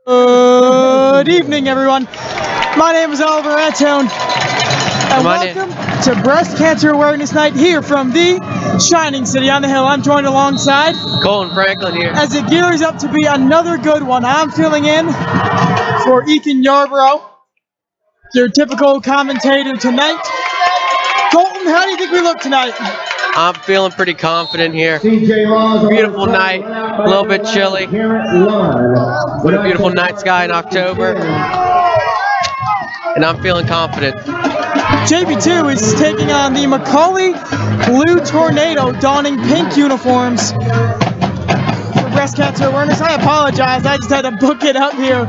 Good evening, everyone. My name is Oliver Antone, and welcome to Breast Cancer Awareness Night here from the Shining City on the Hill. I'm joined alongside Colin Franklin here. As it gears up to be another good one, I'm filling in for Ethan Yarborough, your typical commentator tonight. Colton, how do you think we look tonight? I'm feeling pretty confident here. Beautiful night, a little bit chilly, but a beautiful night sky in October, and I'm feeling confident. JPII is taking on the McCallie Blue Tornado, donning pink uniforms for Breast Cancer Awareness. I apologize, I just had to book it up here.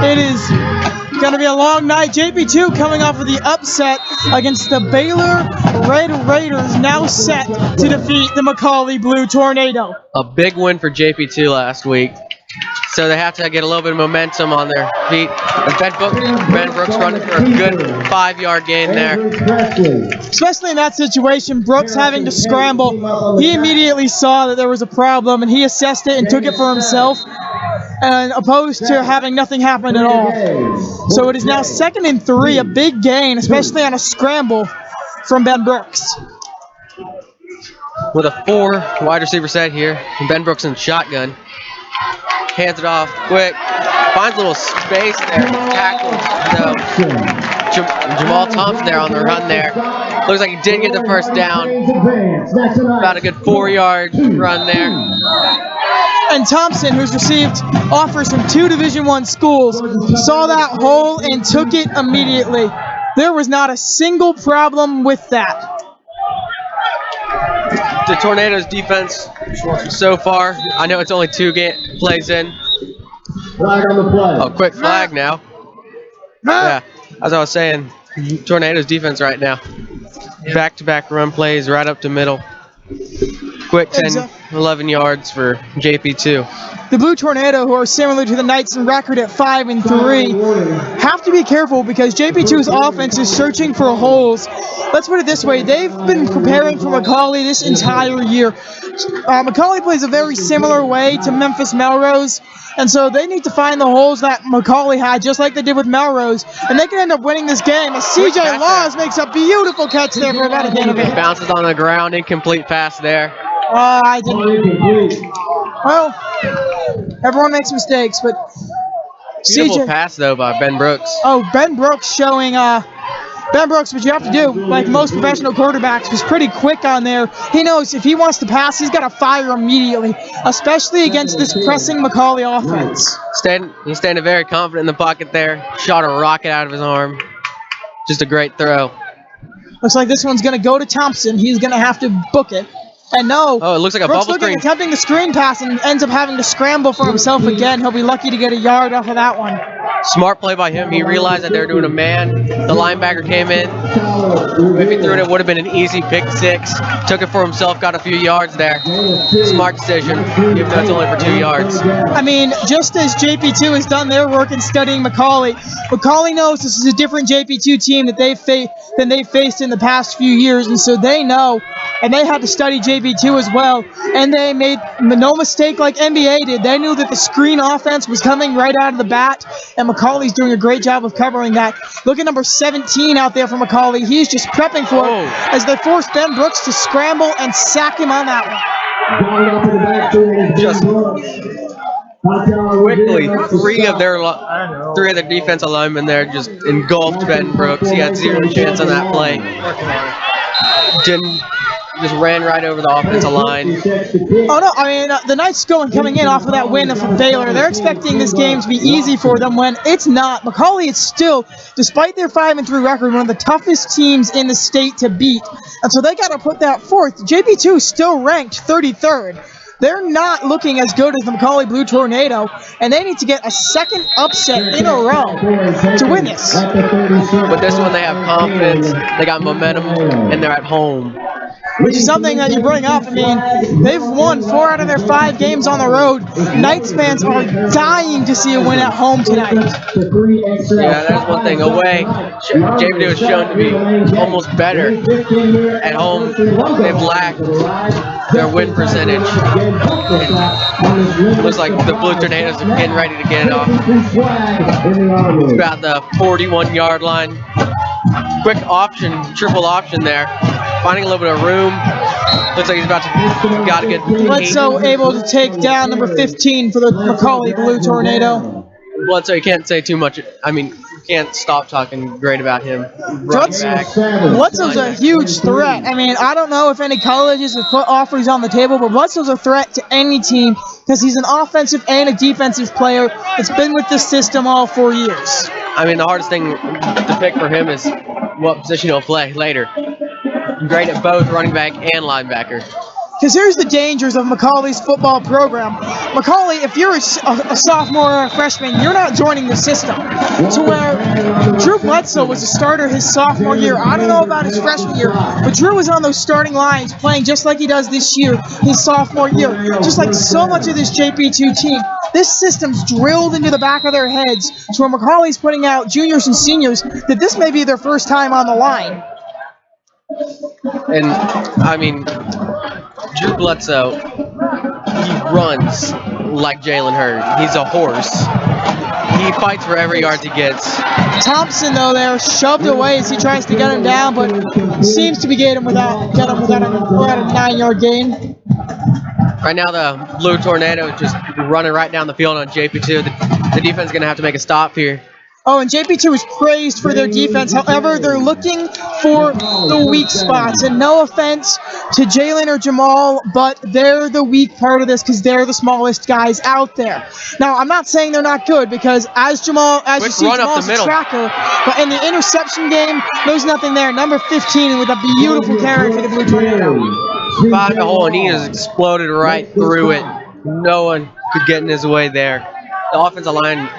It is going to be a long night. JPII coming off of the upset against the Baylor Red Raiders, now set to defeat the McCallie Blue Tornado. A big win for JPII last week, so they have to get a little bit of momentum on their feet. Ben Brooks running for a good 5-yard gain there. Especially in that situation, Brooks having to scramble. He immediately saw that there was a problem, and he assessed it and took it for himself, and opposed to having nothing happen at all. So it is now 2nd and 3, a big gain, especially on a scramble from Ben Brooks. With a 4 wide receiver set here, Ben Brooks in shotgun. Hands it off quick, finds a little space there, tackles. So Jamal Thompson there on the run there. Looks like he did get the first down. About a good 4-yard run there. And Thompson, who's received offers from 2 Division I schools, saw that hole and took it immediately. There was not a single problem with that. The Tornadoes defense so far, I know it's only 2 plays in. Flag on the play. Oh, quick flag now. Yeah, as I was saying, Tornadoes defense right now. Back-to-back run plays right up to middle. Quick 10, 11 yards for JPII. The Blue Tornado, who are similar to the Knights in record at 5 and 3, have to be careful because JPII's offense is searching for holes. Let's put it this way, they've been preparing for McCallie this entire year. McCallie plays a very similar way to Memphis Melrose, and so they need to find the holes that McCallie had, just like they did with Melrose, and they can end up winning this game as CJ Laws makes a beautiful catch there for about a gain of 8. Bounces on the ground, incomplete pass there. I didn't. Well, everyone makes mistakes, but Beautiful CJ pass though by Ben Brooks. Oh, Ben Brooks showing Ben Brooks, what you have to do, like most professional quarterbacks, was pretty quick on there. He knows if he wants to pass, he's got to fire immediately, especially against this pressing McCallie offense. He's standing very confident in the pocket there. Shot a rocket out of his arm. Just a great throw. Looks like this one's going to go to Thompson. He's going to have to book it. And no. Oh, it looks like a bubble screen. Attempting the screen pass and ends up having to scramble for himself again. He'll be lucky to get a yard off of that one. Smart play by him. He realized that they were doing a man. The linebacker came in. If he threw it, it would have been an easy pick 6. Took it for himself, got a few yards there. Smart decision, even though it's only for 2 yards. I mean, just as JPII has done their work in studying McCallie, McCallie knows this is a different JPII team that they've faced in the past few years, and so they know, and they had to study JPII as well, and they made no mistake like NBA did. They knew that the screen offense was coming right out of the bat, and McCallie's doing a great job of covering that. Look at number 17 out there for McCallie. He's just prepping for it as they force Ben Brooks to scramble and sack him on that one. quickly, three of their defensive linemen there just engulfed Ben Brooks. He had zero chance on that play. Just ran right over the offensive line. Oh no, I mean the Knights coming in off of that win from Baylor. They're expecting this game to be easy for them when it's not. McCallie is still, despite their 5-3 record, one of the toughest teams in the state to beat, and so they got to put that forth. JP2 is still ranked 33rd. They're not looking as good as the McCallie Blue Tornado, and they need to get a second upset in a row to win this. But this one they have confidence, they got momentum, and they're at home. Which is something that you bring up. I mean, they've won 4 out of their 5 games on the road. Knights fans are dying to see a win at home tonight. Yeah, that's one thing. Away, JP2 is shown to be almost better. At home, they've lacked their win percentage. It looks like the Blue Tornadoes are getting ready to get it off. It's about the 41-yard line. Quick option, triple option there. Finding a little bit of room. Looks like he's got to get. Bledsoe able to take down number 15 for the McCallie Blue Tornado. Bledsoe, you can't say too much. I mean, you can't stop talking great about him. Bledsoe's a huge threat. I mean, I don't know if any colleges have put offers on the table, but Bledsoe's a threat to any team because he's an offensive and a defensive player that's been with the system all 4 years. I mean, the hardest thing to pick for him is what position he'll play later. Great at both running back and linebacker. Because here's the dangers of McCallie's football program. McCallie, if you're a sophomore or a freshman, you're not joining the system. To where Drew Bledsoe was a starter his sophomore year. I don't know about his freshman year, but Drew was on those starting lines playing just like he does this year, his sophomore year. Just like so much of this JP2 team. This system's drilled into the back of their heads to where McCallie's putting out juniors and seniors that this may be their first time on the line. And, I mean, Drew Bledsoe, he runs like Jalen Hurd. He's a horse. He fights for every yard he gets. Thompson, though, there shoved away as he tries to get him down, but seems to be getting him without a 9-yard gain. Right now, the Blue Tornado is just running right down the field on JP2. The defense is going to have to make a stop here. Oh, and JP2 is praised for their defense. However, they're looking for the weak spots. And no offense to Jalen or Jamal, but they're the weak part of this because they're the smallest guys out there. Now, I'm not saying they're not good because as you see, Jamal's a tracker, but in the interception game, there's nothing there. Number 15 with a beautiful carry for the Blue Tornado. Found a hole, and he just exploded right through it. No one could get in his way there. The offensive line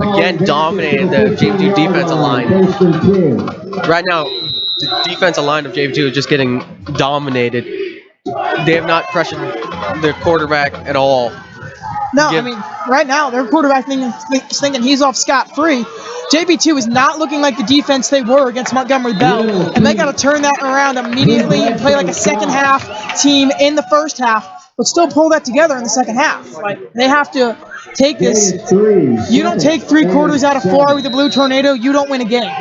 again dominated the JP2 defensive line. Right now, the defensive line of JP2 is just getting dominated. They have not pressured their quarterback at all. No, I mean, right now, their quarterback thinking he's off scot-free. JP2 is not looking like the defense they were against Montgomery Bell, and they got to turn that around immediately and play like a second-half team in the first half, but still pull that together in the second half. Like, they have to take this. You don't take 3 quarters out of 4 with the Blue Tornado, you don't win a game.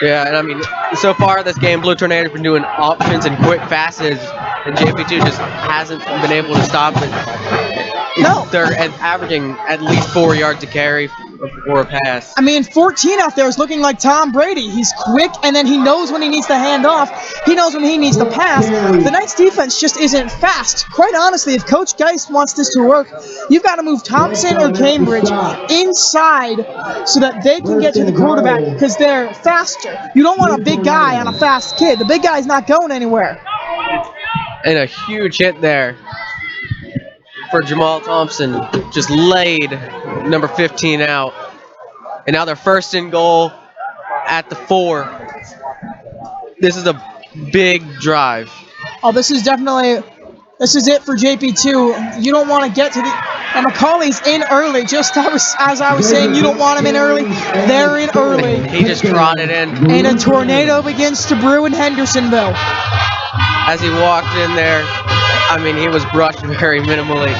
Yeah, and I mean, so far this game, Blue Tornado's been doing options and quick passes, and JP2 just hasn't been able to stop it. No. They're averaging at least 4 yards a carry for a pass. I mean, 14 out there is looking like Tom Brady. He's quick, and then he knows when he needs to hand off. He knows when he needs to pass. The Knights defense just isn't fast. Quite honestly, if Coach Geist wants this to work, you've got to move Thompson or Cambridge inside so that they can get to the quarterback because they're faster. You don't want a big guy on a fast kid. The big guy's not going anywhere. And a huge hit there for Jamal Thompson. Just laid number 15 out. And now they're first and goal at the 4. This is a big drive. Oh, this is it for JP2. You don't want to get to the... And McCallie's in early, just as I was saying, you don't want him in early. They're in early. He just trotted in. And a tornado begins to brew in Hendersonville. As he walked in there, I mean, he was brushed very minimally.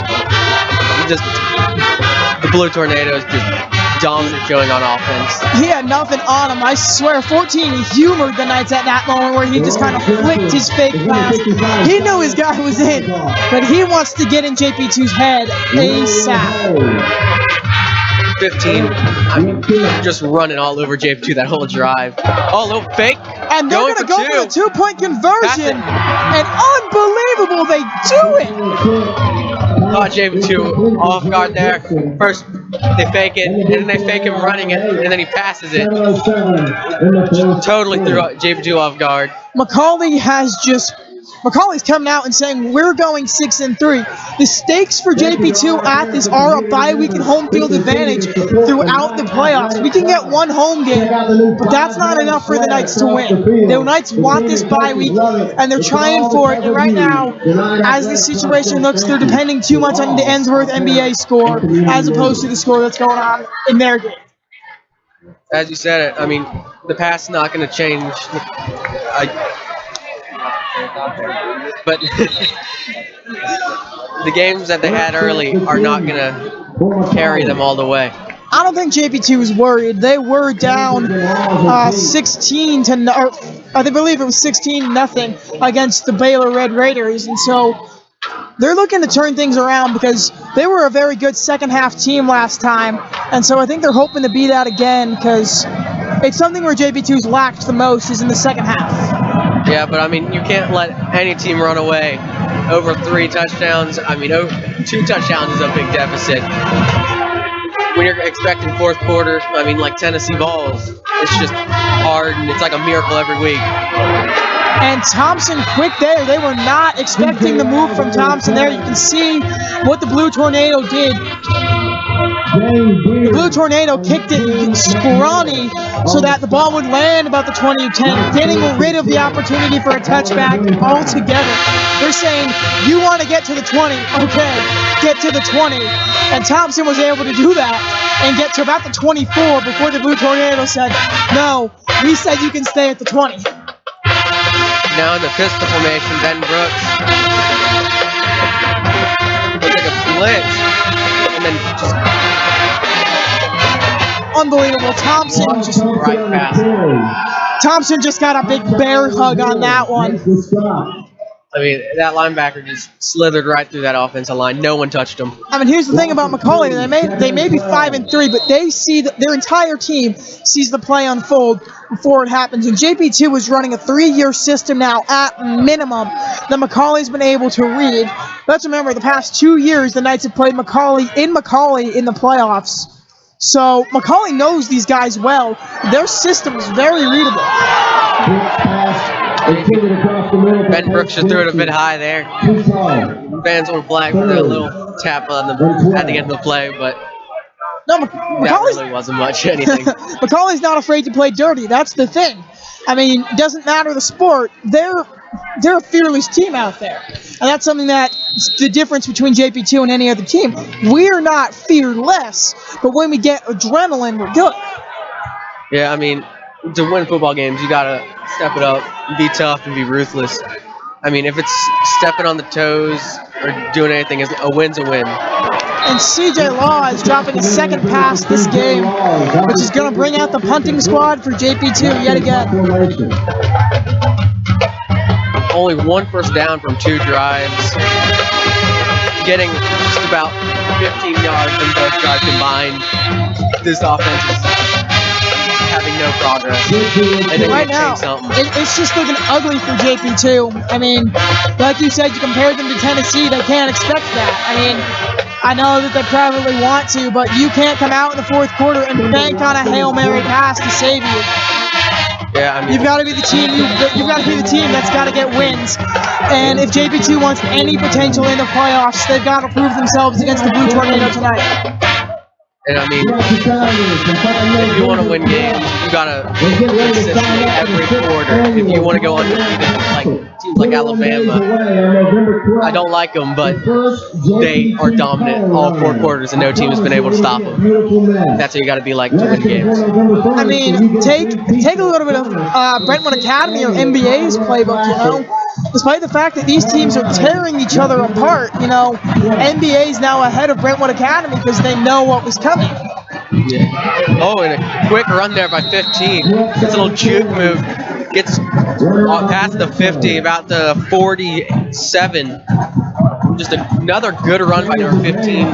The Blue Tornadoes just dominant showing on offense. He had nothing on him. I swear, 14, he humored the Knights at that moment where he just kind of flicked his fake pass. He knew his guy was in, but he wants to get in JP2's head ASAP. 15. I'm just running all over JP2 that whole drive. Oh, a little fake. And they're going to go for the 2-point conversion. And unbelievable, they do it. Caught JP2 off guard there. First, they fake it, and then they fake him running it, and then he passes it. Just totally threw JP2 off guard. McCallie's coming out and saying, we're going 6-3. The stakes for JP2 at this are a bye week and home field advantage throughout the playoffs. We can get one home game, but that's not enough for the Knights to win. The Knights want this bye week, and they're trying for it. And right now, as the situation looks, they're depending too much on the Ensworth NBA score as opposed to the score that's going on in their game. As you said it, I mean, the past is not going to change. But the games that they had early are not going to carry them all the way. I don't think JP2 is worried. They were down 16 to, I believe it was 16-0 against the Baylor Red Raiders, and so they're looking to turn things around because they were a very good second half team last time, and so I think they're hoping to be that again because it's something where JP2's lacked the most is in the second half. Yeah, but I mean, you can't let any team run away over 3 touchdowns. I mean, 2 touchdowns is a big deficit. When you're expecting fourth quarter, I mean, like Tennessee balls, it's just hard and it's like a miracle every week. And Thompson quick there. They were not expecting the move from Thompson there. You can see what the Blue Tornado did. The Blue Tornado kicked it scrawny so that the ball would land about the 20-10, getting rid of the opportunity for a touchback altogether. They're saying, you want to get to the 20, okay, get to the 20. And Thompson was able to do that and get to about the 24 before the Blue Tornado said, no, we said you can stay at the 20. Now in the pistol formation, Ben Brooks looks like a blitz, and then just unbelievable. Thompson just right past. Thompson just got a big bear hug on that one. I mean, that linebacker just slithered right through that offensive line. No one touched him. I mean, here's the thing about McCallie. They may be 5-3, but they see their entire team sees the play unfold before it happens. And JP2 is running a 3-year system now at minimum that McCallie's been able to read. Let's remember, the past 2 years, the Knights have played McCallie in the playoffs. So McCallie knows these guys well. Their system is very readable. Ben Brooks just threw it a bit high there. Fans on flag for a little tap on them at the end of the play, but no, that really wasn't much anything. McCallie's not afraid to play dirty. That's the thing. I mean, it doesn't matter the sport. They're a fearless team out there. And that's something that's the difference between JP2 and any other team. We're not fearless, but when we get adrenaline, we're good. Yeah, I mean, to win football games, you got to step it up, be tough, and be ruthless. I mean, if it's stepping on the toes or doing anything, a win's a win. And CJ Law is dropping a second pass this game, which is going to bring out the punting squad for JP2 yet again. Only 1 first down from 2 drives. Getting just about 15 yards from both drives combined. This offense is having no progress. Right now, it's just looking ugly for JP2. I mean, like you said, you compare them to Tennessee, they can't expect that. I mean, I know that they probably want to, but you can't come out in the fourth quarter and bank on a Hail Mary pass to save you. Yeah, I mean, you've got to be the team. You've got to be the team that's got to get wins. And if JP2 wants any potential in the playoffs, they've got to prove themselves against the Blue Tornado tonight. And I mean, if you want to win games, you gotta consistently every quarter. If you want to go undefeated, like teams like Alabama, I don't like them, but they are dominant all 4 quarters, and no team has been able to stop them. That's what you got to be like to win games. I mean, take a little bit of Brentwood Academy or NBA's playbook. You know, despite the fact that these teams are tearing each other apart, you know, NBA's now ahead of Brentwood Academy because they know what was coming. Yeah. Oh, and a quick run there by 15. This little juke move gets past the 50, about the 47. Just another good run by number 15.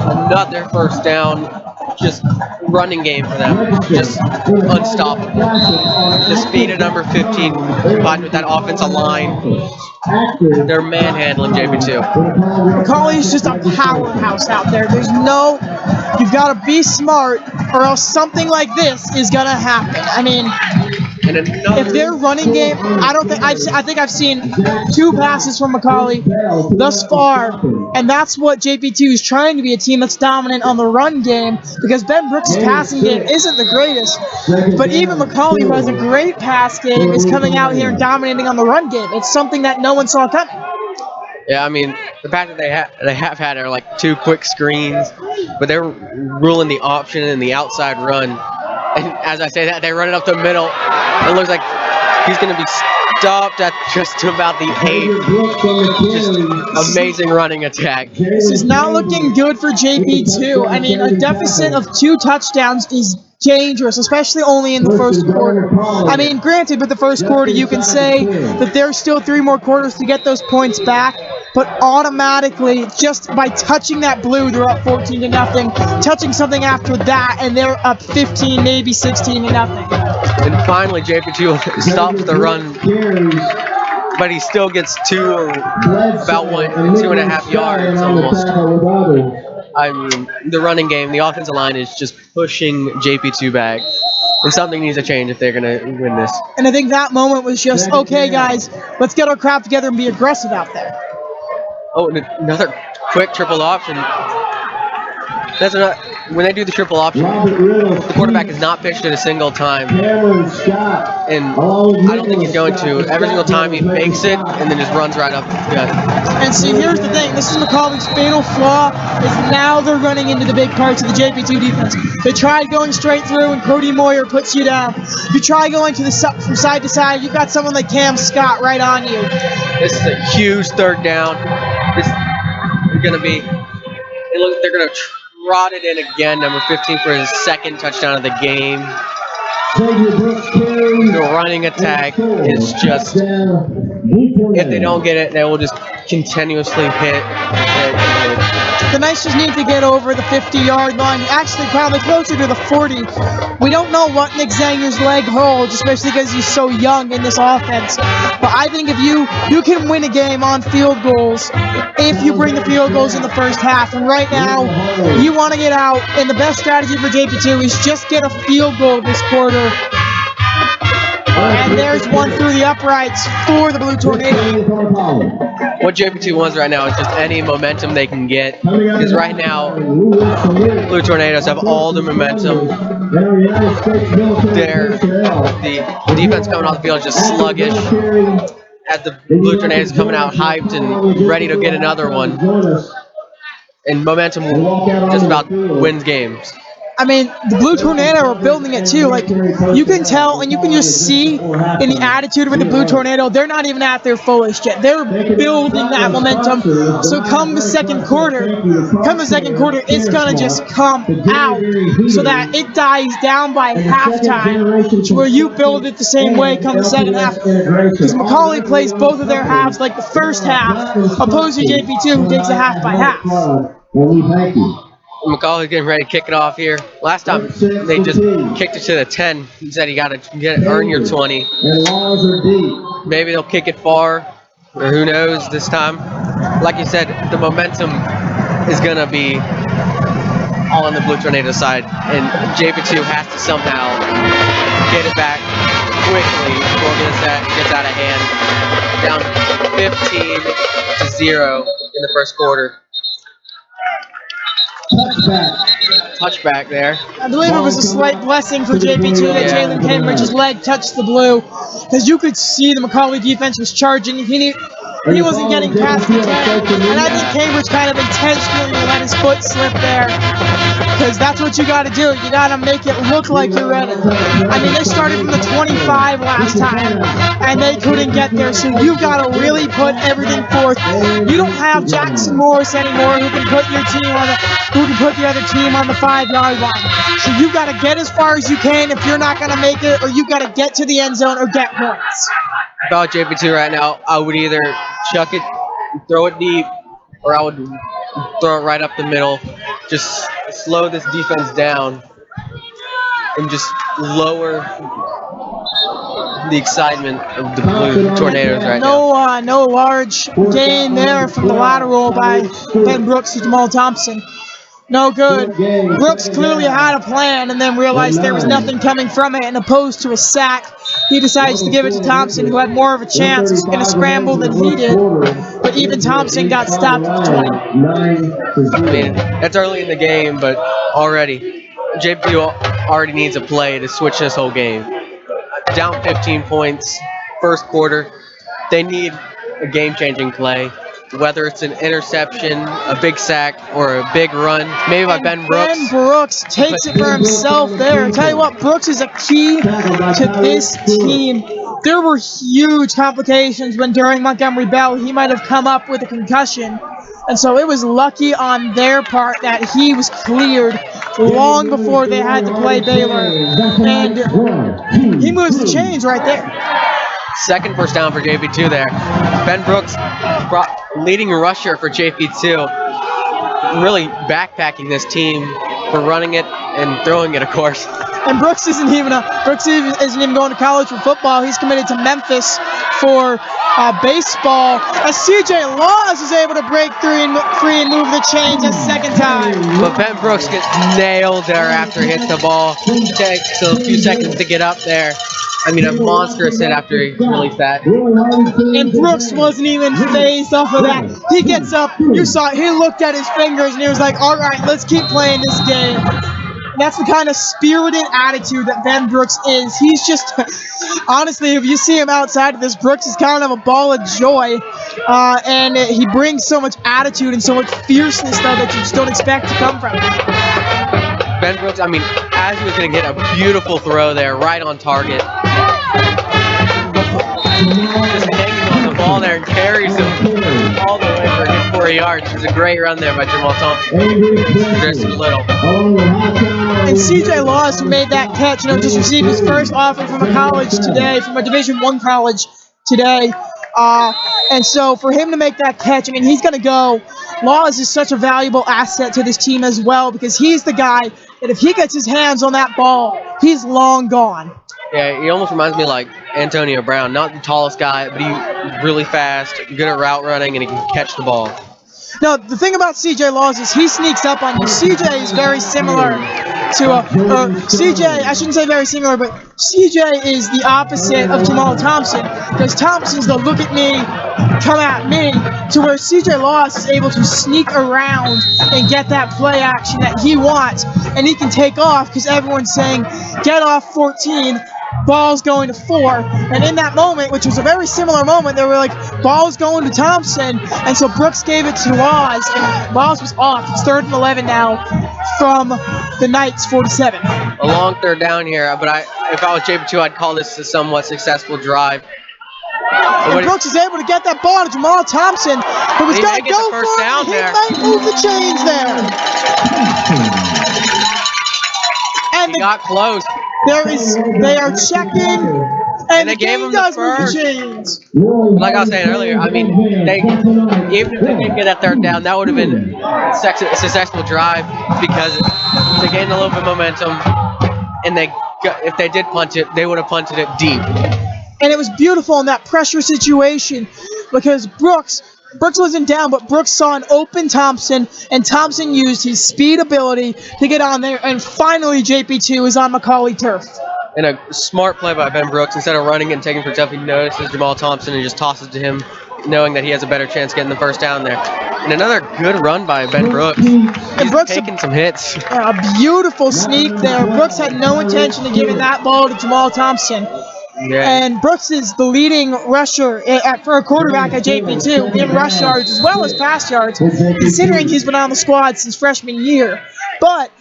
Another first down. Just running game for them. Just unstoppable. The speed of number 15 combined with that offensive line. They're manhandling JP2. McCallie's just a powerhouse out there. There's no, you've got to be smart or else something like this is going to happen. I mean, if their running game, I think I've seen 2 passes from McCallie thus far, and that's what JP2 is trying to be, a team that's dominant on the run game, because Ben Brooks' passing game isn't the greatest, but even McCallie, who has a great pass game, is coming out here and dominating on the run game. It's something that no one saw coming. Yeah, I mean, the fact that they have had are like 2 quick screens, but they're ruling the option and the outside run. And as I say that, they run it up the middle. It looks like he's going to be stopped at just about the 8. Just amazing running attack. This is not looking good for JP2. I mean, a deficit of 2 touchdowns is dangerous, especially only in the first quarter. I mean, granted, with the first quarter, you can say that there's still 3 more quarters to get those points back, but automatically, just by touching that blue, they're up 14-0. Touching something after that, and they're up 15, maybe 16-0. And finally, JP2 stops the run, but he still gets about 2.5 yards almost. I mean, the running game, the offensive line is just pushing JP2 back. And something needs to change if they're going to win this. And I think that moment was just, okay, guys, let's get our crap together and be aggressive out there. Oh, and another quick triple option. That's not, when they do the triple option, the quarterback is not pitched at a single time. And I don't think he's going to. Every single time he makes it and then just runs right up. Yeah. And see, here's the thing. This is McCallie's fatal flaw, is now they're running into the big parts of the JP2 defense. They tried going straight through and Cody Moyer puts you down. You try going to from side to side, you've got someone like Cam Scott right on you. This is a huge 3rd down. This is going to be, they're going to trot it in again, number 15 for his 2nd touchdown of the game. The running attack is just, if they don't get it, they will just continuously hit. The Knights just need to get over the 50-yard line, actually probably closer to the 40. We don't know what Nick Zanger's leg holds, especially because he's so young in this offense. But I think if you can win a game on field goals if you bring the field goals in the first half. And right now, you want to get out, and the best strategy for JP2 is just get a field goal this quarter. And there's one through the uprights for the Blue Tornado. What JP2 wants right now is just any momentum they can get. Because right now, Blue Tornadoes have all the momentum. The defense coming off the field is just sluggish. As the Blue Tornadoes coming out hyped and ready to get another one. And momentum just about wins games. I mean, the Blue Tornado are building it too. Like, you can tell and you can just see in the attitude of the Blue Tornado, they're not even at their fullest yet. They're building that momentum. So come the second quarter, it's going to just come out so that it dies down by halftime to where you build it the same way come the second half. Because McCallie plays both of their halves like the first half, opposed to JP2 who takes a half by half. McCallie's getting ready to kick it off here. Last time they just kicked it to the 10. He said you got to earn your 20. Maybe they'll kick it far, or who knows this time. Like you said, the momentum is going to be all on the Blue Tornado side, and JP2 has to somehow get it back quickly before this gets out of hand. Down 15-0 in the first quarter. Touchback there. I believe it was a slight blessing for JP2 that Jalen Cambridge's leg touched the blue, because you could see the McCallie defense was charging. He wasn't getting past the 10, and I think Cambridge kind of intentionally let his foot slip there, because that's what you got to do. You got to make it look like you're ready. I mean, they started from the 25 last time, and they couldn't get there, so you got to really put everything forth. You don't have Jackson Morris anymore who can put the other team on the 5-yard line. So you got to get as far as you can if you're not going to make it, or you got to get to the end zone or get points. About JP2 right now, I would either chuck it, throw it deep, or I would throw it right up the middle. Just slow this defense down and just lower the excitement of the Blue Tornadoes right now. No large gain there from the lateral by Ben Brooks to Jamal Thompson. No good. Brooks clearly had a plan and then realized there was nothing coming from it, and opposed to a sack, he decides to give it to Thompson, who had more of a chance in a scramble than he did. But even Thompson got stopped at the 20. I mean, that's early in the game, but already, JPII already needs a play to switch this whole game. Down 15 points, first quarter. They need a game-changing play. Whether it's an interception, a big sack, or a big run, maybe by Ben Brooks. Ben Brooks takes it for himself there. And tell you what, Brooks is a key to this team. There were huge complications when during Montgomery Bell he might have come up with a concussion. And so it was lucky on their part that he was cleared long before they had to play Baylor. And he moves the chains right there. Second first down for JP2 there. Ben Brooks, leading rusher for JP2, really backpacking this team for running it and throwing it, of course. And Brooks isn't even going to college for football. He's committed to Memphis for baseball. As CJ Laws is able to break free and move the chains a second time. But Ben Brooks gets nailed there after he hits the ball. Takes a few seconds to get up there. I mean, a monstrous hit after he released that. And Brooks wasn't even phased off of that. He gets up, you saw it, he looked at his fingers and he was like, all right, let's keep playing this game. And that's the kind of spirited attitude that Ben Brooks is. He's just, honestly, if you see him outside of this, Brooks is kind of a ball of joy. And he brings so much attitude and so much fierceness, though, that you just don't expect to come from him. Ben Brooks, I mean, as he was going to get a beautiful throw there, right on target. Just hanging on the ball there and carries him all the way for a good 4 yards. It's a great run there by Jamal Thompson. Just a little. And CJ Laws, who made that catch, just received his first offer from a college today, from a Division I college today. And so for him to make that catch, I mean, he's going to go. Laws is such a valuable asset to this team as well, because he's the guy that if he gets his hands on that ball, he's long gone. Yeah, he almost reminds me like Antonio Brown. Not the tallest guy, but he's really fast, good at route running, and he can catch the ball. No, the thing about CJ Laws is he sneaks up on you. CJ is very similar to CJ, I shouldn't say very similar, but CJ is the opposite of Jamal Thompson, because Thompson's the look at me, come at me, to where CJ Laws is able to sneak around and get that play action that he wants, and he can take off because everyone's saying, get off 14, ball's going to 4, and in that moment, which was a very similar moment, they were like, ball's going to Thompson, and so Brooks gave it to Laws, and Laws was off. It's 3rd and 11 now from the Knights 47. A long third down here, but if I was JP2, I'd call this a somewhat successful drive. And Brooks is able to get that ball to Jamal Thompson, who was going to go for it, he might move the chains there. And he got close. They are checking, and the game does move the chains. Like I was saying earlier, I mean, even if they didn't get that third down, that would have been a successful drive, because they gained a little bit of momentum, and if they did punch it, they would have punted it deep. And it was beautiful in that pressure situation, because Brooks wasn't down, but Brooks saw an open Thompson, and Thompson used his speed ability to get on there, and finally JP2 is on McCallie turf. And a smart play by Ben Brooks. Instead of running and taking for tough, he notices Jamal Thompson and just tosses to him, knowing that he has a better chance getting the first down there. And another good run by Ben Brooks. He's taking some hits. A beautiful sneak there. Brooks had no intention of giving that ball to Jamal Thompson. Yeah. And Brooks is the leading rusher for a quarterback at JP2 in rush yards as well as pass yards, considering he's been on the squad since freshman year. But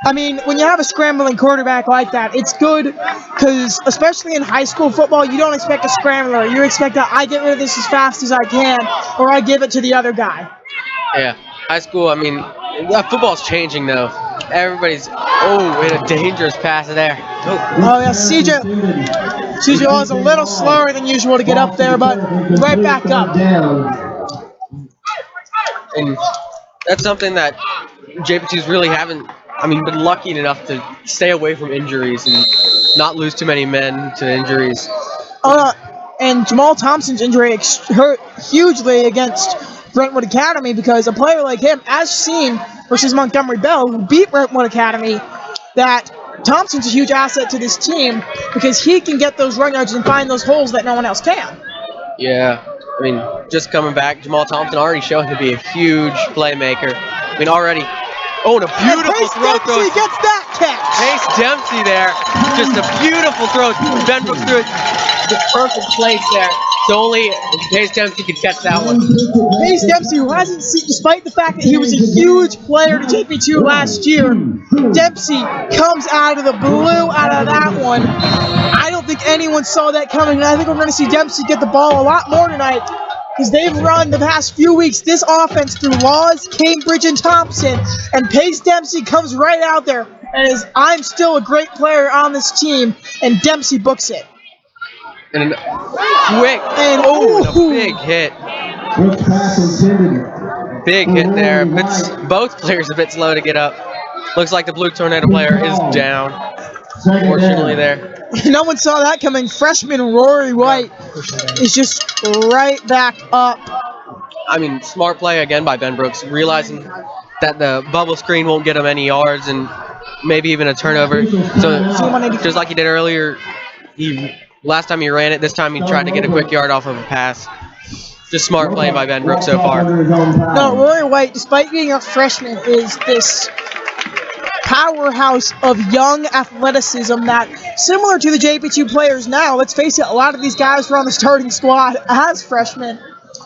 when you have a scrambling quarterback like that, it's good because, especially in high school football, you don't expect a scrambler. You expect that I get rid of this as fast as I can, or I give it to the other guy. Yeah. High school, football's changing though. Everybody's, in a dangerous pass there. Oh yeah, CJ was a little slower than usual to get up there, but right back up. And that's something that JP2s really haven't, been lucky enough to stay away from injuries and not lose too many men to injuries. And Jamal Thompson's injury hurt hugely against Brentwood Academy because a player like him, as seen versus Montgomery Bell, who beat Brentwood Academy, that Thompson's a huge asset to this team because he can get those run yards and find those holes that no one else can. Yeah, just coming back, Jamal Thompson already showing to be a huge playmaker. Already. Oh, and a beautiful throw. Dempsey gets that catch. Pace Dempsey there. Just a beautiful throw. Ben Brooks threw it the perfect place there. So only Pace Dempsey could catch that one. Pace Dempsey, who hasn't seen, despite the fact that he was a huge player to JP2 last year, Dempsey comes out of the blue out of that one. I don't think anyone saw that coming, and I think we're going to see Dempsey get the ball a lot more tonight because they've run the past few weeks this offense through Laws, Cambridge, and Thompson, and Pace Dempsey comes right out there and is, I'm still a great player on this team, and Dempsey books it. And quick, and a big hit. Big hit there. Both players a bit slow to get up. Looks like the Blue Tornado player is down. Fortunately there. No one saw that coming. Freshman Rory White is just right back up. Smart play again by Ben Brooks, realizing that the bubble screen won't get him any yards and maybe even a turnover. So just like he did earlier, last time he ran it, this time he tried to get a quick yard off of a pass. Just smart play by Ben Brooks so far. No, Rory White, despite being a freshman, is this powerhouse of young athleticism that, similar to the JP2 players now, let's face it, a lot of these guys were on the starting squad as freshmen.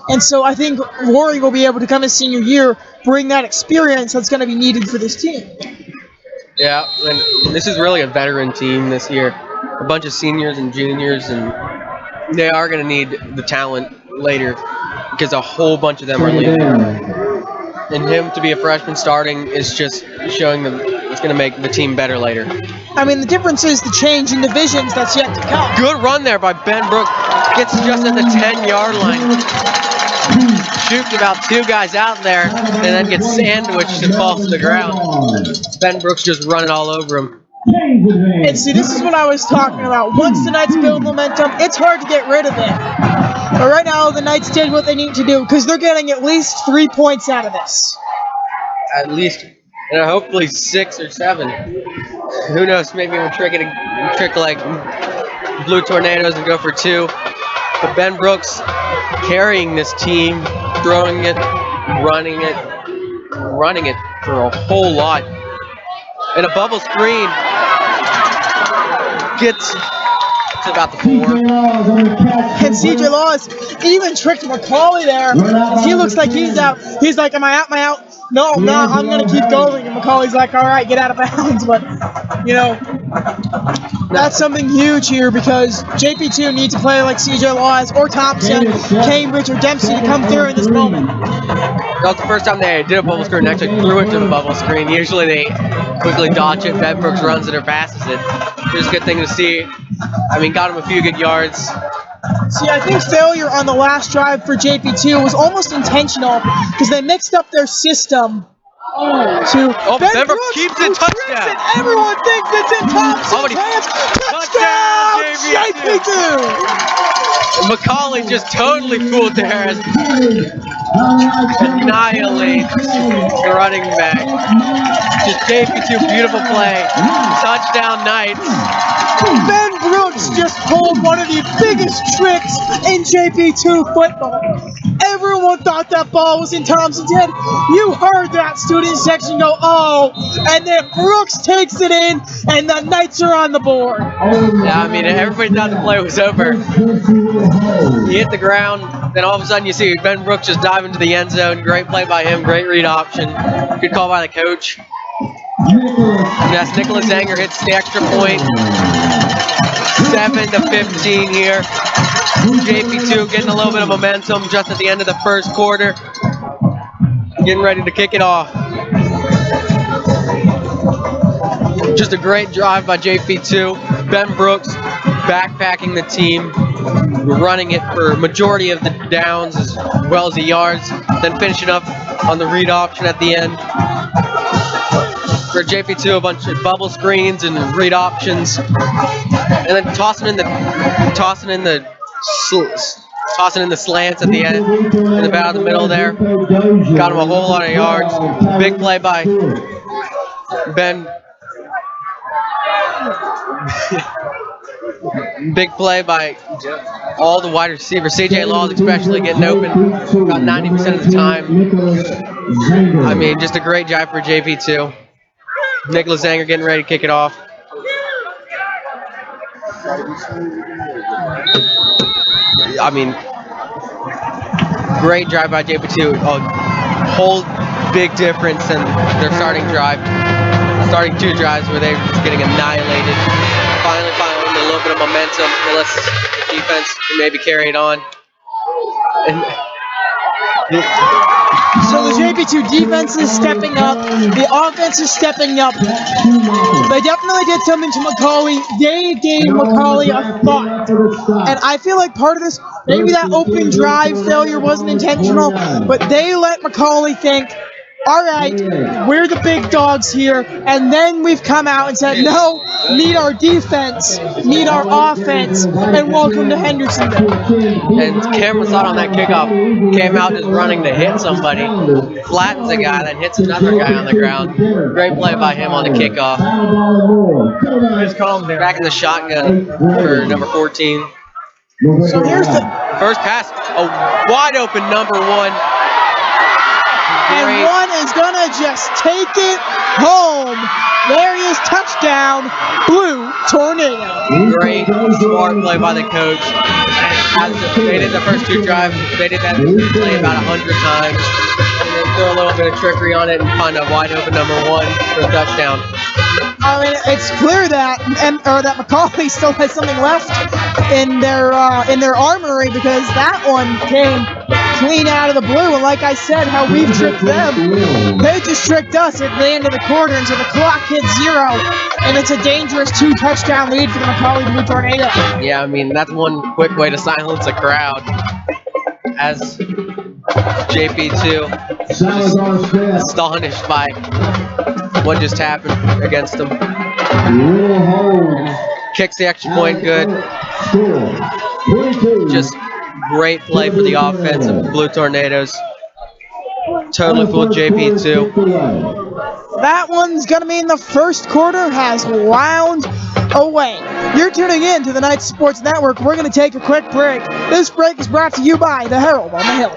And so I think Rory will be able to come his senior year, bring that experience that's going to be needed for this team. Yeah, and this is really a veteran team this year. A bunch of seniors and juniors, and they are going to need the talent later because a whole bunch of them are leaving. And him to be a freshman starting is just showing them it's going to make the team better later. The difference is the change in divisions that's yet to come. Good run there by Ben Brooks. Gets just at the 10-yard line. Shoots about two guys out there and then gets sandwiched and falls to the ground. Ben Brooks just running all over him. And see, this is what I was talking about. Once the Knights build momentum, it's hard to get rid of it. But right now, the Knights did what they need to do because they're getting at least 3 points out of this. At least, hopefully 6 or 7. Who knows? Maybe we'll trick like Blue Tornadoes and go for 2. But Ben Brooks carrying this team, throwing it, running it for a whole lot. And a bubble screen gets to about the 4. And CJ Laws even tricked McCallie there. He looks like he's out. He's like, am I out? Am I out? No, I'm not. I'm going to keep going. And McCallie's like, all right, get out of bounds. But, that's something huge here because JP2 needs to play like CJ Laws or Thompson, Cambridge, or Dempsey to come through in this moment. That was the first time they did a bubble screen and actually threw it to the bubble screen. Usually they quickly dodge it. Ben Brooks runs it or passes it. It's a good thing to see. Got him a few good yards. See, I think failure on the last drive for JP2 was almost intentional because they mixed up their system. Ben Brooks keeps it, touchdown. Everyone thinks it's in Thompson's hands. Touchdown, JP2. McCallie just totally fooled there as annihilates the running back. Just JP2, beautiful play. Touchdown Knights. Ben Brooks just pulled one of the biggest tricks in JP2 football. Everyone thought that ball was in Thompson's head. You heard that student section go, oh, and then Brooks takes it in, and the Knights are on the board. Yeah, I mean, everybody thought the play was over. He hit the ground, then all of a sudden you see Ben Brooks just dive into the end zone. Great play by him, great read option. Good call by the coach. Yes, Nicholas Zanger hits the extra point. 7-15 here. JP2 getting a little bit of momentum just at the end of the first quarter. Getting ready to kick it off. Just a great drive by JP2. Ben Brooks backpacking the team, running it for majority of the downs as well as the yards, then finishing up on the read option at the end. For JP2, a bunch of bubble screens and read options, and then tossing in the slants at the end, in about the middle there. Got him a whole lot of yards. Big play by Ben. Big play by all the wide receivers. CJ Laws especially getting open about 90% of the time. I mean, just a great drive for JP2. Nicholas Zanger getting ready to kick it off. I mean, great drive by JP2. A whole big difference in their starting two drives where they were just getting annihilated. Finally a little bit of momentum. Unless the defense can maybe carry it on. So the JP2 defense is stepping up. The offense is stepping up. They definitely did something to McCallie. They gave McCallie a thought. And I feel like part of this, maybe that opening drive failure wasn't intentional, but they let McCallie think, all right, we're the big dogs here, and then we've come out and said, no, meet our defense, meet our offense, and welcome to Hendersonville. And Cameron saw it on that kickoff, came out just running to hit somebody, flattens a guy, then hits another guy on the ground. Great play by him on the kickoff. Back in the shotgun for number 14. So here's the first pass, a wide open number 1. And one is going to just take it home. There he is, touchdown, Blue Tornado. Great, smart play by the coach. They did the first two drives, they did that play about 100 times. And then throw a little bit of trickery on it and find a wide open number 1 for a touchdown. I mean, it's clear that that McCallie still has something left in their armory, because that one came clean out of the blue. And like I said, how we've tricked them, they just tricked us at the end of the quarter until the clock hits 0, and it's a dangerous 2-touchdown lead for the McCallie Blue Tornado. Yeah, I mean, that's one quick way to silence a crowd. As JP2 astonished by what just happened against them. Kicks the extra point good. Just great play for the offense of Blue Tornadoes. Totally fooled JP2. That one's going to mean the first quarter has wound away. You're tuning in to the Knights Sports Network. We're going to take a quick break. This break is brought to you by the Herald on the Hill.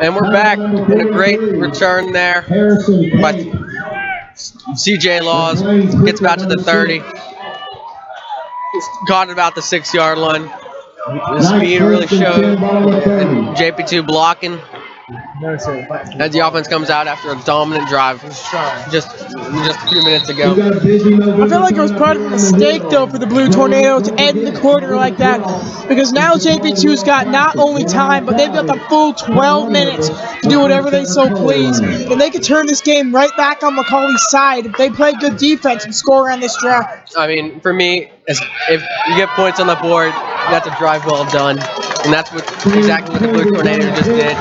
And we're back in a great return there. But CJ Laws gets about to the 30. Caught about the 6-yard line. The speed really showed. And JP2 blocking as the offense comes out after a dominant drive just a few minutes ago. I feel like it was part of a mistake, though, for the Blue Tornado to end the quarter like that, because now JP2's got not only time, but they've got the full 12 minutes to do whatever they so please. And they could turn this game right back on McCallie's side if they play good defense and score on this drive. I mean, for me, if you get points on the board, that's a drive well done. And that's exactly what the Blue Tornado just did.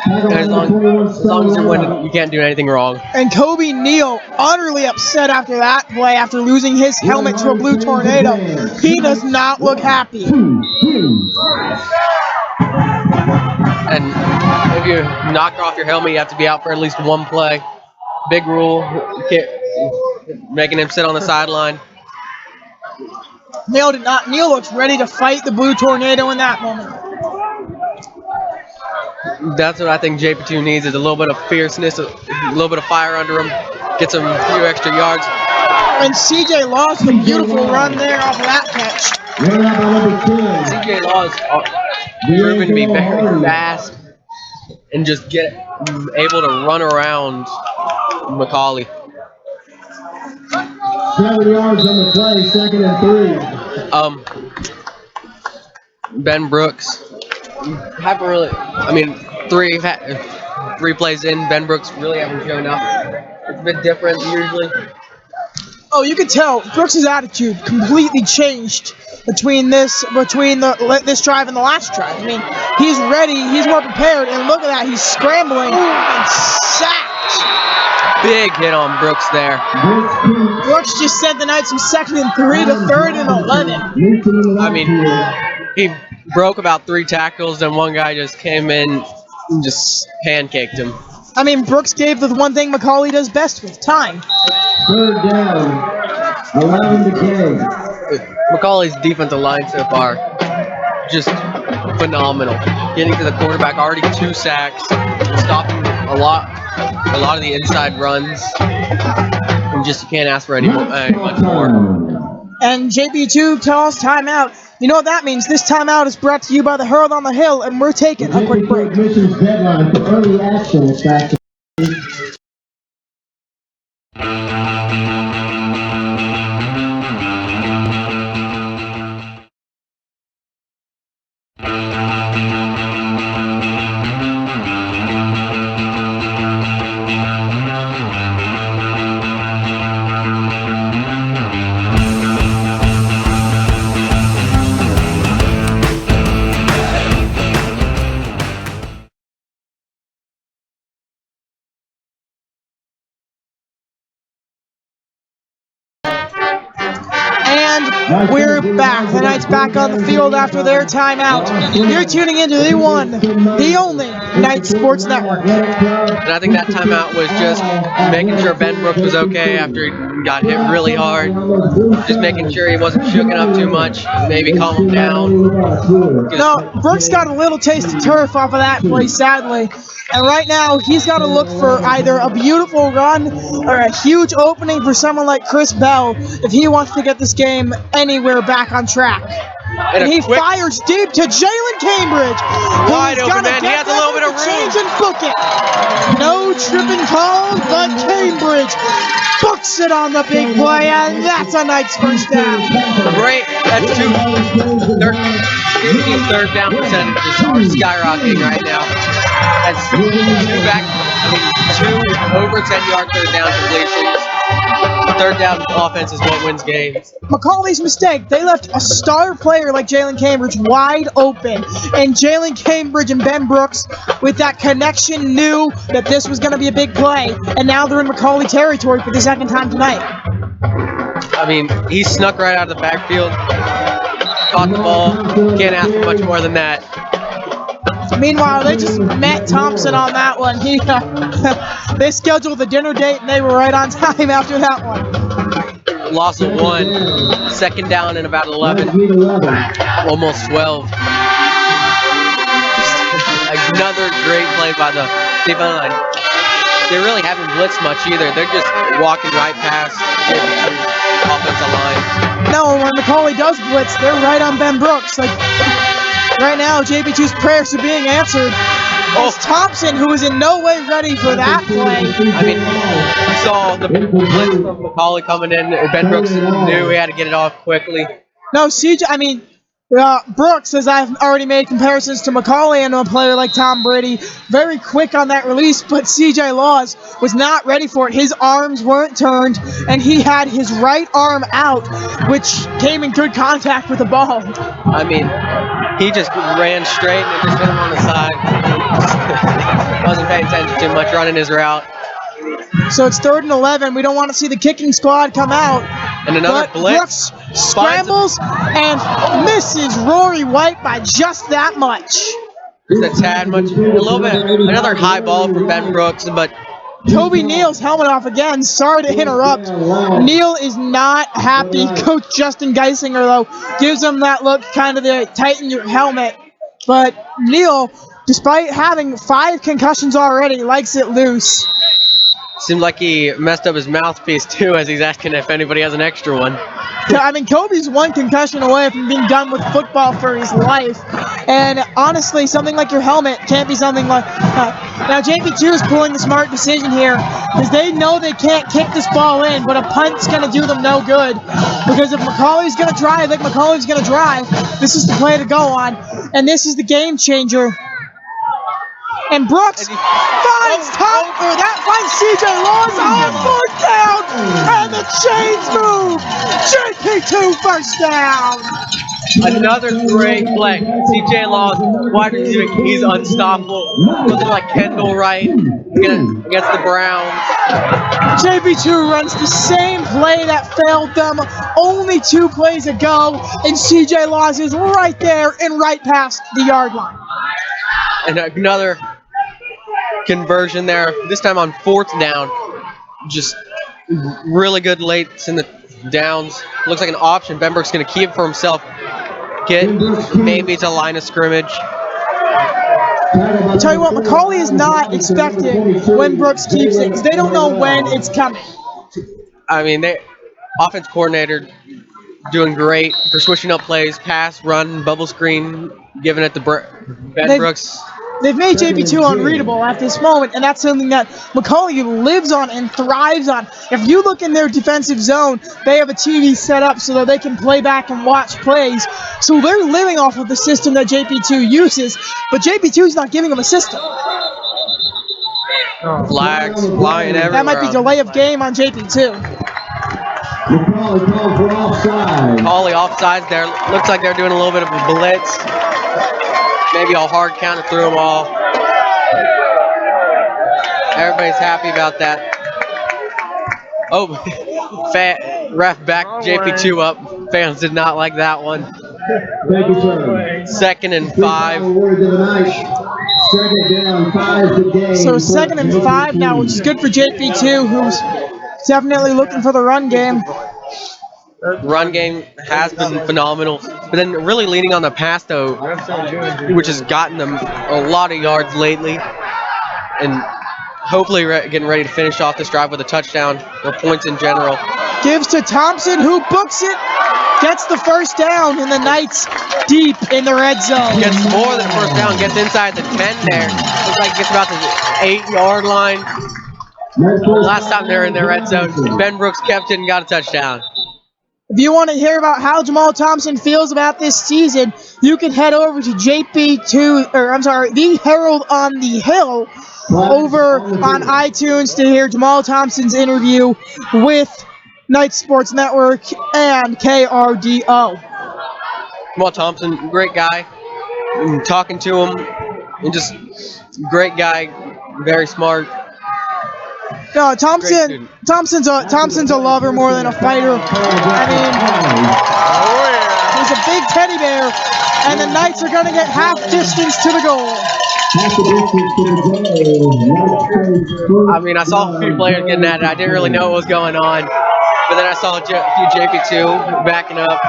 And as long as you're winning, you can't do anything wrong. And Kobe Neal, utterly upset after that play, after losing his helmet to a Blue Tornado. He does not look happy. And if you knock off your helmet, you have to be out for at least one play. Big rule, making him sit on the sideline. Neal did not. Neal looks ready to fight the Blue Tornado in that moment. That's what I think JP2 needs, is a little bit of fierceness, a little bit of fire under him, get some few extra yards. And CJ Laws with a beautiful run there off of that catch. CJ Laws proven to be very fast and just able to run around McCallie. 7 yards on the play, 2nd and 3. Ben Brooks haven't really. I mean, three plays in, Ben Brooks really haven't shown up. It's a bit different usually. Oh, you could tell Brooks' attitude completely changed between this drive and the last drive. I mean, he's ready, he's more prepared, and look at that, he's scrambling and sacked. Big hit on Brooks there. Brooks just sent the Knights from 2nd and 3 to 3rd and 11. I mean, he broke about 3 tackles, and one guy just came in and just pancaked him. I mean, Brooks gave the one thing McCallie does best with time. 3rd down, 11 to carry. McCallie's defensive line so far, just phenomenal. Getting to the quarterback, already 2 sacks, stopping a lot of the inside runs. And just you can't ask for much more. And JP2 tells timeout. You know what that means? This timeout is brought to you by the Herald on the Hill, and we're taking a quick break. Admissions deadline for early action is back. And we're back. The Knights back on the field after their timeout. You're tuning into the one, the only Knights Sports Network. And I think that timeout was just making sure Ben Brooks was okay after he got hit really hard. Just making sure he wasn't shooking up too much. Maybe calm him down. No, Brooks got a little taste of turf off of that play, sadly. And right now, he's got to look for either a beautiful run or a huge opening for someone like Chris Bell if he wants to get this game anywhere back on track. And he fires deep to Jalen Cambridge. Wide open, man. He has a little bit of room. Change and book it. No tripping calls, but Cambridge books it on the big play, and that's a Knights first down. Great. That's 3rd down percentages are skyrocketing right now. As 2 over 10-yard 3rd down completions. 3rd down offense is what wins games. McCallie's mistake. They left a star player like Jalen Cambridge wide open. And Jalen Cambridge and Ben Brooks, with that connection, knew that this was going to be a big play. And now they're in McCallie territory for the 2nd time tonight. I mean, he snuck right out of the backfield. Caught the ball. Can't ask for much more than that. Meanwhile, they just met Thompson on that one. They scheduled the dinner date, and they were right on time after that one. Loss of 1. 2nd down and about 11. Almost 12. Another great play by the defensive line. They really haven't blitzed much either. They're just walking right past JP2's offensive line. No, when McCallie does blitz, they're right on Ben Brooks. Like right now, JP2's prayers are being answered. It's Thompson, who was in no way ready for that play. I mean, you saw the blitz from McCallie coming in. Ben Brooks knew he had to get it off quickly. No, Brooks, as I've already made comparisons to McCallie and a player like Tom Brady, very quick on that release, but CJ Laws was not ready for it. His arms weren't turned, and he had his right arm out, which came in good contact with the ball. I mean, he just ran straight and just hit him on the side. Wasn't paying attention too much, running his route. So it's 3rd and 11. We don't want to see the kicking squad come out. And another blitz. Brooks scrambles and misses Rory White by just that much. Just a tad much. A little bit. Another high ball from Ben Brooks, but Kobe Neal's helmet off again. Sorry to interrupt. Neal is not happy. Coach Justin Geisinger, though, gives him that look, kind of the tighten your helmet. But Neal, despite having 5 concussions already, likes it loose. Seems like he messed up his mouthpiece too, as he's asking if anybody has an extra one. I mean, Kobe's 1 concussion away from being done with football for his life. And honestly, something like your helmet can't be something like now JP2 is pulling the smart decision here because they know they can't kick this ball in, but a punt's going to do them no good. Because if McCallie's going to drive, this is the play to go on. And this is the game changer. And Brooks finds CJ Laws on 4th down, and the chains move. JP2 first down. Another great play. CJ Laws, wide receiver, he's unstoppable. Looking like Kendall Wright against the Browns. JP2 runs the same play that failed them only 2 plays ago, and CJ Laws is right there and right past the yard line. And another conversion there, this time on 4th down. Just really good late in the downs. Looks like an option. Ben Brooks going to keep it for himself. Get maybe to line of scrimmage. I'll tell you what, McCallie is not expecting when Brooks keeps it because they don't know when it's coming. I mean, offense coordinator doing great for switching up plays, pass, run, bubble screen, giving it to Ben Brooks. They've made JP2 unreadable at this moment, and that's something that McCallie lives on and thrives on. If you look in their defensive zone, they have a TV set up so that they can play back and watch plays. So they're living off of the system that JP2 uses, but JP2's not giving them a system. Flags flying everywhere. That might be delay of game on JP2. McCallie offsides there. Looks like they're doing a little bit of a blitz. Maybe a hard counter through them all. Everybody's happy about that. Oh, ref backed JP2 up. Fans did not like that one. Thank you, sir. 2nd and 5. Second down, 5 to gain. So 2nd and 5 now, which is good for JP2, who's definitely looking for the run game. Run game has been phenomenal, but then really leaning on the pass though, which has gotten them a lot of yards lately, and hopefully getting ready to finish off this drive with a touchdown or points in general. Gives to Thompson, who books it, gets the 1st down, and the Knights deep in the red zone. Gets more than a 1st down, gets inside the 10 there. Looks like gets about the 8-yard line. Last time they're in their red zone, Ben Brooks kept it and got a touchdown. If you want to hear about how Jamal Thompson feels about this season, you can head over to The Herald on the Hill over on iTunes to hear Jamal Thompson's interview with Knights Sports Network and KRDO. Jamal Thompson, great guy. And talking to him, and just great guy, very smart. No, Thompson's a lover more than a fighter. I mean, he's a big teddy bear, and the Knights are going to get half distance to the goal. I mean, I saw a few players getting at it. I didn't really know what was going on, but then I saw a few JP2 backing up.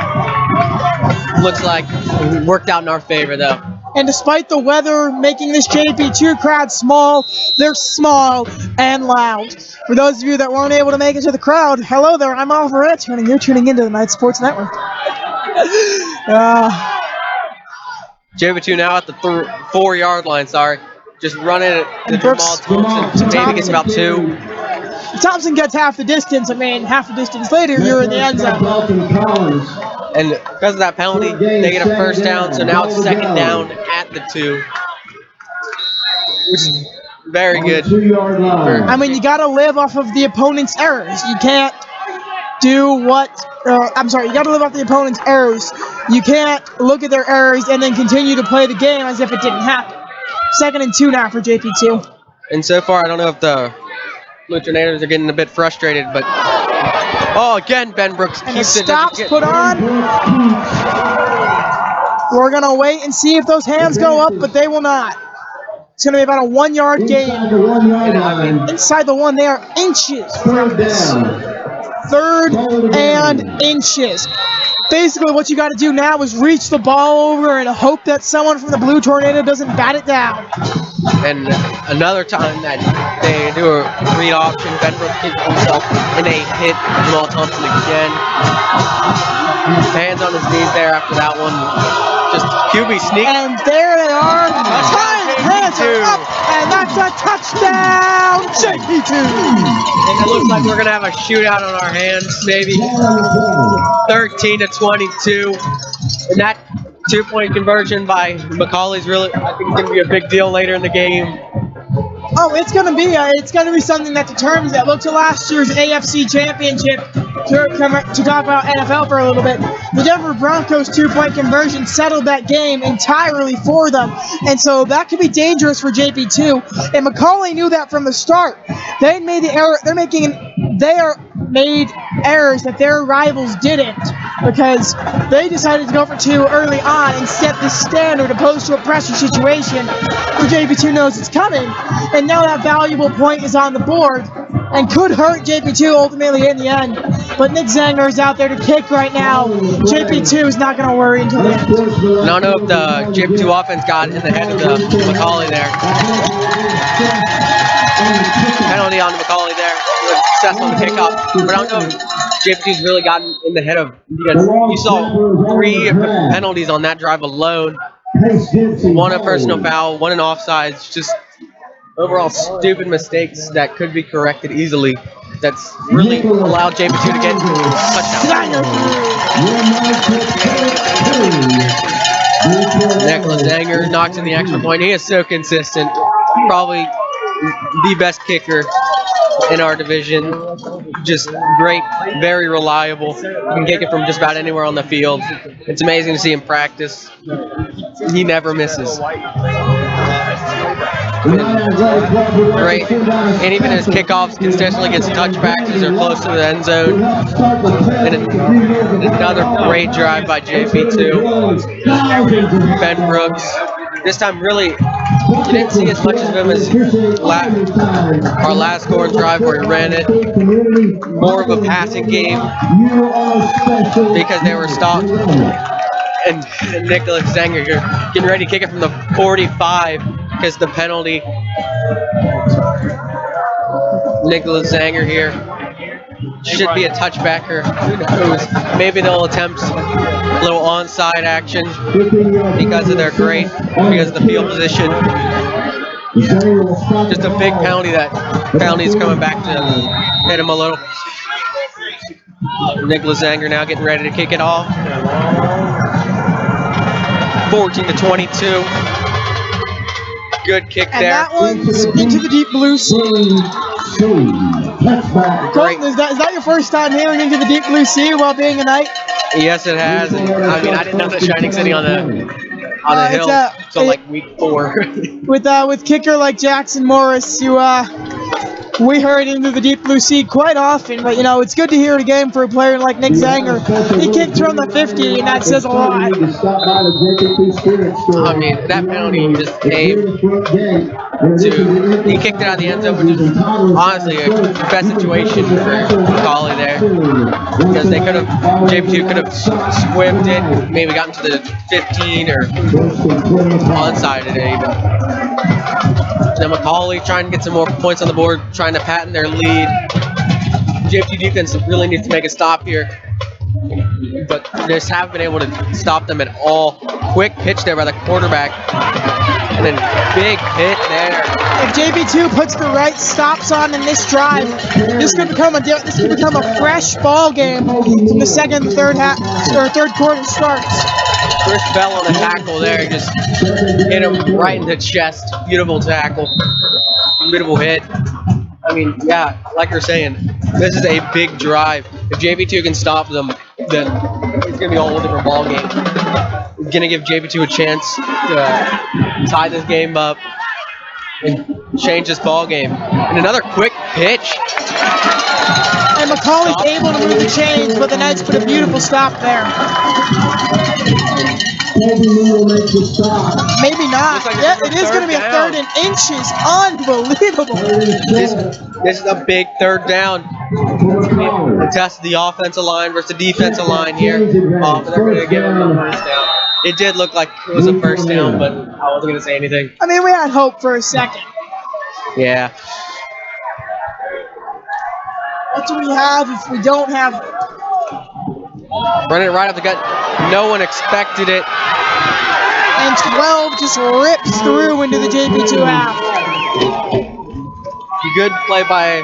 Looks like it worked out in our favor, though. And despite the weather making this JP2 crowd small, they're small and loud. For those of you that weren't able to make it to the crowd, hello there, I'm Oliver Anton, and you're tuning into the Night Sports Network. JP2 now at the 4-yard line, just running it to Jamal Thompson. Maybe gets about 2. Thompson gets half the distance. I mean, half the distance later, you're in the end zone. And because of that penalty, they get a first down, so now it's second down at the 2. Which is very good. I mean, you got to live off of the opponent's errors. You can't do what... you got to live off the opponent's errors. You can't look at their errors and then continue to play the game as if it didn't happen. 2nd and 2 now for JP2. And so far, I don't know if the Blue Tornadoes are getting a bit frustrated, but again, Ben Brooks and keeps the it. stops put on. We're gonna wait and see if those hands go up, but they will not. It's gonna be about a 1-yard gain. Inside the 1, they are inches from this. 3rd and inches. Basically, what you got to do now is reach the ball over and hope that someone from the Blue Tornado doesn't bat it down. And another time that they do a read option, Ben Brooks gets himself and they hit Jamal Thompson again. Hands on his knees there after that one. Just QB sneak. And there they are. Hands are up, and that's a touchdown, JP2. And it looks like we're going to have a shootout on our hands, maybe 13-22. And that 2-point conversion by McCallie's really, I think, going to be a big deal later in the game. Oh, it's gonna be something that determines that. Look to last year's AFC Championship to talk about NFL for a little bit. The Denver Broncos 2-point conversion settled that game entirely for them, and so that could be dangerous for JP2. And McCallie knew that from the start. They made the error. They made errors that their rivals didn't, because they decided to go for 2 early on and set the standard opposed to a pressure situation where JP2 knows it's coming. And now that valuable point is on the board and could hurt JP2 ultimately in the end. But Nick Zanger is out there to kick right now. JP2 is not going to worry until the end. I don't know if the JP2 offense got in the head of the McCallie there. Penalty on McCallie there. Success on the kickoff. But I don't know if JP2's really gotten in the head of, because you saw 3 penalties on that drive alone. 1 a personal foul, 1 an offsides. Just overall stupid mistakes that could be corrected easily. That's really allowed JP2 to get touchdown. Nicholas Zanger knocks in the extra point. He is so consistent. Probably the best kicker in our division. Just great, very reliable. You can kick it from just about anywhere on the field. It's amazing to see him practice. He never misses. Great. And even his kickoffs consistently gets touchbacks as they're close to the end zone. And another great drive by JP2. Ben Brooks. This time really, you didn't see as much of him as our last score drive where he ran it. More of a passing game because they were stopped. And Nicholas Zanger getting ready to kick it from the 45 because the penalty. Nicholas Zanger here should be a touchbacker. Who knows? Maybe they'll attempt a little onside action because of their because of the field position. Just a big penalty. That penalty's coming back to hit him a little. Nicholas Zanger now getting ready to kick it off. 14-22. Good kick there. And that one's into the deep blue sea. Colton, is that your first time hearing Into the Deep Blue Sea while being a Knight? Yes, it has. And, I mean, I didn't know that Shining City on the hill until like week 4. with kicker like Jackson Morris, we heard Into the Deep Blue Sea quite often, but it's good to hear it again for a player like Nick Zanger. He kicked from the 50, and that says a lot. I mean, that penalty just came He kicked it out of the end zone, which is honestly a best situation for McCallie there, because they could have, JP2 could have squibbed it, maybe gotten to the 15 or onsided it even. Then McCallie trying to get some more points on the board, trying to patent their lead. JP defense really needs to make a stop here, but they just haven't been able to stop them at all. Quick pitch there by the quarterback, and then big hit there. If JP2 puts the right stops on in this drive, this could become a fresh ball game from the second, third quarter starts. Chris Bell on the tackle there, just hit him right in the chest. Beautiful tackle, beautiful hit. I mean, yeah, like you're saying, this is a big drive. If JP2 can stop them, then it's going to be a whole different ball game. It's going to give JP2 a chance to tie this game up and change this ball game. And another quick pitch. And McCallie's able to move the chains, but the Knights put a beautiful stop there. Maybe not. Like Yeah, it is going to be a third and inches. Unbelievable. This is a big third down. The test of the offensive line versus the defensive line here. They're going to give them the first down. It did look like it was a first down, but I wasn't going to say anything. I mean, we had hope for a second. Yeah. What do we have if we don't have... Running it right up the gut. No one expected it. And 12 just rips through into the JP2 half. Good play by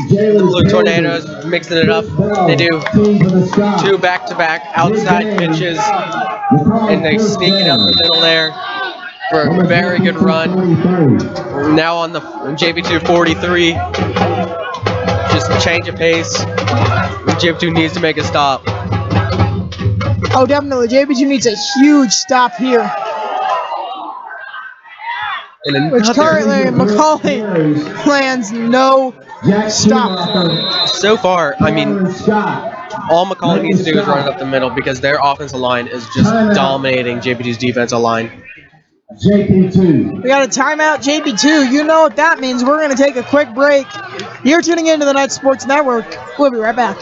the Blue Tornadoes, mixing it up. They do 2 back-to-back outside pitches, and they sneak it up the middle there for a very good run. Now on the JP2 43. Just change of pace. JP2 needs to make a stop. Oh, definitely. JP2 needs a huge stop here. Which currently McCallie lands no stop. So far, I mean, all McCallie needs to do is run it up the middle because their offensive line is just dominating JP2's defensive line. JP2. We got a timeout, JP2. You know what that means. We're going to take a quick break. You're tuning into the Knights Sports Network. We'll be right back.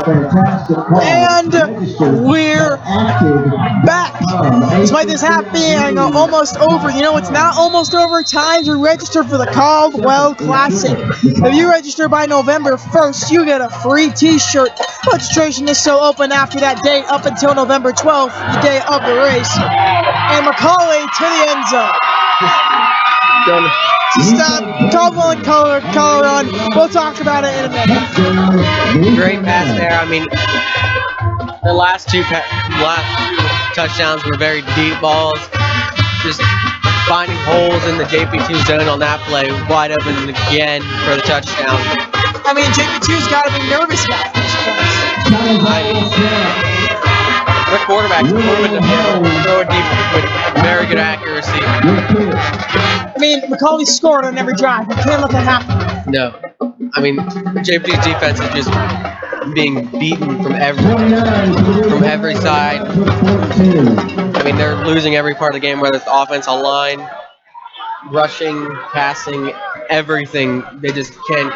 And we're back. Despite this half being almost over, you know it's not almost over. Time to register for the Caldwell Classic. If you register by November 1st, you get a free t-shirt. Registration is still open after that date up until November 12th, the day of the race. And McCallie to the end zone. Stop. Caldwell and color on. We'll talk about it in a minute. Great pass there. I mean, the last two touchdowns were very deep balls. Just finding holes in the JP2 zone on that play. Wide open again for the touchdown. I mean, JP2's got to be nervous about this point. The quarterback's moving the middle, throwing deep with very good accuracy. I mean, McCallie scored on every drive. You can't let that happen. No. I mean, JP's defense is just being beaten from every side. I mean, they're losing every part of the game, whether it's the offensive line, rushing, passing, everything. They just can't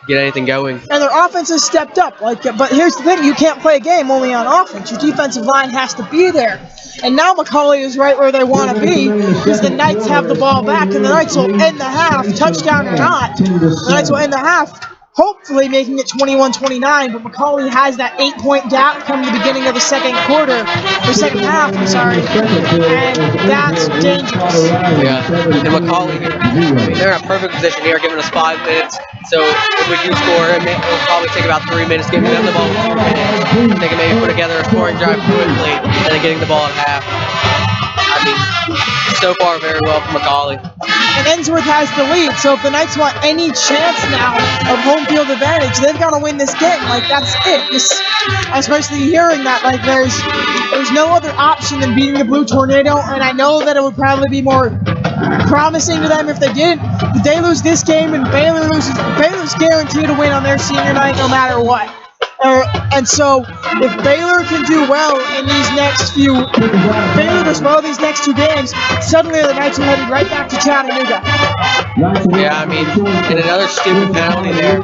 get anything going. And their offense has stepped up. But here's the thing, you can't play a game only on offense. Your defensive line has to be there. And now McCallie is right where they want to be because the Knights have the ball back, and the Knights will end the half, touchdown or not. The Knights will end the half hopefully making it 21-29, but McCallie has that 8-point gap come the beginning of the second quarter, or second half, I'm sorry, and that's dangerous. Yeah, and McCallie here, I mean, they're in a perfect position here, giving us 5 minutes. So if we do score, it'll probably take about 3 minutes getting them the ball with 2 minutes. They can maybe put together a scoring drive quickly, and then getting the ball at half. I mean, so far very well from McCallie. And Ensworth has the lead, so if the Knights want any chance now of home field advantage, they've got to win this game. Like, that's it. Especially hearing that, like, there's no other option than beating the Blue Tornado, and I know that it would probably be more promising to them if they did. If they lose this game and Baylor loses, Baylor's guaranteed to win on their senior night no matter what. And so, if Baylor can do well in these next few, Baylor does well these next 2 games, suddenly the Knights are headed right back to Chattanooga. Yeah, I mean, and another stupid penalty there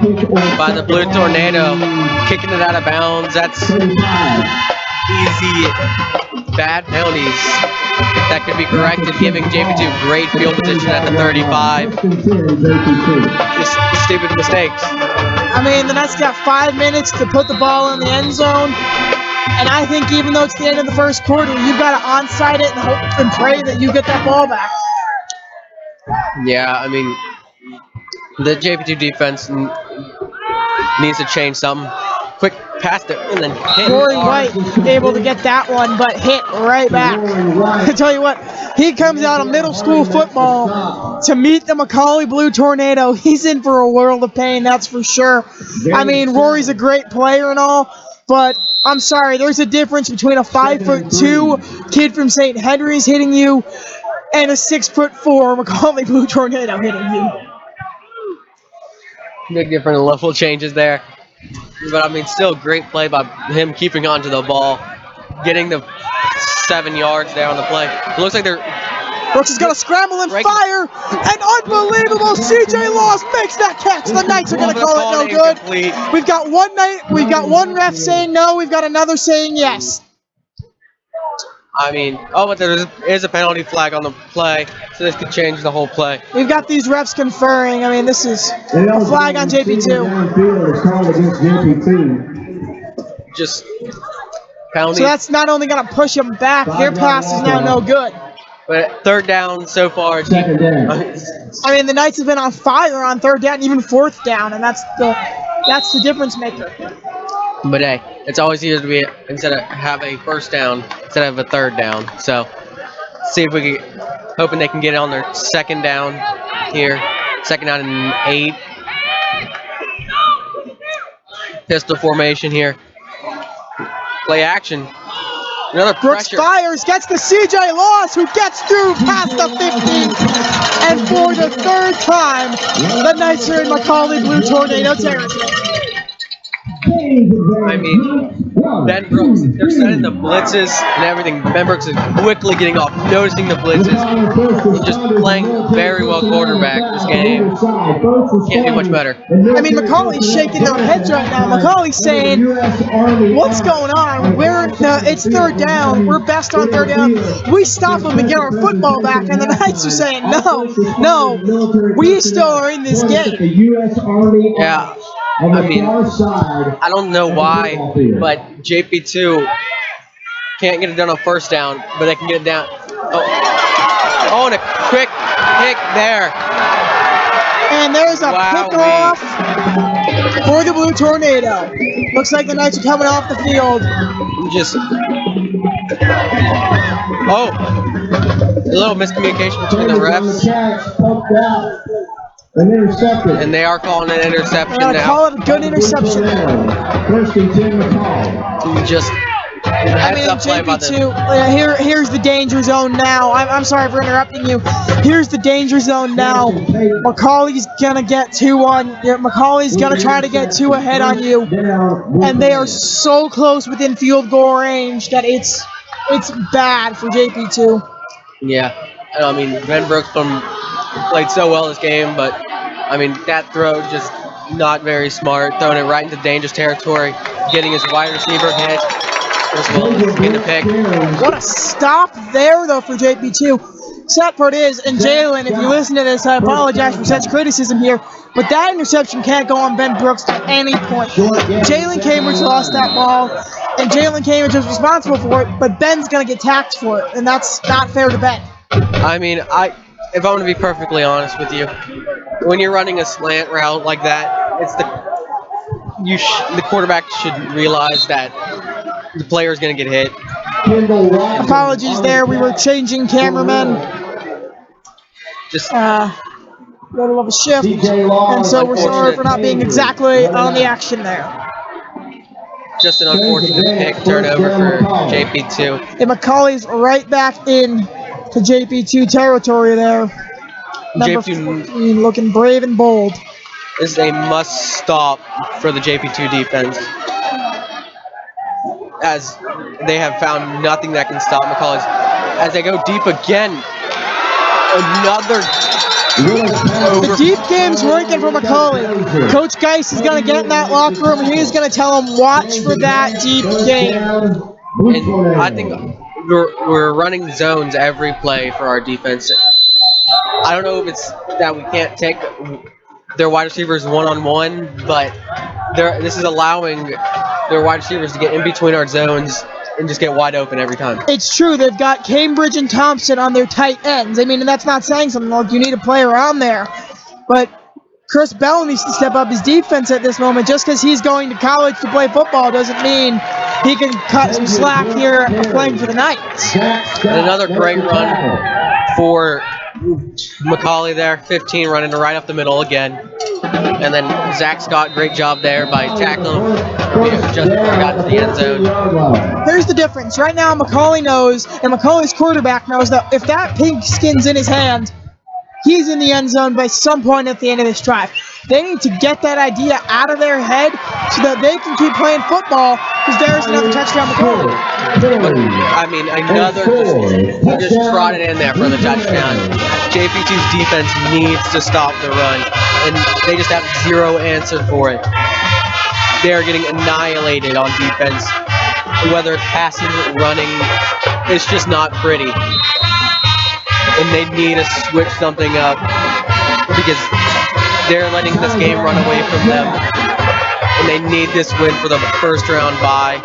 by the Blue Tornado, kicking it out of bounds. That's easy, bad penalties that could be corrected, giving JP2 great field position at the 35. Just stupid mistakes. I mean, the Knights got 5 minutes to put the ball in the end zone, and I think even though it's the end of the first quarter, you've got to onside it and hope and pray that you get that ball back. Yeah, I mean, the JP2 defense needs to change something. Quick past it and then hit. Rory White able to get that one, but hit right back. I tell you what, he comes out of middle school football to meet the McCallie Blue Tornado. He's in for a world of pain, that's for sure. I mean, Rory's a great player and all, but I'm sorry, there's a difference between a 5'2" kid from St. Henry's hitting you and a 6'4" McCallie Blue Tornado hitting you. Big different level changes there. But I mean, still great play by him keeping onto the ball, getting the 7 yards there on the play. It looks like they're... Brooks is going to scramble and fire, and unbelievable, CJ Loss makes that catch. The Knights are going to call it no good. We've got one ref saying no, we've got another saying yes. I mean, oh, but there is a penalty flag on the play, so this could change the whole play. We've got these refs conferring. I mean, this is a flag on JP2. Just penalty. So that's not only going to push them back, their pass is now no good. But 3rd down so far. Second down. I mean, the Knights have been on fire on 3rd down, even 4th down, and that's the difference maker. But hey, it's always easier to be instead of have a 1st down instead of a 3rd down. So see if we can, hoping they can get it on their 2nd down here. 2nd down and 8. Pistol formation here. Play action. Another Brooks pressure. fires, gets the CJ Loss, who gets through past the 50, and for the 3rd time, the Knights are in McCallie Blue Tornado territory. I mean, Ben Brooks, they're setting the blitzes and everything. Ben Brooks is quickly getting off, noticing the blitzes, and just playing very well quarterback this game. Can't do much better. I mean, McCallie's shaking their heads right now. McCallie's saying, what's going on? It's 3rd down. We're best on 3rd down. We stop them and get our football back. And the Knights are saying, no, we still are in this game. Yeah. I mean, I don't know why, but JP2 can't get it done on 1st down, but they can get it down. Oh, and a quick pick there. And there's a pick-off for the Blue Tornado. Looks like the Knights are coming off the field. A little miscommunication between the refs. An interception. And they are calling an interception now. Call it a good interception. 1st and 10 McCallie. Just JP2, here's the danger zone now. I'm sorry for interrupting you. Here's the danger zone now. McCallie's gonna get 2 on. McCallie's gonna try to get 2 ahead on you, and they are so close within field goal range that it's bad for JP2. Yeah, I mean, Ben Brooks played so well this game, but I mean, that throw just not very smart, throwing it right into dangerous territory, getting his wide receiver hit, as well as getting the pick. What a stop there, though, for JP2. sad part is, and Jalen, if you listen to this, I apologize for such criticism here, but that interception can't go on Ben Brooks at any point. Jalen Cambridge lost that ball, and Jalen Cambridge was responsible for it, but Ben's going to get taxed for it, and that's not fair to Ben. I mean, if I'm going to be perfectly honest with you, when you're running a slant route like that, it's the quarterback should realize that the player is going to get hit. Apologies there, we were changing cameramen. Just middle of a shift, and so we're sorry for not being exactly on the action there. Just an unfortunate pick turnover for JP2. And McCallie's right back in to JP2 territory there. Number 14 looking brave and bold. This is a must stop for the JP2 defense, as they have found nothing that can stop McCallie's. As they go deep again, another. The deep game's working for McCallie. Coach Geist is going to get in that locker room and he's going to tell them, watch for that deep game. And I think we're running zones every play for our defense. I don't know if it's that we can't take their wide receivers one-on-one, but this is allowing their wide receivers to get in between our zones and just get wide open every time. It's true. They've got Cambridge and Thompson on their tight ends. I mean, and that's not saying something. Like, you need to play around there. But Chris Bell needs to step up his defense at this moment. Just because he's going to college to play football doesn't mean he can cut some slack here playing for the Knights. And another great run for McCallie there. 15 running right up the middle again. And then Zach Scott, great job there by tackling just before he got to the end zone. Here's the difference. Right now, McCallie knows, and McCallie's quarterback knows that if that pigskin's in his hand, he's in the end zone by some point at the end of this drive. They need to get that idea out of their head so that they can keep playing football, because there's another touchdown McCallie. I mean, another just trotted in there for the touchdown. JP2's defense needs to stop the run, and they just have zero answer for it. They're getting annihilated on defense, whether it's passing, running, it's just not pretty. And they need to switch something up because they're letting this game run away from them. And they need this win for the first round bye.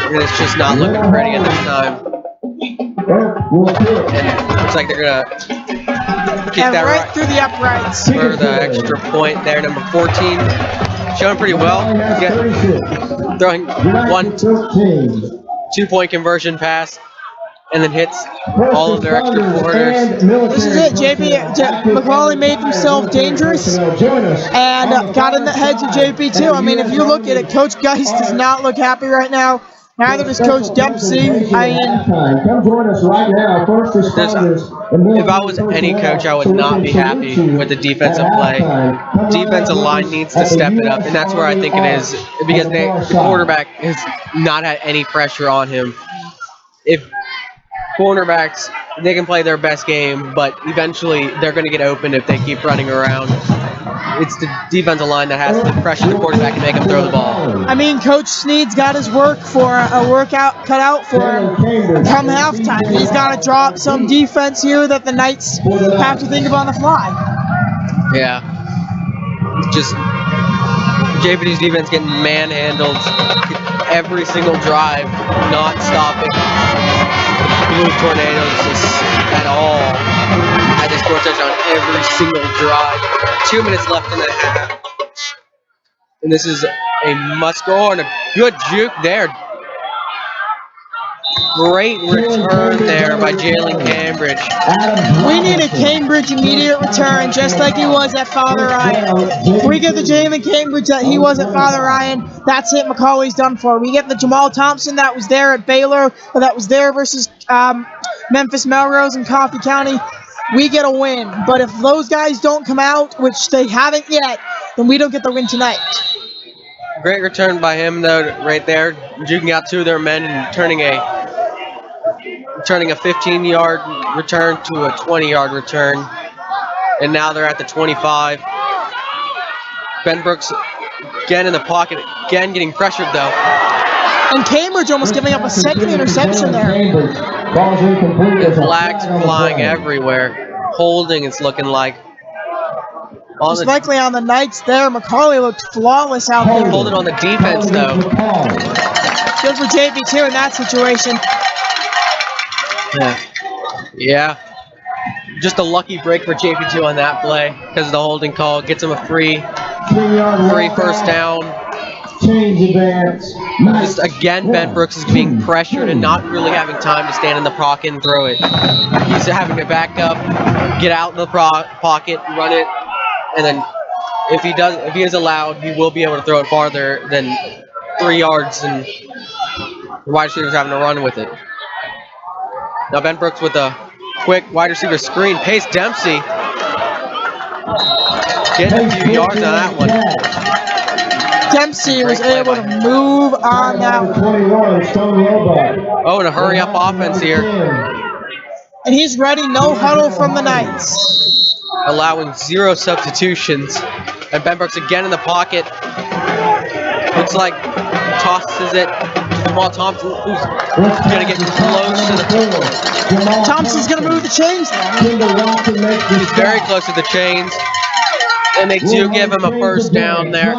And it's just not looking pretty at this time. And it looks like they're going to kick that right through the uprights for the extra point there. Number 14, showing pretty well. Throwing 1-2-point conversion pass, and then hits all of their extra quarters. This is it. McCallie made himself dangerous and got in the heads of JP2. I mean, if you look at it, Coach Geist does not look happy right now. Neither does Coach Dempsey. I mean, come join us right now. First responders. If I was any coach, I would not be happy with the defensive play. Defensive line needs to step it up, and that's where I think it is, because the quarterback has not had any pressure on him. If cornerbacks, they can play their best game, but eventually they're going to get open if they keep running around. It's the defensive line that has to pressure the quarterback and make him throw the ball. I mean, Coach Sneed's got his workout cut out for him come halftime. He's got to draw up some defense here that the Knights have to think of on the fly. Yeah. Just JPII's defense getting manhandled every single drive, not stopping Blue Tornadoes at all. They score a touchdown every single drive. 2 minutes left in the half. And this is a must-go and a good juke there. Great return there by Jalen Cambridge. We need a Cambridge immediate return, just like he was at Father Ryan. If we get the Jalen Cambridge that he was at Father Ryan, that's it. McCallie's done for. We get the Jamal Thompson that was there at Baylor, or that was there versus Memphis Melrose and Coffee County. We get a win. But if those guys don't come out, which they haven't yet, then we don't get the win tonight. Great return by him, though, right there, juking out two of their men and turning a 15-yard return to a 20-yard return. And now they're at the 25. Ben Brooks again in the pocket, again getting pressured, though. And Cambridge almost giving up a second interception there. Ball's incomplete. And There's a flags flag on the flying play. everywhere. Holding, it's looking like. Most likely on the Knights there. McCallie looked flawless out there. Holding on the defense, though. Good for JP2 in that situation. Yeah. Just a lucky break for JP2 on that play because of the holding call. Gets him a free first down. Change advance. Just again, Ben Brooks is being pressured and not really having time to stand in the pocket and throw it. He's having to back up, get out in the pocket, run it, and then if he is allowed, he will be able to throw it farther than 3 yards, and the wide receiver's having to run with it. Now Ben Brooks with a quick wide receiver screen. Pace Dempsey getting a few yards on that one. Dempsey was able to move on that one. Oh, and a hurry up offense here. And he's ready, no huddle from the Knights. Allowing 0 substitutions. And Ben Brooks again in the pocket. Looks like tosses it to Jamal Thompson, who's going to get close to the... Thompson's going to move the chains now. He's very close to the chains. And they do give him a first down there.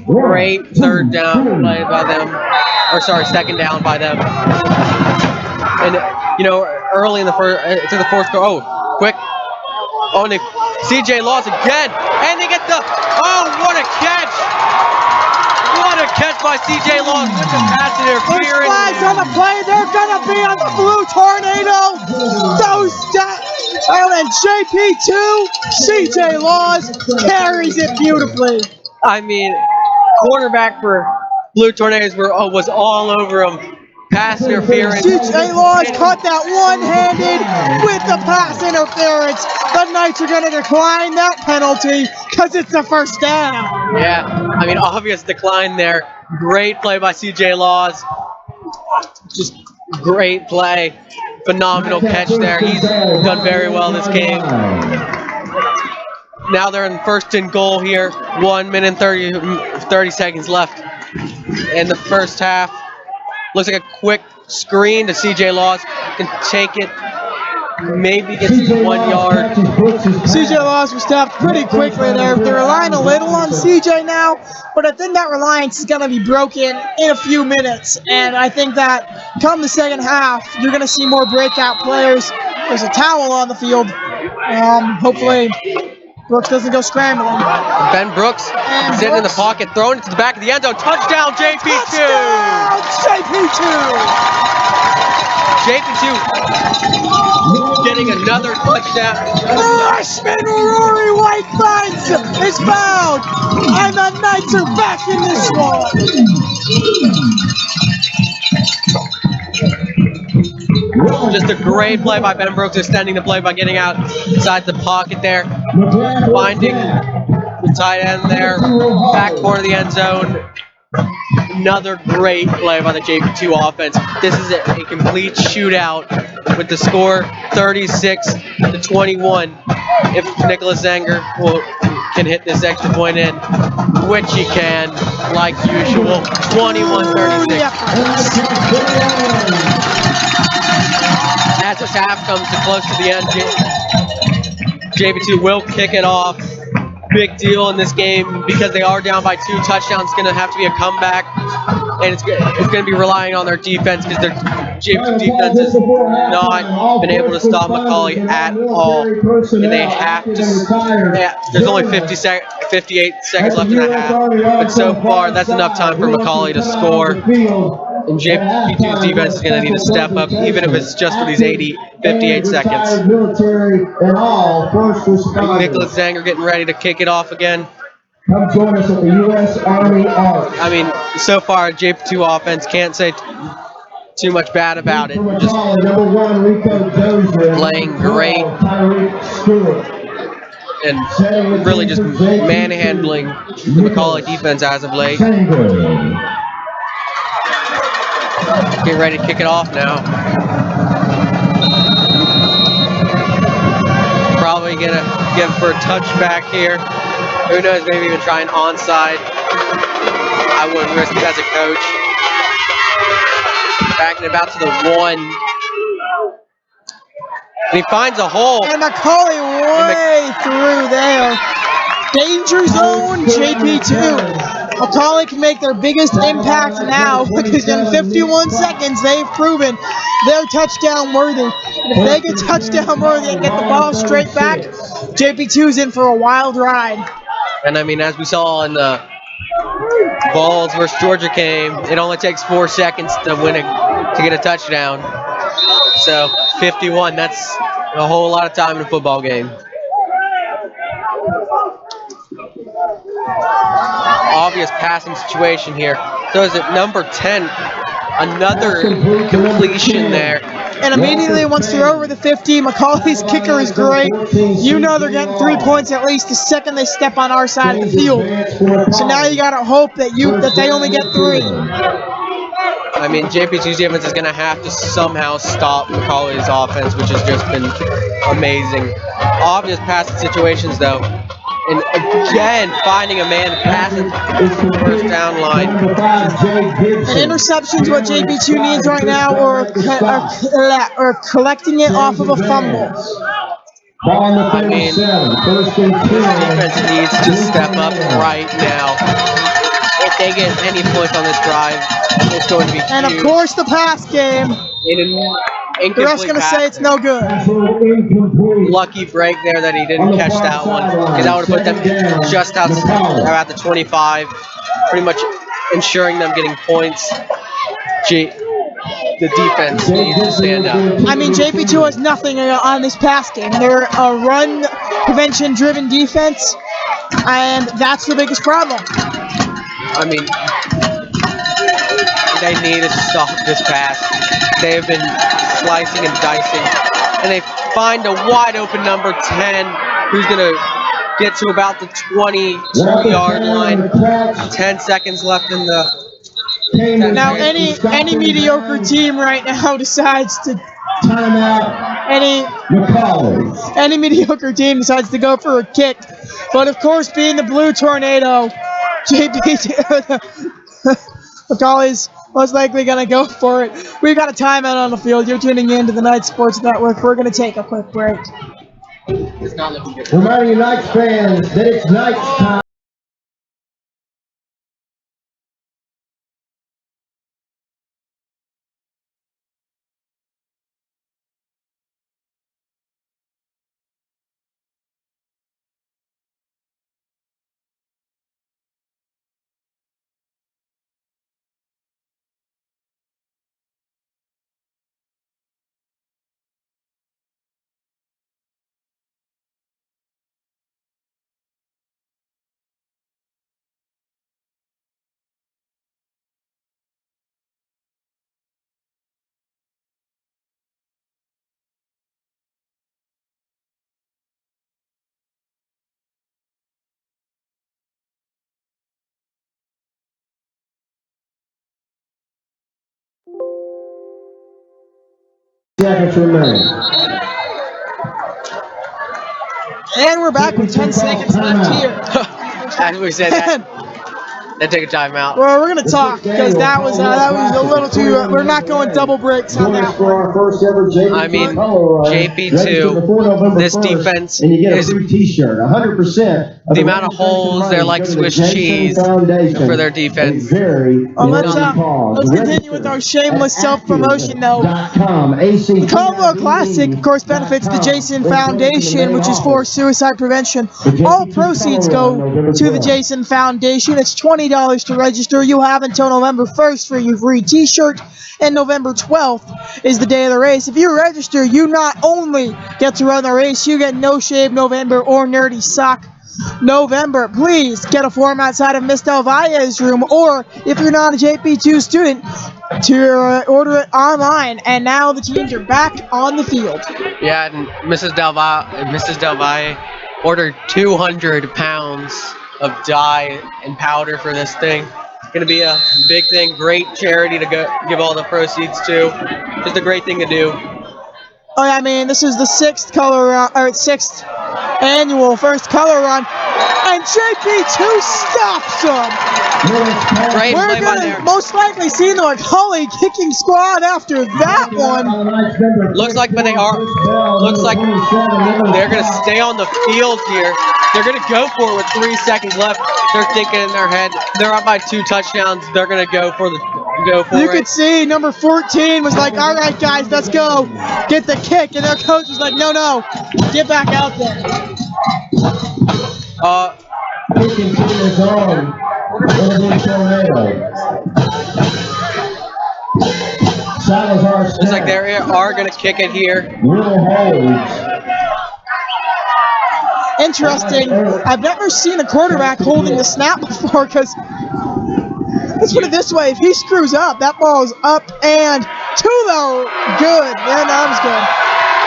Great third down play by them. Or sorry, second down by them. And, you know, early in the fourth quarter, oh, quick. Oh, and CJ Laws again. And they get the, oh, what a catch. What a catch by CJ Laws with the pass interference. There's flags on the play. They're going to be on the blue tornado. Oh, and JP2, CJ Laws carries it beautifully. I mean, quarterback for Blue Tornadoes was all over him. Pass interference. CJ Laws caught that one-handed with the pass interference. The Knights are going to decline that penalty because it's a first down. Yeah, I mean, obvious decline there. Great play by CJ Laws. Just great play. Phenomenal catch there. He's done very well this game. Now they're in first and goal here. 1 minute and 30 seconds left in the first half. Looks like a quick screen to CJ Laws. Can take it. Maybe gets 1 yard. CJ Laws was stopped pretty quickly there. They're relying a little on CJ now, but I think that reliance is going to be broken in a few minutes. And I think that come the second half, you're going to see more breakout players. There's a towel on the field. Hopefully, Brooks doesn't go scrambling. Ben Brooks sitting in the pocket, throwing it to the back of the end zone. Touchdown, JP2! Touchdown, JP2! JP2 getting another touchdown. Freshman Rory White is fouled, and the Knights are back in this one. Just a great play by Ben Brooks, extending the play by getting outside the pocket there, finding the tight end there, back corner of the end zone. Another great play by the JP2 offense. This is a complete shootout with the score 36-21. If Nicholas Zanger can hit this extra point in, which he can, like usual, 21-36. As this half comes close to the end, JP2 will kick it off. Big deal in this game because they are down by 2 touchdowns. It's going to have to be a comeback, and it's going to be relying on their defense because their JP2 defense has not been able to stop McCallie at all. And they have to. Yeah, there's only 58 seconds left in the half, but so far that's enough time for McCallie to score. And JP2's defense is going to need to step up, even if it's just for these 58 seconds. Nicholas Zanger getting ready to kick it off again. Come join us at the U.S. Army Arch. I mean, so far, JP2 offense can't say too much bad about it. Just playing great and really just manhandling the McCallie defense as of late. Getting ready to kick it off now. Probably gonna give for a touchback here. Who knows, maybe even try an onside. I wouldn't risk it as a coach. Backing it about to the 1. And he finds a hole. And McCallie way through there. Danger zone, JP2. McCallie can make their biggest impact now because in 51 seconds they've proven they're touchdown worthy. And if they get touchdown worthy and get the ball straight back, JP2's in for a wild ride. And I mean, as we saw in the Vols versus Georgia game, it only takes 4 seconds to get a touchdown. So 51, that's a whole lot of time in a football game. Obvious passing situation here. So is it number 10? Another completion there. And immediately once they're over the 50, McCallie's kicker is great. You know they're getting 3 points at least the second they step on our side of the field. So now you gotta hope that they only get 3. I mean, JP2's defense is gonna have to somehow stop McCallie's offense, which has just been amazing. Obvious passing situations though. And again, finding a man to pass it to the first down line. An interception's what JP2 needs right now, or collecting it off of a fumble. I mean, this defense needs to step up right now. If they get any points on this drive, it's going to be huge. And of course, the pass game. The rest going to say it's no good. Lucky break there that he didn't catch that one, because that would have put them just out at the 25, pretty much ensuring them getting points. The defense needs to stand up. I mean, JP2 has nothing on this pass game. They're a run prevention-driven defense, and that's the biggest problem. I mean, they need to stop this pass. They have been slicing and dicing, and they find a wide open number 10 who's going to get to about the 22-yard line. 10 seconds left in the... Now, any mediocre team right now decides to... Any mediocre team decides to go for a kick. But, of course, being the Blue Tornado, McCallie's most likely going to go for it. We've got a timeout on the field. You're tuning in to the Night Sports Network. We're going to take a quick break. Reminding you Knights fans that it's Knights time. Seconds remain. And we're back with 10 seconds left here. As we said that. Then take a timeout. Well, we're going to talk because that was a little too... we're not going double breaks on that one. I mean, JP2, this defense is... T-shirt, 100%. The amount of holes, they're like Swiss cheese for their defense. Let's continue with our shameless self-promotion, though. The Caldwell Classic, of course, benefits the Jason Foundation, which is for suicide prevention. All proceeds go to the Jason Foundation. It's $20 to register. You have until November 1st for your free t-shirt, and November 12th is the day of the race. If you register, you not only get to run the race, you get No Shave November or Nerdy Sock November. Please get a form outside of Miss Delvaya's room, or if you're not a JP2 student, to order it online. And now the teams are back on the field. Yeah, and Mrs. Delvaye ordered 200 pounds of dye and powder for this thing. It's gonna be a big thing, great charity to give all the proceeds to. Just a great thing to do. Oh, I mean, this is the sixth annual first color run. And JP2 stops him. Great We're play by going there. to most likely see the McCallie kicking squad after that one. Looks like they're going to stay on the field here. They're going to go for it with 3 seconds left. They're thinking in their head, they're up by 2 touchdowns. They're going to go for You could see number 14 was like, all right, guys, let's go. Get the kick. And their coach was like, no, get back out there. Kicking team is on. Looks like they are going to kick it here. Interesting. I've never seen a quarterback holding the snap before, because let's put it this way, if he screws up, that ball's up and to the good. Yeah, that was good.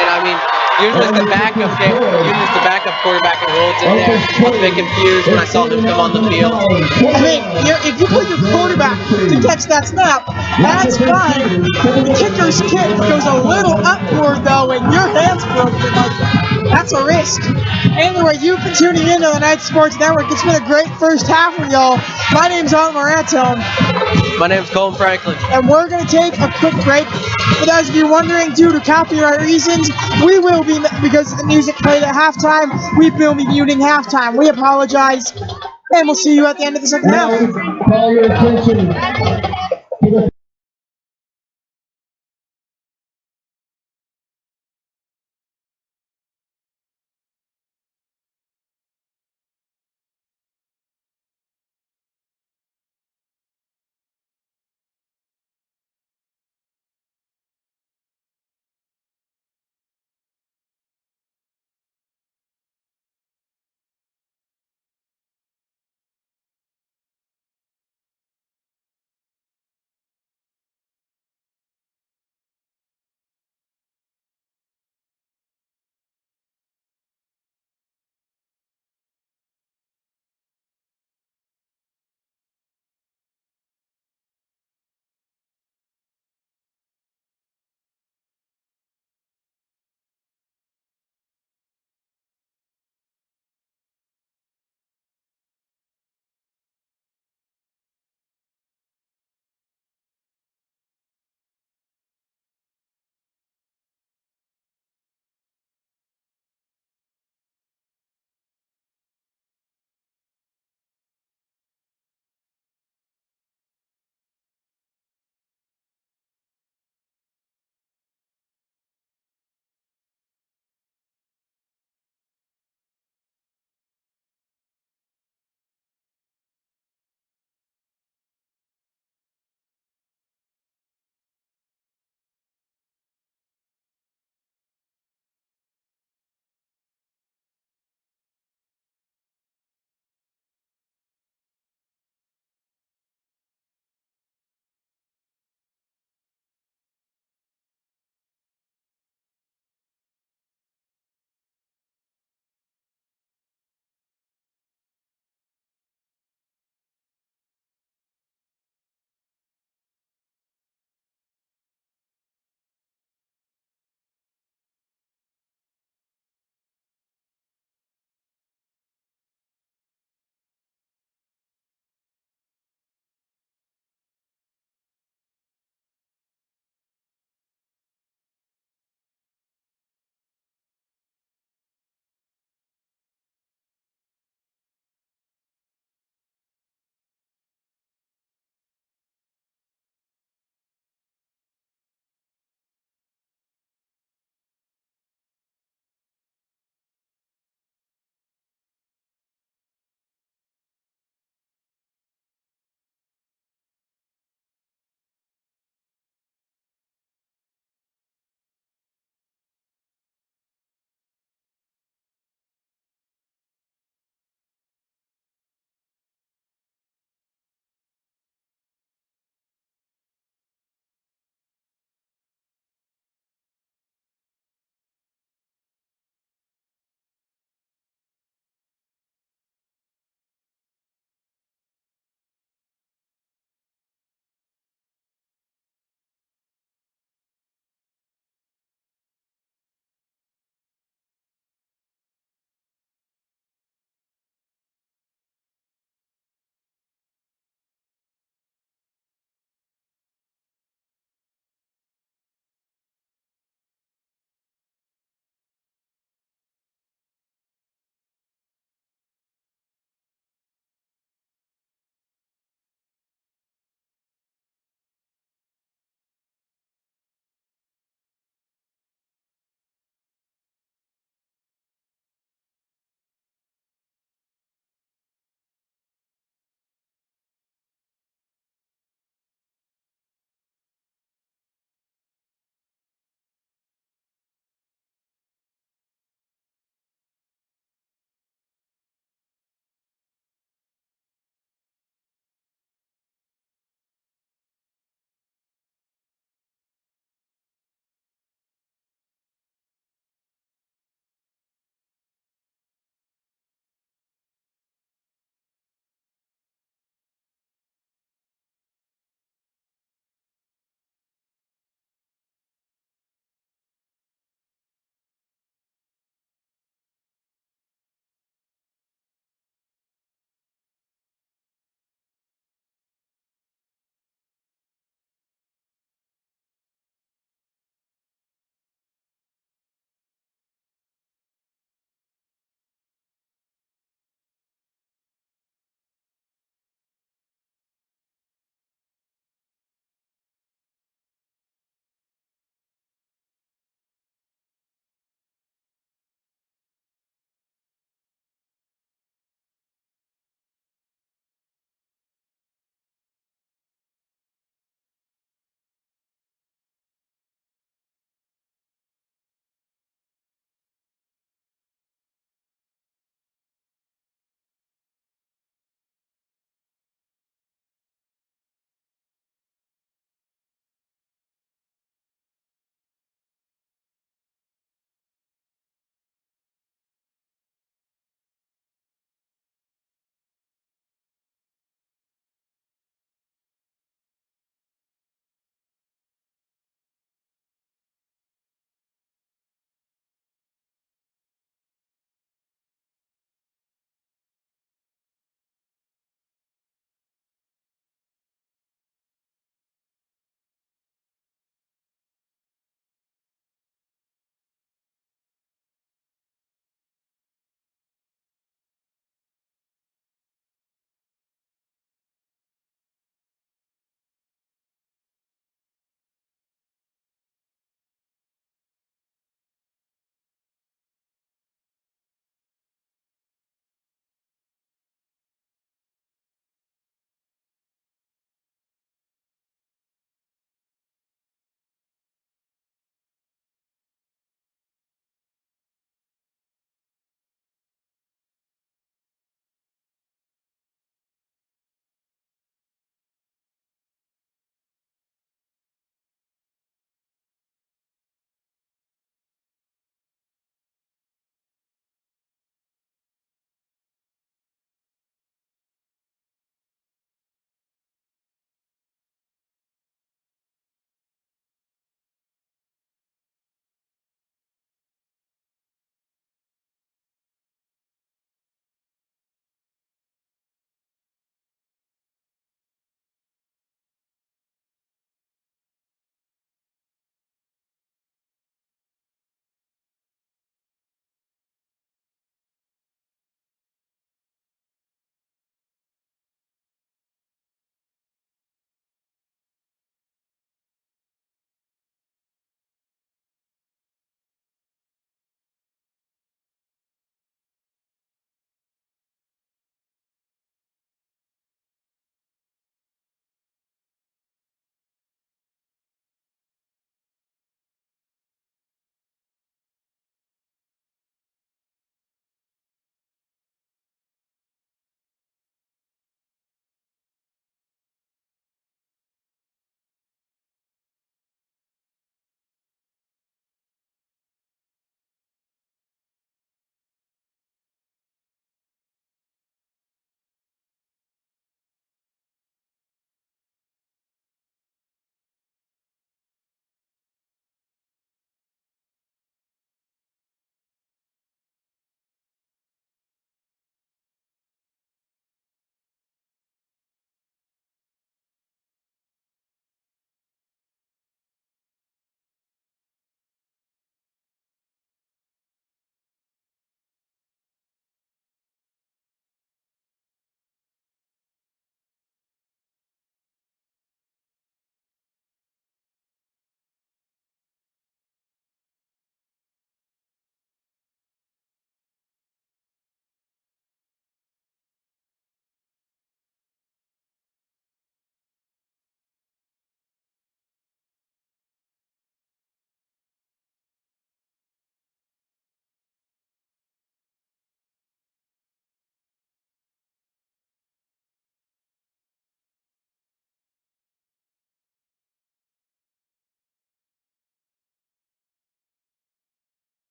And I mean, usually it's the backup quarterback who holds it there. I was a bit confused when I saw him come on the field. I mean, if you put your quarterback to catch that snap, that's fine. The kicker's kick goes a little upward, though, and your hand's broken. That's a risk. Anyway, you've been tuning in to the Night Sports Network. It's been a great first half with y'all. My name's Otto Moranto. My name's Colin Franklin. And we're going to take a quick break. For those of you wondering, due to copyright reasons, we will be, because the music played at halftime, we will be muting halftime. We apologize, and we'll see you at the end of the second half. Call your attention to the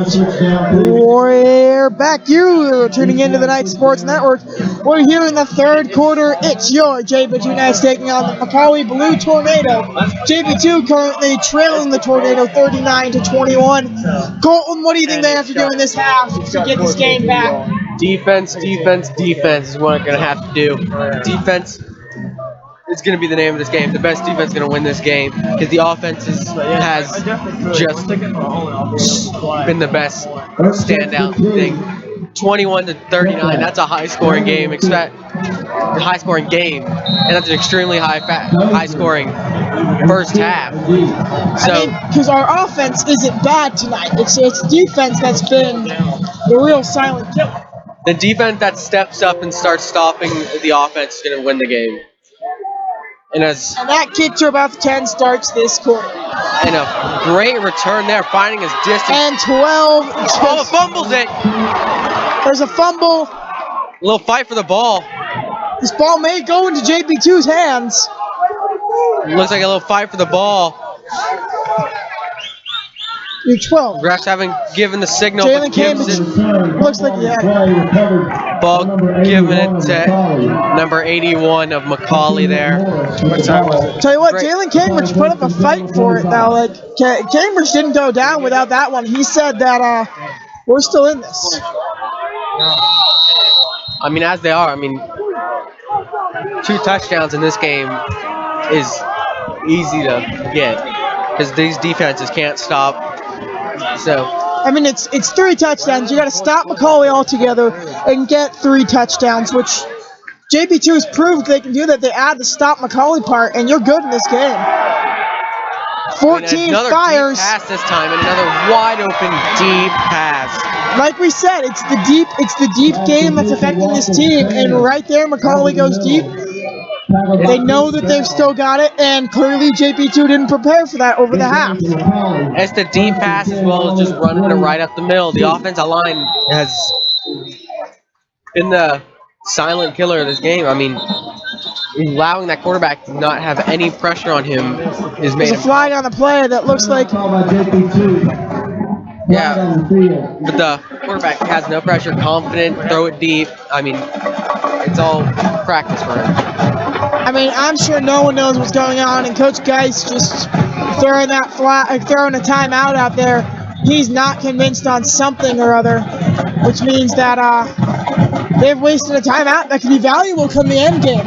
We're back. You are tuning into the Night Sports Network. We're here in the third quarter. It's your JPII Knights taking on the McCallie Blue Tornado. JPII currently trailing the Tornado 39-21. Colton, what do you think they have to do in this half to get this game back? Defense is what they're going to have to do. Defense is going to be the name of this game. The best defense is going to win this game because the offense has just been the best standout thing. 21-39, that's a high-scoring game. Expect a high-scoring game, and that's an extremely high-scoring first half. So, because our offense isn't bad tonight. It's defense that's been the real silent killer. The defense that steps up and starts stopping the offense is going to win the game. And that kick to about the 10 starts this quarter. And a great return there, finding his distance. And 12. Oh, fumbles it. There's a fumble. A little fight for the ball. This ball may go into JP2's hands. Looks like a little fight for the ball. You're 12. Refs haven't given the signal. Jalen Cambridge looks like he had. Ball given it to number 81 of McCallie there. Tell you what, Jalen Cambridge put up a fight for it now. Like Cambridge didn't go down without that one. He said that we're still in this. I mean, as they are. I mean, 2 touchdowns in this game is easy to get because these defenses can't stop. So I mean, it's 3 touchdowns. You got to stop McCallie altogether and get 3 touchdowns, which JP2 has proved they can do that. They add the stop McCallie part, and you're good in this game. 14 another fires. Deep pass this time, and another wide open deep pass. Like we said, it's the deep game that's affecting this team, and right there, McCallie goes deep. They know that they've still got it, and clearly JP2 didn't prepare for that over the half. It's the deep pass as well as just running it right up the middle. The offensive line has been the silent killer of this game. I mean, allowing that quarterback to not have any pressure on him is made. There's a flag on the play that looks like. Yeah, but the quarterback has no pressure, confident, throw it deep. I mean, it's all practice for him. I mean, I'm sure no one knows what's going on, and Coach Geist just throwing a timeout out there. He's not convinced on something or other, which means that they've wasted a timeout that could be valuable come the end game.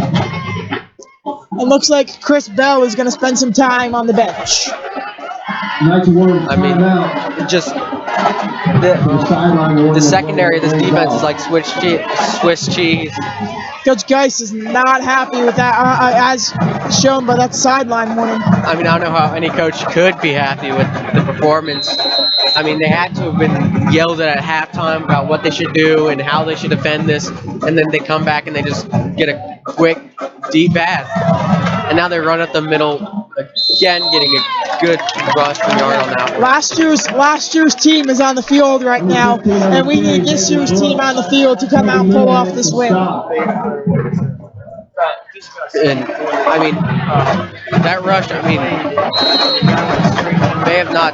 It looks like Chris Bell is going to spend some time on the bench. I mean, just the secondary of this defense is like Swiss cheese. Coach Geist is not happy with that, as shown by that sideline warning. I mean, I don't know how any coach could be happy with the performance. I mean, they had to have been yelled at halftime about what they should do and how they should defend this, and then they come back and they just get a quick, deep pass. And now they run up the middle again, getting a good rush from yard on that one. Last year's team is on the field right now, and we need this year's team on the field to come out and pull off this win. And I mean, that rush, I mean, they have not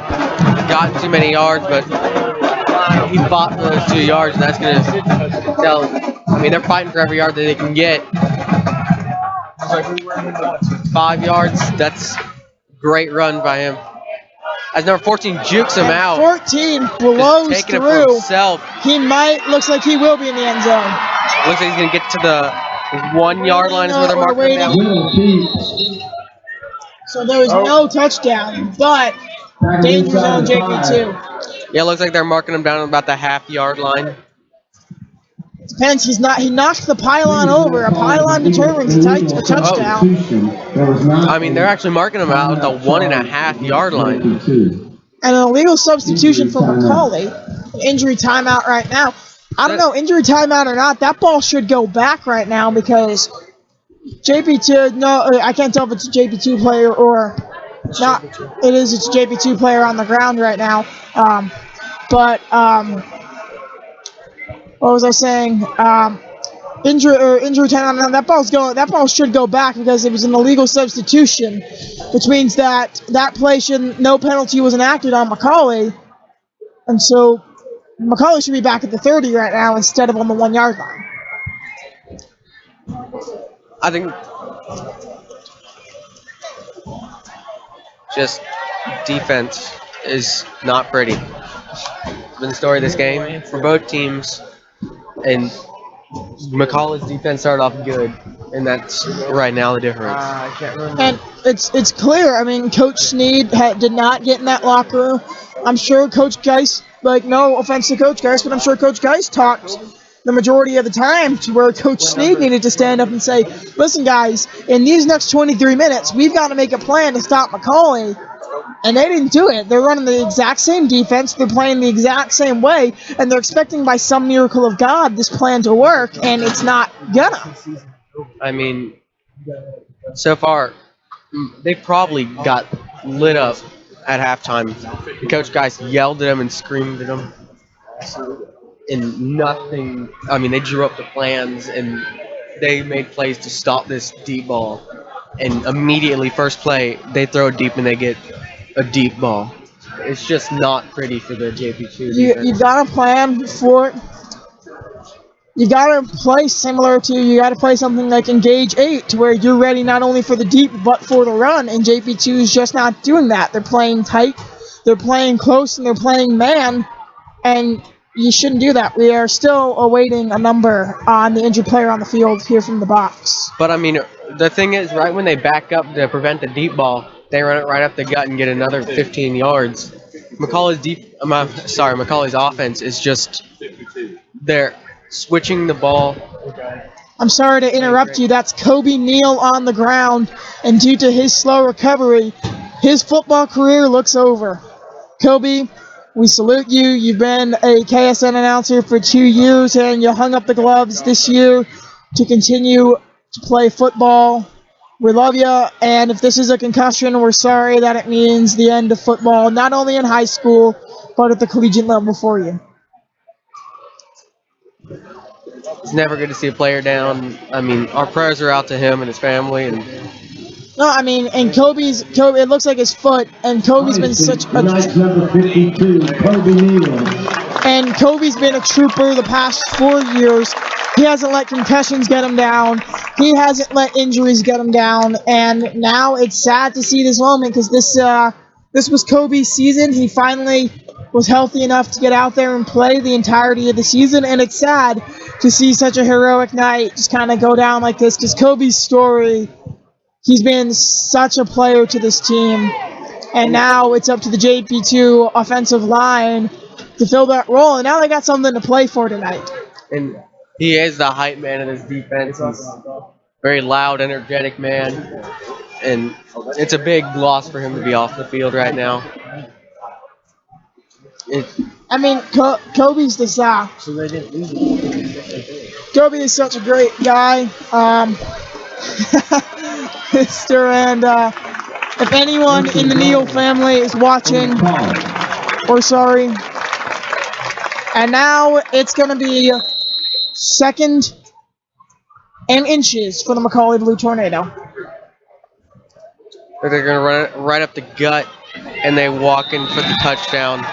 gotten too many yards, but he fought for those 2 yards, and that's going to tell. I mean, they're fighting for every yard that they can get. 5 yards, that's a great run by him. As number 14 jukes him out. 14 blows taking through. It for himself. Looks like he will be in the end zone. Looks like he's going to get to the 1 yard line is where they're marking him down. So there was no touchdown, but danger zone JP2. Yeah, it looks like they're marking him down about the half-yard line. Depends. He knocked the pylon over. A pylon determines a touchdown. I mean, they're actually marking him out at the 1.5 yard line. And an illegal substitution for McCallie. An injury timeout right now. I don't know, injury timeout or not, that ball should go back right now because JP2, no, I can't tell if it's a JP2 player or not. It's a JP2 player on the ground right now. What was I saying? Injury timeout. That ball should go back because it was an illegal substitution, which means that play no penalty was enacted on McCallie. And so McCallie should be back at the 30 right now instead of on the 1 yard line. I think just defense is not pretty. Been the story of this game for both teams, and McCallie's defense started off good, and that's right now the difference. I can't remember. And it's clear. I mean, Coach Sneed did not get in that locker room. I'm sure Coach Geist, like, no offense to Coach Geist, but I'm sure Coach Geist talked the majority of the time to where Coach Sneed needed to stand up and say, listen, guys, in these next 23 minutes, we've got to make a plan to stop McCallie. And they didn't do it. They're running the exact same defense. They're playing the exact same way. And they're expecting by some miracle of God this plan to work, and it's not gonna. I mean, so far, they probably got lit up at halftime. Coach Geist yelled at them and screamed at them. And nothing, I mean, they drew up the plans, and they made plays to stop this deep ball. And immediately, first play, they throw deep and they get a deep ball. It's just not pretty for the JP2 defense. You got to plan for it. You got to play similar to, you got to play something like Engage 8 to where you're ready not only for the deep but for the run, and JP2 is just not doing that. They're playing tight, they're playing close, and they're playing man, and you shouldn't do that. We are still awaiting a number on the injured player on the field here from the box. But I mean, the thing is, right when they back up to prevent the deep ball, they run it right up the gut and get another 15 yards. McCallie's offense is just, they're switching the ball. I'm sorry to interrupt you. That's Kobe Neal on the ground, and due to his slow recovery, his football career looks over. Kobe, we salute you. You've been a KSN announcer for 2 years, and you hung up the gloves this year to continue to play football. We love you, and if this is a concussion, we're sorry that it means the end of football, not only in high school, but at the collegiate level for you. It's never good to see a player down. I mean, our prayers are out to him and his family. And no, I mean, and Kobe, it looks like his foot, and Kobe's been such a... Number 52, Kobe Neal. And Kobe's been a trooper the past 4 years. He hasn't let concussions get him down. He hasn't let injuries get him down. And now it's sad to see this moment because this was Kobe's season. He finally was healthy enough to get out there and play the entirety of the season. And it's sad to see such a heroic night just kind of go down like this because Kobe's story, he's been such a player to this team. And now it's up to the JP2 offensive line to fill that role. And now they got something to play for tonight. And he is the hype man of this defense. He's a very loud, energetic man. And it's a big loss for him to be off the field right now. I mean, Kobe's the star. Kobe is such a great guy. And if anyone in the Neal family is watching, we're sorry. And now it's going to be 2nd and inches for the McCallie Blue Tornado. They're going to run it right up the gut, and they walk in for the touchdown.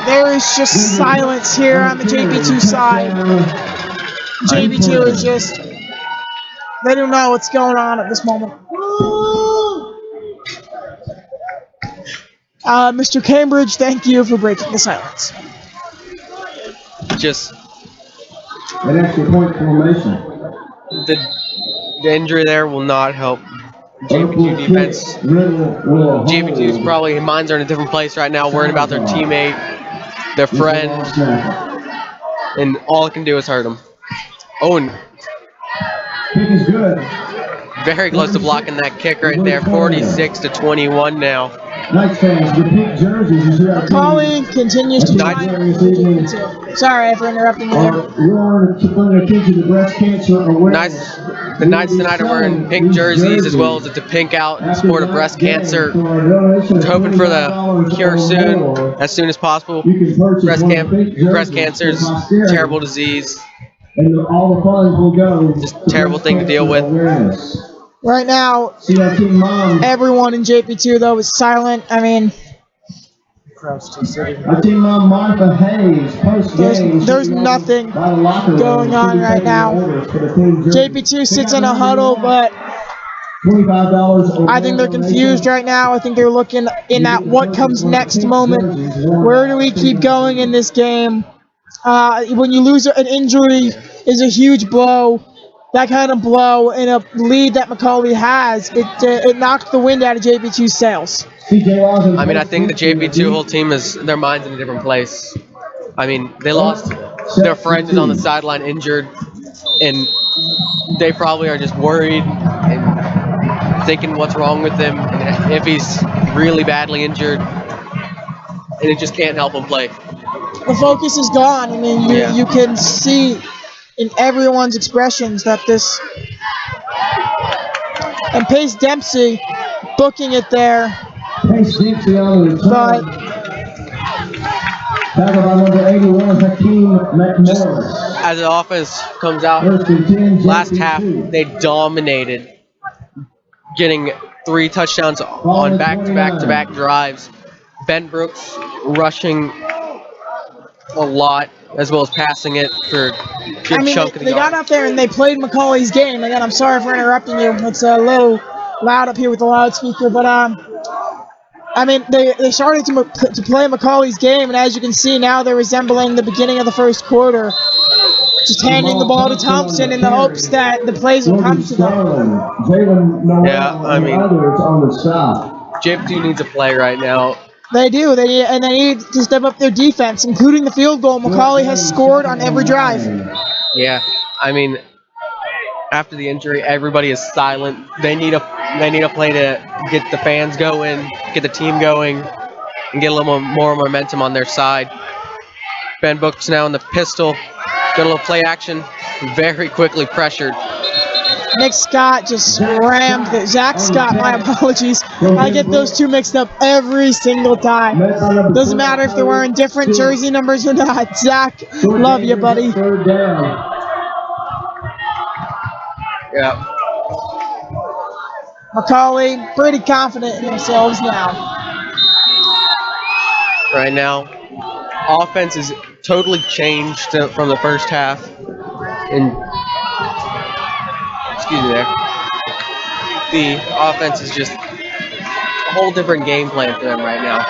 There is just silence here on the JP2 side. JP2 is just, they don't know what's going on at this moment. Mr. Cambridge, thank you for breaking the silence. Just An extra point formation. the injury there will not help JP2 defense. JP2's probably, minds are in a different place right now, worrying about their teammate, their friend, and all it can do is hurt them. Oh, and very close to blocking that kick right there. 46-21 now. McCallie continues to try. Sorry for interrupting you. The Knights tonight are wearing pink jerseys as well as it's a pink out in support of breast cancer. We're hoping for the cure as soon as possible. Breast cancer is a terrible disease. And all the funds will go. Just a terrible thing to deal with. Right now, everyone in JP2 though is silent. I mean, Our team mom, Martha Hayes, post-game. There's nothing going on right now. JP2 sits in a huddle, but $25 I think they're confused right now. I think they're looking in that what comes next moment. Where do we keep going in this game? When you lose an injury is a huge blow. That kind of blow in a lead that McCallie has, it knocked the wind out of JP2's sails. I mean, I think the JP2 whole team is, their mind's in a different place. I mean, they lost their friend who's on the sideline injured, and they probably are just worried and thinking what's wrong with him, and if he's really badly injured, and it just can't help him play. The focus is gone. I mean, you can see in everyone's expressions that this, and Pace Dempsey booking it there, but as the offense comes out, last half they dominated, getting 3 touchdowns on back-to-back drives. Ben Brooks rushing a lot, as well as passing it for a good chunk of the they got out there and they played McCallie's game. Again, I'm sorry for interrupting you. It's a little loud up here with the loudspeaker, but I mean, they started to play McCallie's game, and as you can see now, they're resembling the beginning of the first quarter, just handing the ball to Thompson in the hopes that the plays will come to them. Yeah, I mean, JP2 needs a play right now. They do. They need to step up their defense, including the field goal. McCallie has scored on every drive. Yeah, I mean, after the injury, everybody is silent. They need a play to get the fans going, get the team going, and get a little more momentum on their side. Ben Brooks now in the pistol, got a little play action, very quickly pressured. Nick Scott just rammed it. Zach Scott, my apologies. I get those two mixed up every single time. Doesn't matter if they're wearing different jersey numbers or not. Zach, love you, buddy. Yeah. McCallie, pretty confident in themselves now. Right now, offense is totally changed from the first half. And excuse me there. The offense is just a whole different game plan for them right now.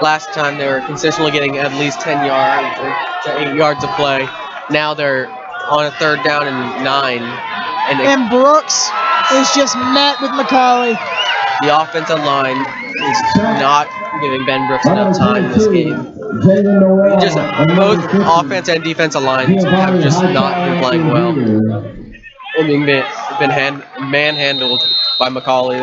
Last time they were consistently getting at least 10 yards to 8 yards of play. Now they're on a 3rd down and 9. And Brooks is just met with McCallie. The offensive line is not giving Ben Brooks enough time in this game. Just both offense and defensive lines have just not been playing well. And being manhandled by McCallie.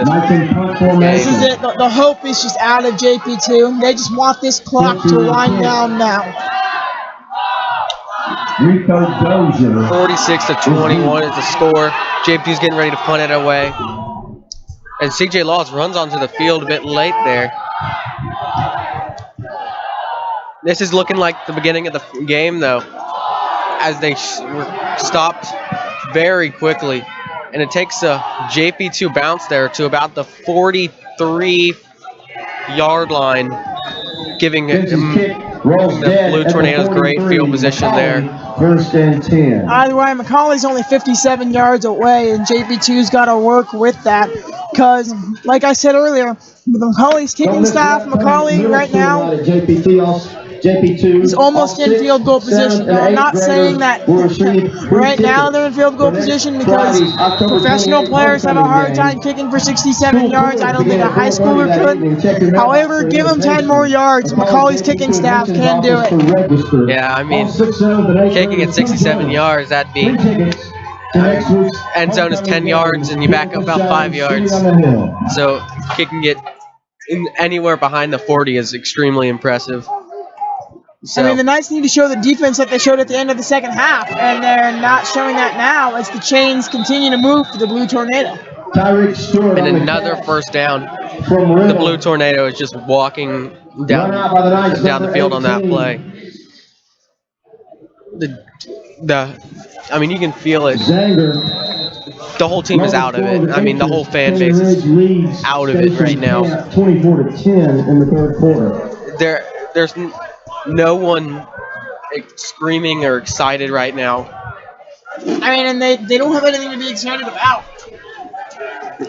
This is it. The hope is just out of JP2. They just want this clock to wind down now. 46-21 is the score. JP's getting ready to punt it away. And CJ Laws runs onto the field a bit late there. This is looking like the beginning of the game, though, as they were stopped very quickly. And it takes a JP2 bounce there to about the 43-yard line, giving the Blue Tornadoes great field position there. 1st and 10. Either way, McCallie's only 57 yards away, and JP2's got to work with that. Because, like I said earlier, McCallie's kicking staff, McCallie right now is almost in field goal position. Now, I'm not saying that right now they're in field goal position because professional players have a hard time kicking for 67 yards. I don't think a high schooler could. However, give them 10 more yards. McCallie's kicking staff can do it. Yeah, I mean, kicking at 67 yards, that'd be... end zone is 10 yards, and you back up about 5 yards. So kicking it anywhere behind the 40 is extremely impressive. So, I mean, the Knights need to show the defense that they showed at the end of the second half, and they're not showing that now as the chains continue to move for the Blue Tornado. And another 1st down. The Blue Tornado is just walking down the field on that play. I mean, you can feel it. The whole team is out of it. I mean, the whole fan base is out of it right now. 24-10 in the 3rd quarter. there's no one screaming or excited right now. I mean, and they don't have anything to be excited about.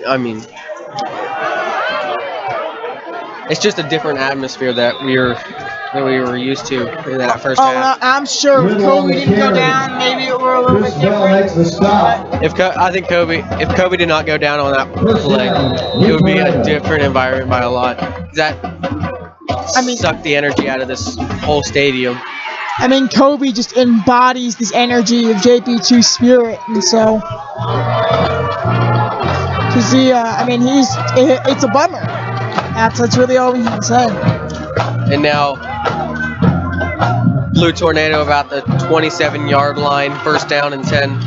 I mean, it's just a different atmosphere that we were used to in that first half. I'm sure if Kobe didn't go down, maybe it were a little bit different. I think if Kobe did not go down on that play, it would be a different environment by a lot. That sucked the energy out of this whole stadium. I mean, Kobe just embodies this energy of JP2 spirit, and so, cause it's a bummer. That's really all we can say. And now, Blue Tornado about the 27-yard line, first down and 10.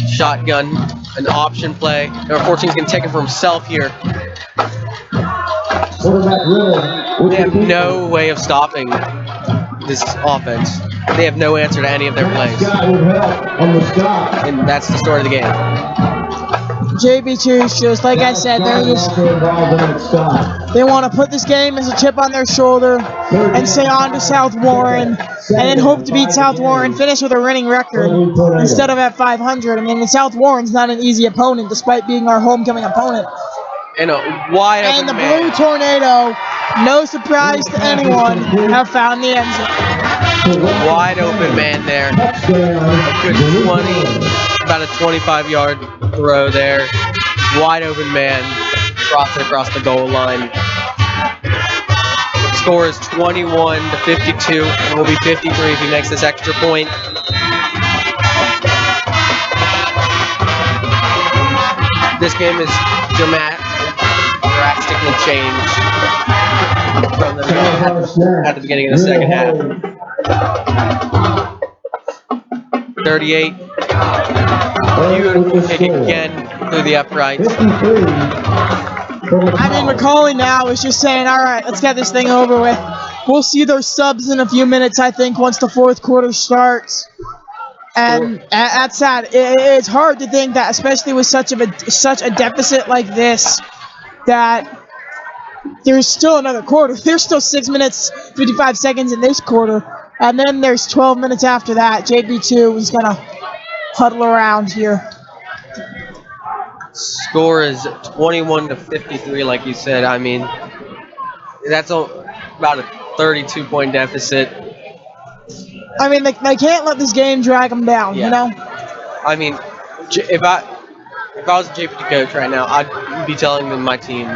Shotgun, an option play. Number 14 is going to take it for himself here. They have no way of stopping this offense. They have no answer to any of their plays. And that's the story of the game. JP2 is just, like I said, they want to put this game as a chip on their shoulder and say on to South Warren, and then hope to beat South Warren, finish with a winning record instead of at 500. I mean, South Warren's not an easy opponent, despite being our homecoming opponent. And a wide open And the man. Blue Tornado, no surprise to anyone, have found the end zone. Wide open man there. A good 20, about a 25-yard throw there. Wide open man. Drops it across the goal line. Score is 21-52, and will be 53 if he makes this extra point. This game is drastically changed from at the beginning of the second half. 38. Beautiful kick again through the uprights. I mean, McCallie now is just saying, all right, let's get this thing over with. We'll see their subs in a few minutes, I think, once the fourth quarter starts. And that's sad. It's hard to think that, especially with such a deficit like this, that there's still another quarter. There's still 6 minutes, 55 seconds in this quarter, and then there's 12 minutes after that. JP2 is going to huddle around here. Score is 21-53, like you said. I mean, that's about a 32-point deficit. I mean, they can't let this game drag them down, you know? I mean, if I was a JP2 coach right now, I'd be telling them my team,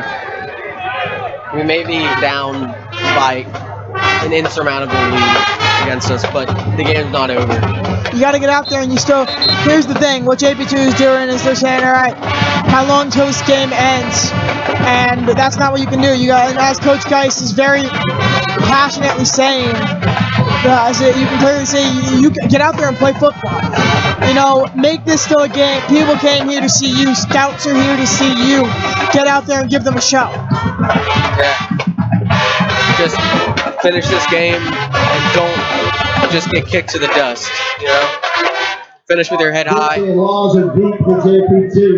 we may be down by an insurmountable lead against us, but the game's not over. You got to get out there and here's the thing, what JP2 is doing is they're saying, all right, how long till this game ends? And that's not what you can do. And as Coach Geis is very passionately saying, you can clearly say, you get out there and play football. You know, make this still a game. People came here to see you. Scouts are here to see you. Get out there and give them a show. Yeah. Just finish this game and don't just get kicked to the dust, you know? Finish with your head high. The laws are deep for JP2.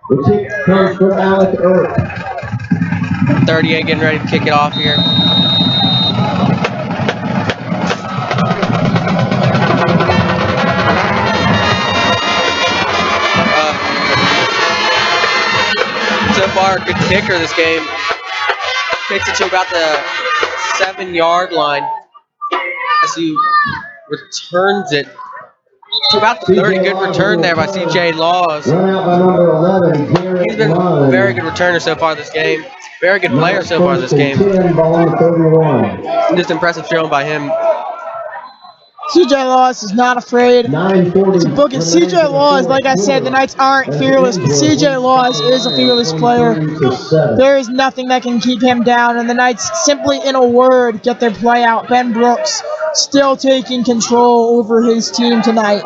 The kick comes from Alec Earp. 38 getting ready to kick it off here. So far, good kicker this game. Kicks it to about the 7-yard line as he returns it. It's about the 30. Good return there by CJ Laws. He's been a very good returner so far this game. Very good player so far this game. Just impressive showing by him. CJ Laws is not afraid to book it. CJ Laws, like I said, the Knights aren't fearless, but CJ Laws is a fearless player. There is nothing that can keep him down, and the Knights simply, in a word, get their play out. Ben Brooks still taking control over his team tonight.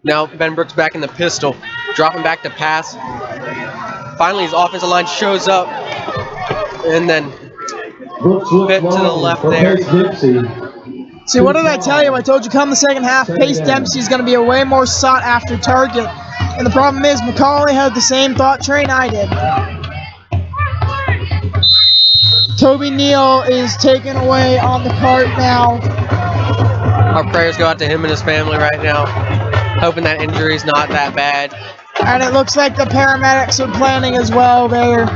Now Ben Brooks back in the pistol, dropping back to pass. Finally, his offensive line shows up, and then bit to the left there. See, what did I tell you? I told you come the second half, Pace Dempsey is going to be a way more sought-after target. And the problem is, McCallie had the same thought train I did. Toby Neal is taken away on the cart now. Our prayers go out to him and his family right now, hoping that injury's not that bad. And it looks like the paramedics are planning as well there.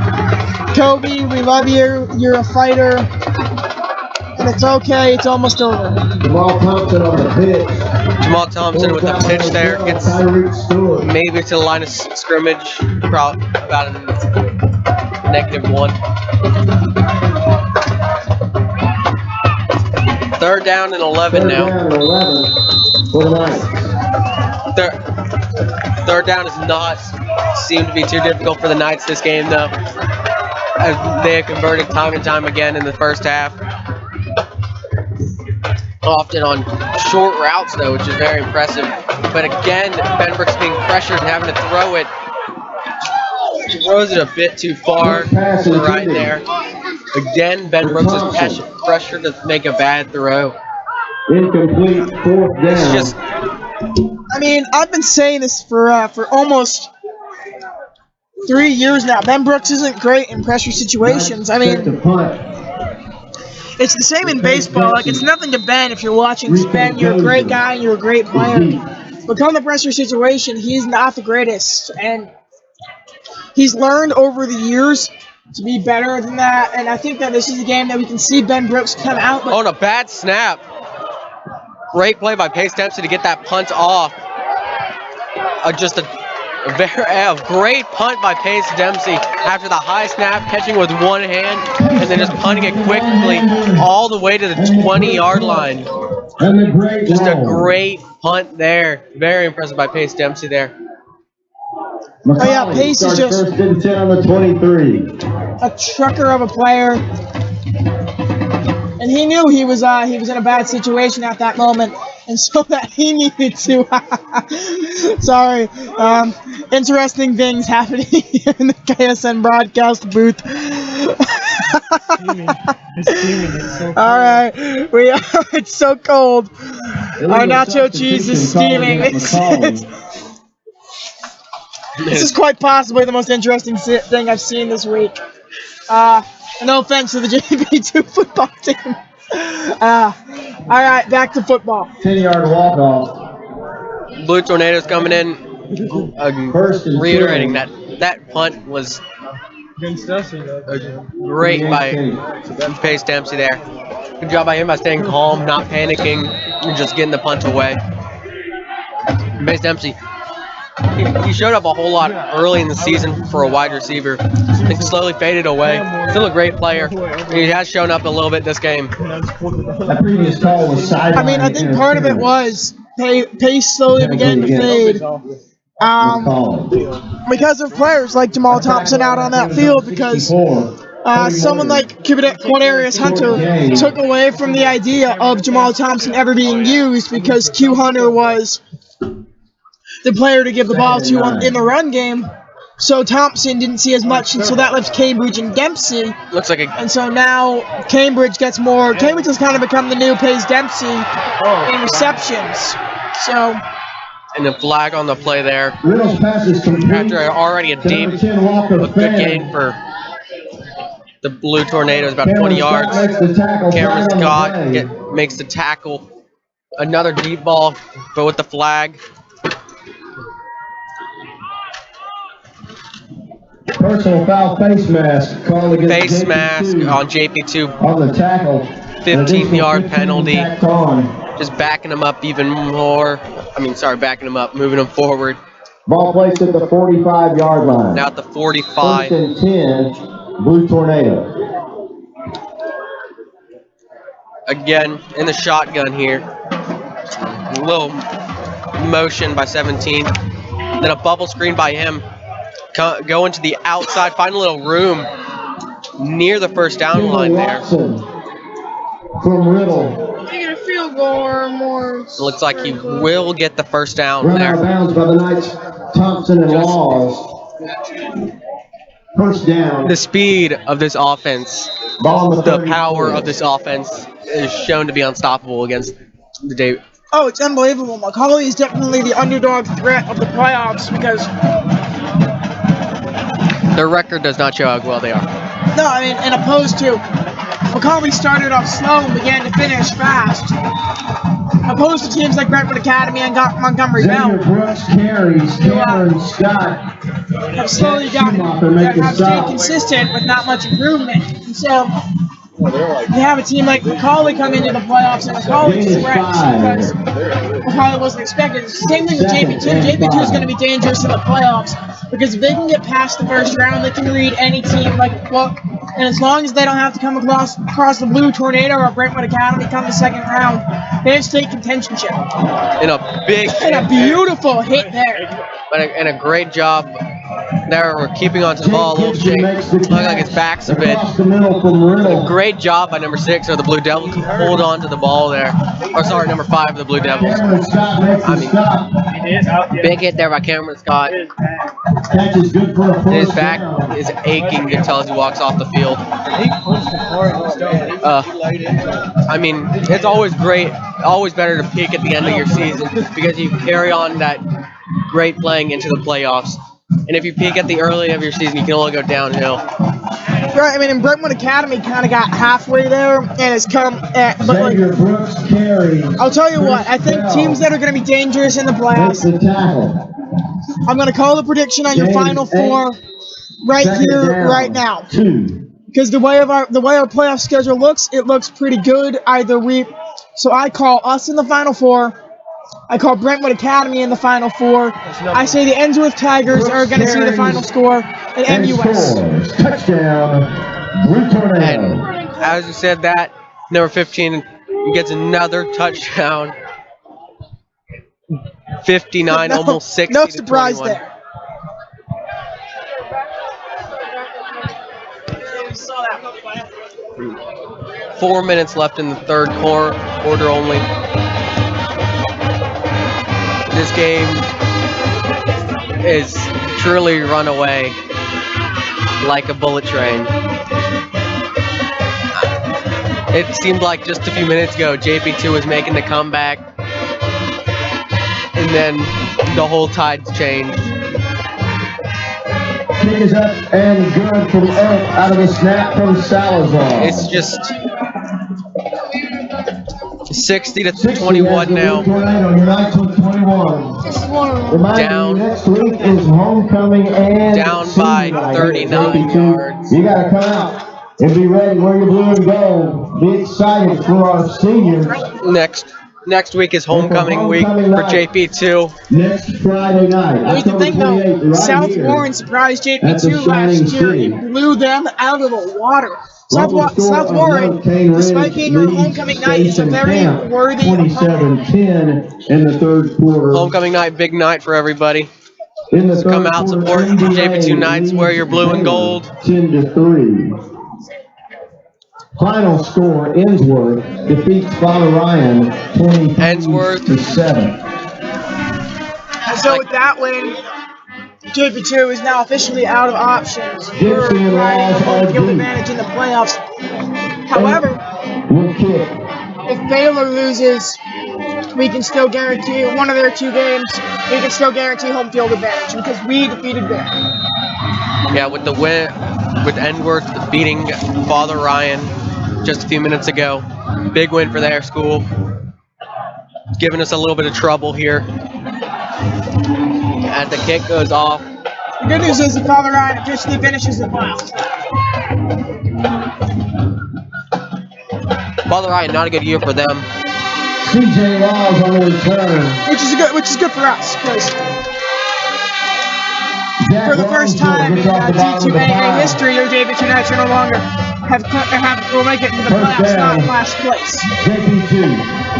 Toby, we love you. You're a fighter. And it's okay. It's almost over. Jamal Thompson on the pitch. Jamal Thompson with the pitch there gets maybe to the line of scrimmage, probably about a -1. 3rd down and 11 now. 3rd down and 11 for the Knights. Third down does not seem to be too difficult for the Knights this game, though, as they have converted time and time again in the first half. Often on short routes, though, which is very impressive. But again, Benbrook's being pressured and having to throw it. He throws it a bit too far to the right there. Again, Benbrooks is pressured to make a bad throw. Incomplete, 4th down. It's just, I mean, I've been saying this for almost 3 years now. Ben Brooks isn't great in pressure situations. I mean, it's the same in baseball. Like, it's nothing to Ben if you're watching Ben. You're a great guy and you're a great player. But come the pressure situation, he's not the greatest. And he's learned over the years to be better than that. And I think that this is a game that we can see Ben Brooks come out. on a bad snap. Great play by Pace Dempsey to get that punt off. Just a great punt by Pace Dempsey after the high snap, catching with one hand, and then just punting it quickly all the way to the 20-yard line. Just a great punt there. Very impressive by Pace Dempsey there. Oh yeah, Pace is just 1st and 10 on the 23. a trucker of a player. And he knew he was in a bad situation at that moment, and so that he needed to. Sorry, interesting things happening here in the KSN broadcast booth. All right, it's so cold. Our nacho cheese is steaming. This is quite possibly the most interesting thing I've seen this week. No offense to the JPII football team. All right, back to football. 10-yard walk-off. Blue Tornadoes coming in, reiterating 10. that punt was great by Pace Dempsey there. Good job by him by staying calm, not panicking, and just getting the punt away. Pace Dempsey, he showed up a whole lot early in the season for a wide receiver. I think slowly faded away. Still a great player. He has shown up a little bit this game. That previous call was sideline. I mean, I think part of it was Pace slowly began to fade. Because of players like Jamal Thompson out on that field, because someone like Quadarius Hunter took away from the idea of Jamal Thompson ever being used, because Q Hunter was the player to give the ball to in the run game. So Thompson didn't see as much, and so that left Cambridge and Dempsey. Looks like and so now Cambridge gets more. Cambridge has kind of become the new Pace Dempsey in receptions. So. And the flag on the play there. After After already a good gain for the Blue Tornadoes, about 20 yards. Cameron Scott makes the tackle. Another deep ball, but with the flag. Personal foul face mask called against Face mask on JP2. On the tackle. 15-yard penalty. Just backing him up even more. Backing him up, moving him forward. Ball placed at the 45-yard line. Now at the 45. 1st and 10, Blue Tornado. Again, in the shotgun here. A little motion by 17. Then a bubble screen by him. Going to the outside, find a little room near the first down line there. From Riddle. Taking a field goal or more. Looks like he will get the first down Run there. out of bounds by the Knights, Thompson and Laws. First down. The speed of this offense, the power of this offense is shown to be unstoppable against the Dave. Oh, it's unbelievable. McCallie is definitely the underdog threat of the playoffs, because their record does not show how well they are. no, I mean, and opposed to McCallie started off slow and began to finish fast. Opposed to teams like Brentwood Academy and Montgomery Bell, Brooks carries. Cameron Scott have slowly have stayed consistent with not much improvement. And so you have a team like McCallie come into the playoffs, and McCallie's threats because McCallie wasn't expected. It's the same thing with JP2. JP2 is going to be dangerous in the playoffs because if they can get past the first round, they can read any team like a book. And as long as they don't have to come across the Blue Tornado or Brentwood Academy come the second round, they have state contentionship. In a Beautiful hit there. And a great job there. We're keeping onto the ball a little bit. Looks like his back's a bit. A great job by number 6 of the Blue Devils to hold on to the ball there. Or sorry, number 5 of the Blue Devils. I mean, big hit there by Cameron Scott. His back is aching until he walks off the field. I mean, it's always great, always better to peak at the end of your season because you carry on that great playing into the playoffs. And if you peak at the early of your season, you can only go downhill. Right, I mean, and Brentwood Academy kind of got halfway there and has come at, but like, I'll tell you what, I think teams that are going to be dangerous in the playoffs, I'm going to call the prediction on your Final Four right here, right now. Because the way our playoff schedule looks, it looks pretty good. So I call us in the Final Four. I call Brentwood Academy in the Final Four. I say the Ensworth Tigers are going to see the final score at MUS. Touchdown, Blue Tornado. And as you said that, number 15 gets another touchdown. 59, almost 60 No to surprise 21. there. 4 minutes left in the third quarter only. This game is truly run away like a bullet train. It seemed like just a few minutes ago JP2 was making the comeback, and then the whole tide's changed. Kick is up and good from Earth out of the snap from Salazar. It's just 60 to 21 now. Down. Next week is homecoming and down by 39 yards. You gotta come out and be ready. Wear your blue and gold. Be excited for our seniors. Next week is homecoming week for JP2. Next Friday night. You can think though, South Warren surprised JP2 last year. It blew them out of the water. South Warren, despite being our homecoming night, is a very worthy opponent. 27-10 in the third quarter. Homecoming night, big night for everybody. So come out, support JP2 Knights, wear your blue and gold. 10-3. Final score: Ensworth defeats Father Ryan 20-7. So with that win, JP2 is now officially out of options for riding the home field advantage in the playoffs. However, if Baylor loses, we can still guarantee one of their 2 games. We can still guarantee home field advantage because we defeated Baylor. Yeah, with the win, with Ensworth beating Father Ryan just a few minutes ago, big win for their school. Giving us a little bit of trouble here. As the kick goes off. The good news is that Father Ryan officially finishes the playoffs. Father Ryan, not a good year for them. CJ Laws on the return. Which is good for us, because for the first time in D2AA history, your JP2 Knights no longer will make it to the playoffs, not last place. JP2,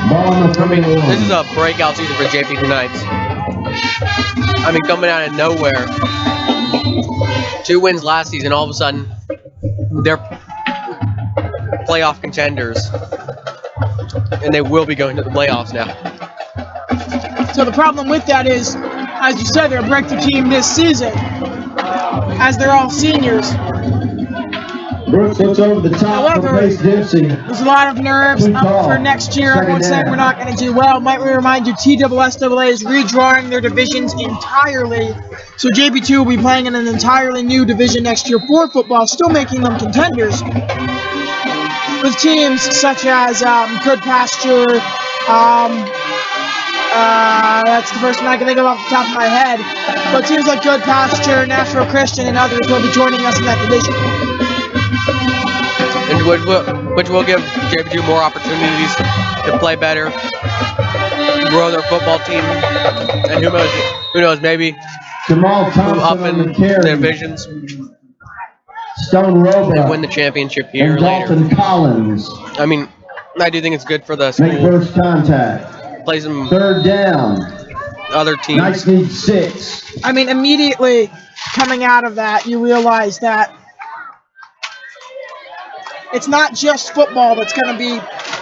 ball on the I mean, this is a breakout season for JP2 Knights. I mean, coming out of nowhere. 2 wins last season, all of a sudden, they're playoff contenders. And they will be going to the playoffs now. So the problem with that is, as you said, they're a breakthrough team this season, as they're all seniors. Brooks looks over the top. However, there's a lot of nerves for next year. Everyone's saying we're not going to do well. Might we remind you, TSSAA is redrawing their divisions entirely. So JP2 will be playing in an entirely new division next year for football, still making them contenders. with teams such as Good Pasture. That's the first one I can think of off the top of my head. But teams like Good Pasture, Nashville Christian, and others will be joining us in that division. And which will give JP2 more opportunities to play better, grow their football team, and who knows, maybe Jamal move Thompson up on in the carry. the divisions Stone Roba and win the championship here and later. Dalton Collins I mean, I do think it's good for the make school. first contact. Play some Third down. other teams. Knights need 6. I mean, immediately coming out of that, you realize that it's not just football that's going to be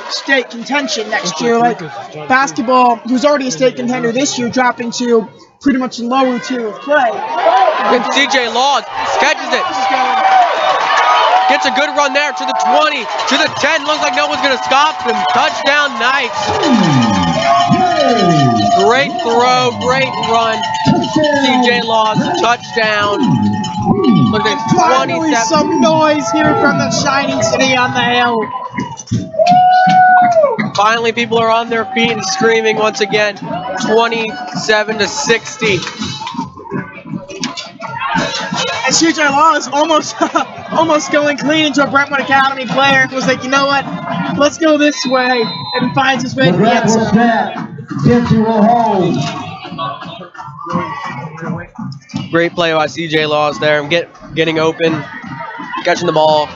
state contention next year. Like basketball, who's already a state contender this year, dropping to pretty much the lower tier of play. And CJ Laws catches it. Gets a good run there to the 20, to the 10. Looks like no one's going to stop him. Touchdown, Knights. Great throw, great run. CJ Laws, touchdown. Look at Finally 27. some noise here from the shining city on the hill. Finally, people are on their feet and screaming once again. 27-60. And CJ Law is almost almost going clean into a Brentwood Academy player. It was like, you know what? Let's go this way, and finds his way to the McGrath end will zone. snap. Dempsey will hold. Great play by CJ Laws there. Getting open, catching the ball,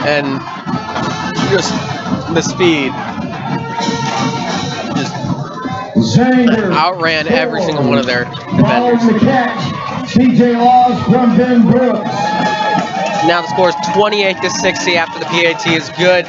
and just the speed. Just Zanger outran every single one of their following defenders. the catch. CJ Laws from Ben Brooks. Now the score is 28-60 after the PAT is good.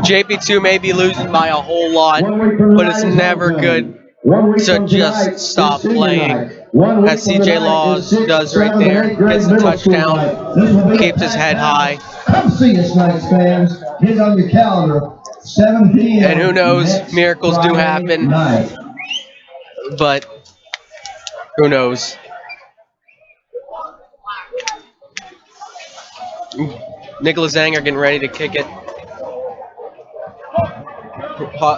JP2 may be losing by a whole lot, but it's never good to just stop playing. As CJ Laws does right there, gets the touchdown, keeps his head high. Come see us, Knights fans. Get it on your calendar. 7 p.m. And who knows, miracles do happen, night. but who knows. Nicholas Zanger getting ready to kick it.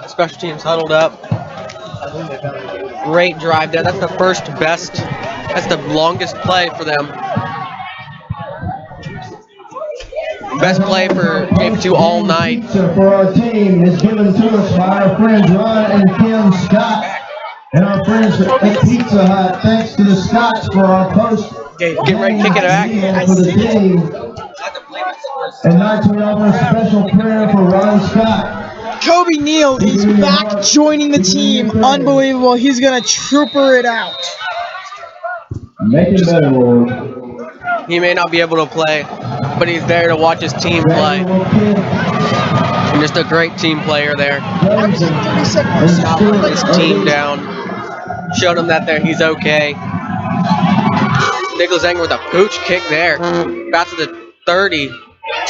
Special teams huddled up. Great drive there. That's the that's the longest play for them. Best play for JP2 all night. Pizza for our team is given to us by our friends Ron and Kim Scott and our friends at Pizza Hut. Thanks to the Scotts for our post. Get ready to kick it back. For the team. And Knights, we offer a special prayer for Ron Scott. Kobe Neal is back joining the team. Unbelievable. He's going to trooper it out. Make it better, Lord. He may not be able to play, but he's there to watch his team play. And just a great team player there. Put his team down. Showed him that he's okay. Nicholas Enger with a pooch kick there. About to the 30,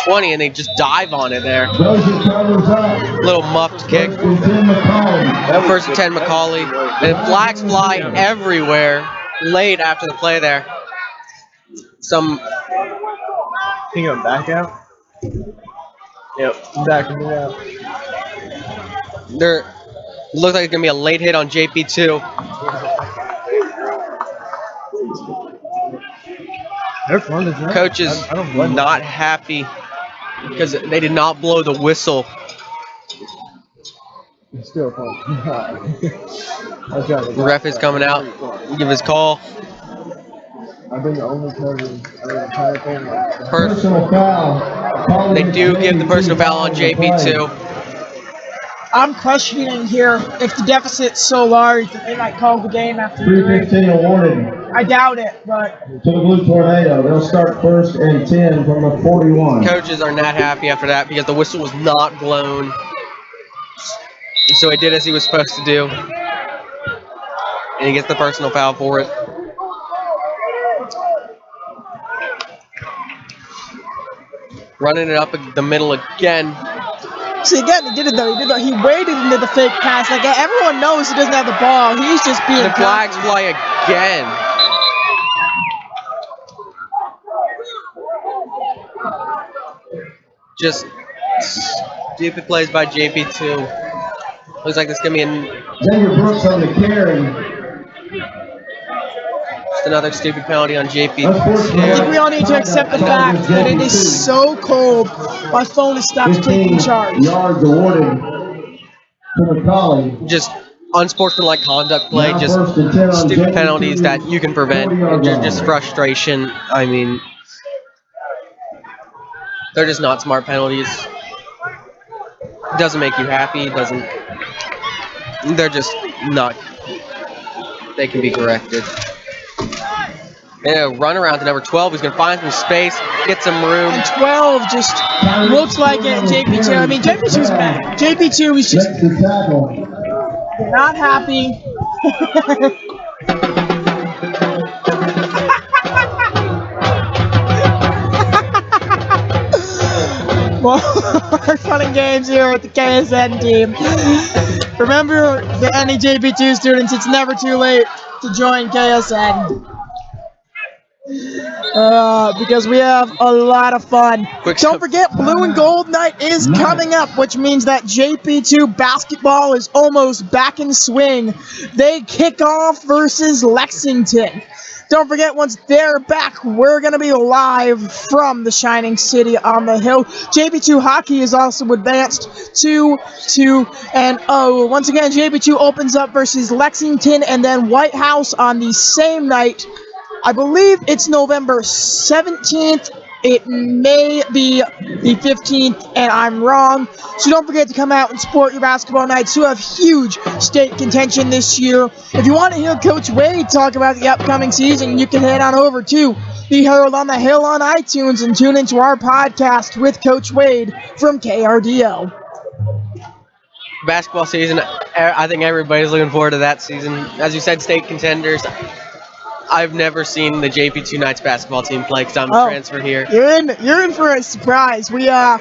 20, and they just dive on it there. Little muffed kick. First and 10 McCallie. And flags fly everywhere late after the play there. Can you go back out? Yep, back out. There looks like it's gonna be a late hit on JP2. Coach is not happy because they did not blow the whistle. It's still fun. The ref is coming out, give his call. I've been the only coach. Personal foul. They do give the personal foul on JP2. I'm questioning here if the deficit's so large that they might call the game after 3:15 awarded I doubt it, but to the Blue Tornado. They'll start first and 10 from the 41. Coaches are not happy after that because the whistle was not blown. So he did as he was supposed to do. And he gets the personal foul for it. Running it up the middle again. see again, he did it though. He waited into the fake pass. Like everyone knows he doesn't have the ball. He's just being. The flags fly again. Just stupid plays by JP2. Looks like this is going to be Xavier Brooks on the carry. just another stupid penalty on JP2. I think we all need to accept the fact that it is so cold. My phone has stopped taking charge. Yards awarded to McCallie. Just unsportsmanlike conduct play, just stupid penalties that you can prevent, just frustration. I mean, they're just not smart penalties. It doesn't make you happy, they're just not, they can be corrected. And a run around to number 12, who's going to find some space, get some room. And 12 just looks like it. JP2, I mean, JP2's mad. JP2 is just not happy. Well, we're fun and games here with the KSN team. Remember, the any JP2 students, it's never too late to join KSN. Because we have a lot of fun. Don't forget, Blue and Gold Night is coming up, which means that JP2 basketball is almost back in swing. They kick off versus Lexington. Don't forget, once they're back, we're going to be live from the Shining City on the Hill. JP2 hockey is also advanced 2-2-0. Once again, JP2 opens up versus Lexington and then White House on the same night. I believe it's November 17th. It may be the 15th, and I'm wrong. So don't forget to come out and support your basketball nights who have huge state contention this year. If you want to hear Coach Wade talk about the upcoming season, you can head on over to the Herald on the Hill on iTunes and tune into our podcast with Coach Wade from KRDO. Basketball season, I think everybody's looking forward to that season. As you said, state contenders. I've never seen the JP2 Knights basketball team play because I'm a transfer here. You're in for a surprise. We are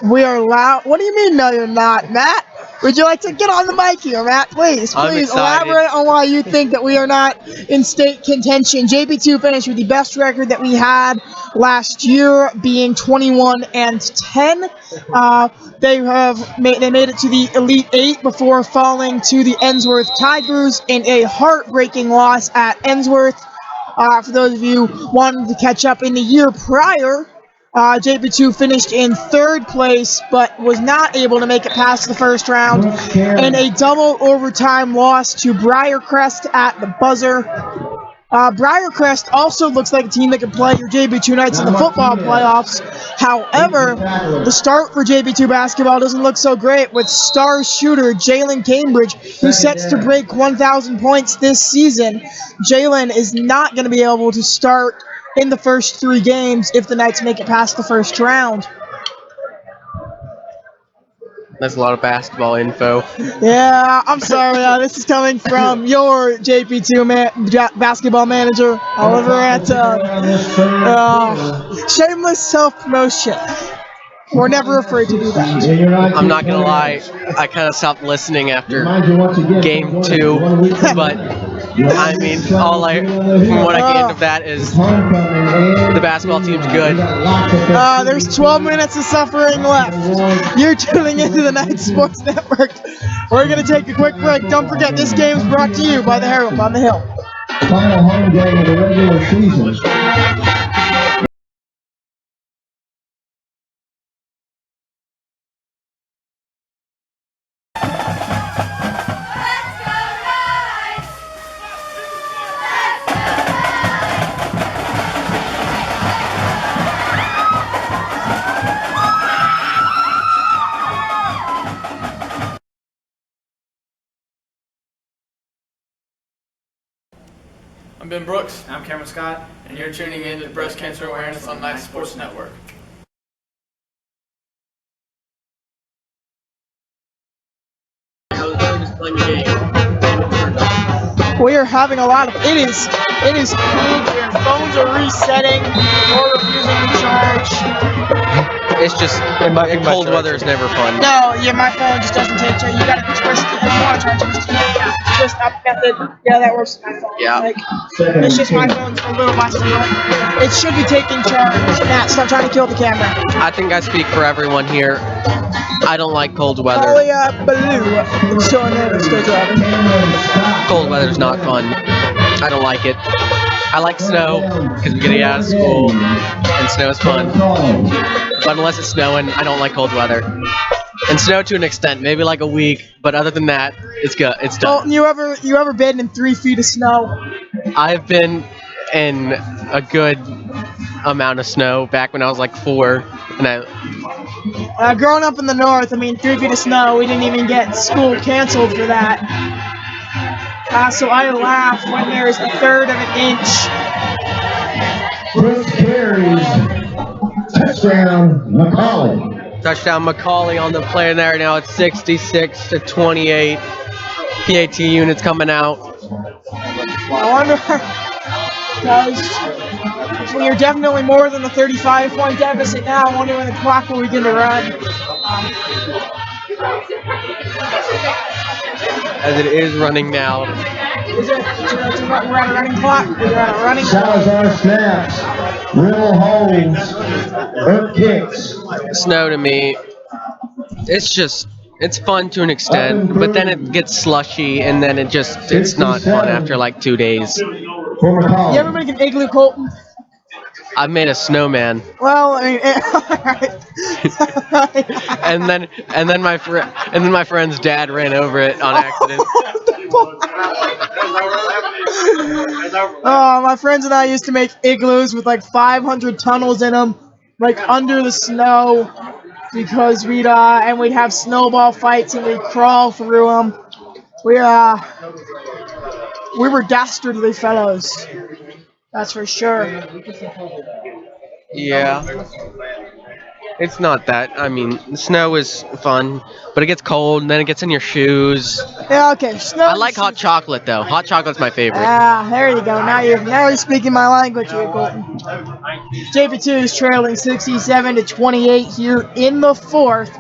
loud. What do you mean? No, you're not, Matt. Would you like to get on the mic here, Matt? Please elaborate on why you think that we are not in state contention. JP2 finished with the best record that we had last year, being 21-10. They made it to the Elite Eight before falling to the Ensworth Tigers in a heartbreaking loss at Ensworth. For those of you wanting to catch up, in the year prior, JP2 finished in third place, but was not able to make it past the first round in a double overtime loss to Briarcrest at the buzzer. Briarcrest also looks like a team that can play your JP2 Knights in the football playoffs. However, the start for JP2 basketball doesn't look so great with star shooter Jalen Cambridge, who sets to break 1,000 points this season. Jalen is not going to be able to start in the first 3 games if the Knights make it past the first round. That's a lot of basketball info. Yeah, I'm sorry. This is coming from your JP2 basketball manager, Oliver Anton. Shameless self-promotion. We're never afraid to do that. I'm not going to lie. I kind of stopped listening after game 2, but I mean, what I get of that is the basketball team's good. There's 12 minutes of suffering left. You're tuning into the Knights Sports Network. We're going to take a quick break. Don't forget, this game is brought to you by the Herald on the Hill. Final home game of the regular season. I'm Ben Brooks. I'm Cameron Scott, and you're tuning in to Breast Cancer Awareness on Knights Sports Network. We are having a lot of it is cold here. Phones are resetting or refusing to charge. It's just cold weather is never fun. No, yeah, my phone just doesn't take charge. You gotta twist it. If you want to charge it, just twist up method. Yeah, that works with my phone. Yeah. Like, it's just my phone's a little busted. It should be taking charge. Matt, stop trying to kill the camera. I think I speak for everyone here. I don't like cold weather. Blue. It's showing there. It's still driving. Cold weather's not fun. I don't like it. I like snow because we get out of school and snow is fun. But unless it's snowing, I don't like cold weather. And snow to an extent, maybe like a week. But other than that, it's good. It's done. Well, you ever been in 3 feet of snow? I've been in a good amount of snow back when I was like 4, and Growing up in the north, 3 feet of snow, we didn't even get school canceled for that. So I laugh when there's a third of an inch. Brooks carries. Touchdown, McCallie. Touchdown McCallie on the play there. Now it's 66-28. PAT units coming out. I wonder, guys, when you're definitely more than the 35-point deficit now, I wonder when the clock will begin to run. As it is running now. We're at a running clock. We're at a running clock. Salazar snaps. Riddle holds. Earth kicks. Snow to me, it's fun to an extent, but then it gets slushy and then it's not fun after like 2 days. For McCallie. You ever make an igloo, Colton? I've made a snowman. Well, and then my friend's dad ran over it on accident. Oh, my friends and I used to make igloos with like 500 tunnels in them, like under the snow, because we'd have snowball fights and we'd crawl through them. We were dastardly fellows. That's for sure. Yeah. It's not that. Snow is fun, but it gets cold and then it gets in your shoes. Yeah, okay. Snow. I like hot chocolate though. Hot chocolate's my favorite. There you go. Now you're speaking my language here, Colton. JPII is trailing 67-28 here in the 4th.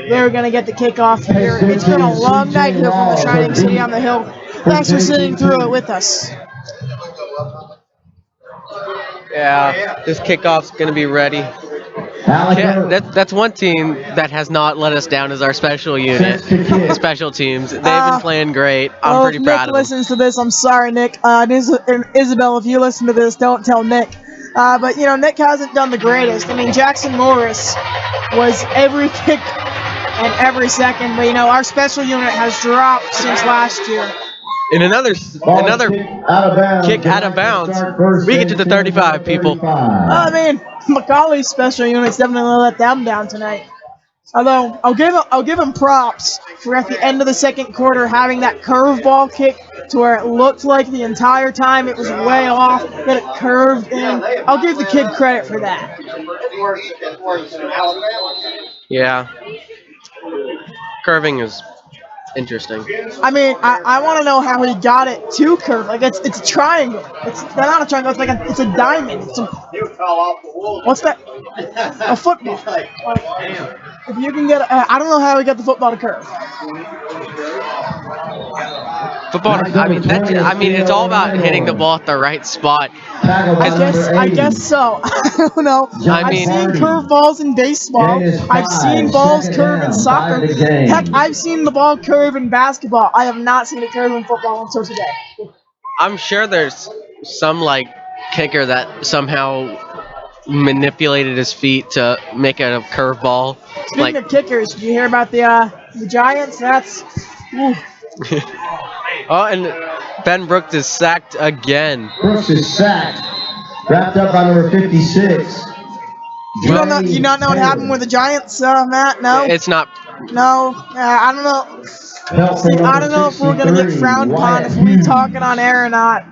They're gonna get the kickoff here. It's been a long night here from the Shining City on the Hill. Thanks for sitting through it with us. Yeah, this kickoff's gonna be ready. Yeah, that's one team that has not let us down is our special unit, special teams. They've been playing great. I'm pretty proud of them. Nick listens to this. I'm sorry, Nick. Isabel, if you listen to this, don't tell Nick. But Nick hasn't done the greatest. Jackson Morris was every kick and every second. But our special unit has dropped since last year. In another kick out of bounds, we get to the 35, people. McCallie's special units definitely let them down tonight. Although I'll give him props for at the end of the second quarter having that curveball kick to where it looked like the entire time it was way off, that it curved in. I'll give the kid credit for that. Yeah. Curving is interesting. I want to know how he got it to curve. Like it's a triangle. It's not a triangle. It's a diamond. What's that? A football. If you can get, I don't know how he got the football to curve. Football. It's all about hitting the ball at the right spot. I guess so. I don't know. I've seen curve balls in baseball. I've seen balls curve in soccer. Heck, I've seen the ball curve in basketball. I have not seen it curve in football until today. I'm sure there's some kicker that somehow manipulated his feet to make it a curve ball. Speaking of kickers, did you hear about the Giants? That's. Oh, and Ben Brooks is sacked again. Brooks is sacked. Wrapped up by number 56. You not know what happened with the Giants, Matt? No? It's not. No. I don't know. I don't know if we're going to get frowned upon if we're talking on air or not.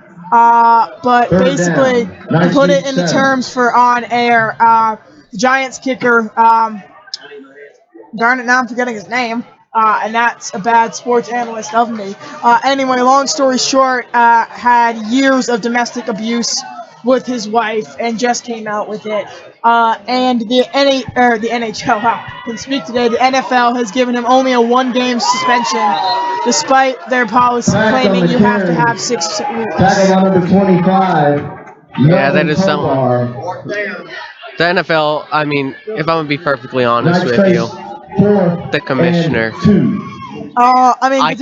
But basically, to put it into terms for on air, the Giants kicker, darn it, now I'm forgetting his name. And that's a bad sports analyst of me. Anyway, long story short, had years of domestic abuse with his wife and just came out with it. And the NHL, wow, can speak today. The NFL has given him only a 1-game suspension, despite their policy claiming you have to have 6 weeks. Tackle on number 25. Yeah, that is something. Tovar. The NFL, I mean, if I'm going to be perfectly honest Nice with you, face, 4 the commissioner. and 2. I mean,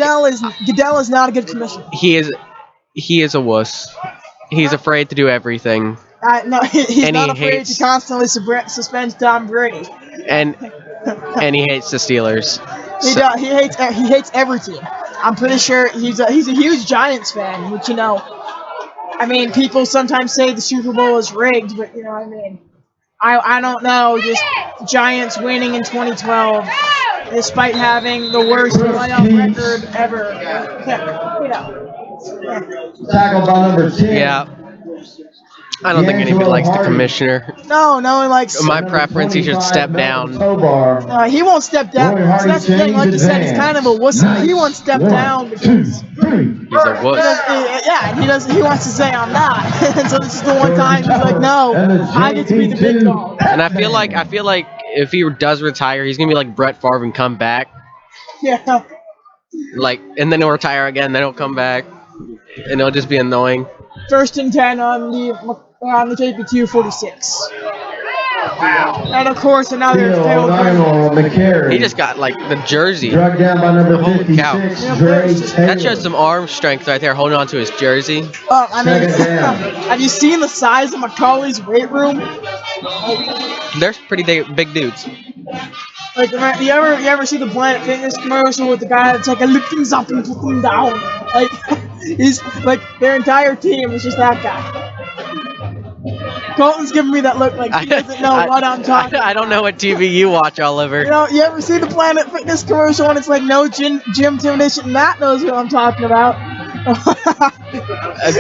Goodell is not a good commissioner. He is a wuss. He's afraid to do everything. No, he's And not he afraid hates- to constantly suspend Tom Brady. And he hates the Steelers. He So- does. He hates every team. I'm pretty sure he's a huge Giants fan, which I mean, people sometimes say the Super Bowl is rigged, but you know what I mean. I don't know. Just Giants winning in 2012, despite having the worst playoff record ever. You know. Tackle by number 10. Yeah. I don't think anybody likes the commissioner. No one likes. My preference, he should step down. Tovar. He won't step down. So that's the thing. Like you said, he's kind of a wuss. He won't step down because. 1, 2, 3. He's a wuss. Yeah, he doesn't. He wants to say I'm not. And so this is the one time he's like, no, I get to be the big dog. And I feel like if he does retire, he's gonna be like Brett Favre and come back. Yeah. Like, and then he'll retire again, then he'll come back, and it'll just be annoying. 1st and 10 on the JPII 46. And of course another failed goal. McCallie. He just got like the jersey. Drugged down by number Holy 56, cow. Dre Taylor. That shows some arm strength right there, holding on to his jersey. I mean, Second down. have you seen the size of McCallie's weight room? They're pretty big dudes. Like, you ever see the Planet Fitness commercial with the guy that's like, I lift things up and put them down? Like, he's like, their entire team is just that guy. Colton's giving me that look like he doesn't know what I'm talking about. I don't know what TV you watch, Oliver. You know, you ever see the Planet Fitness commercial and it's like no gym definition? Matt knows what I'm talking about.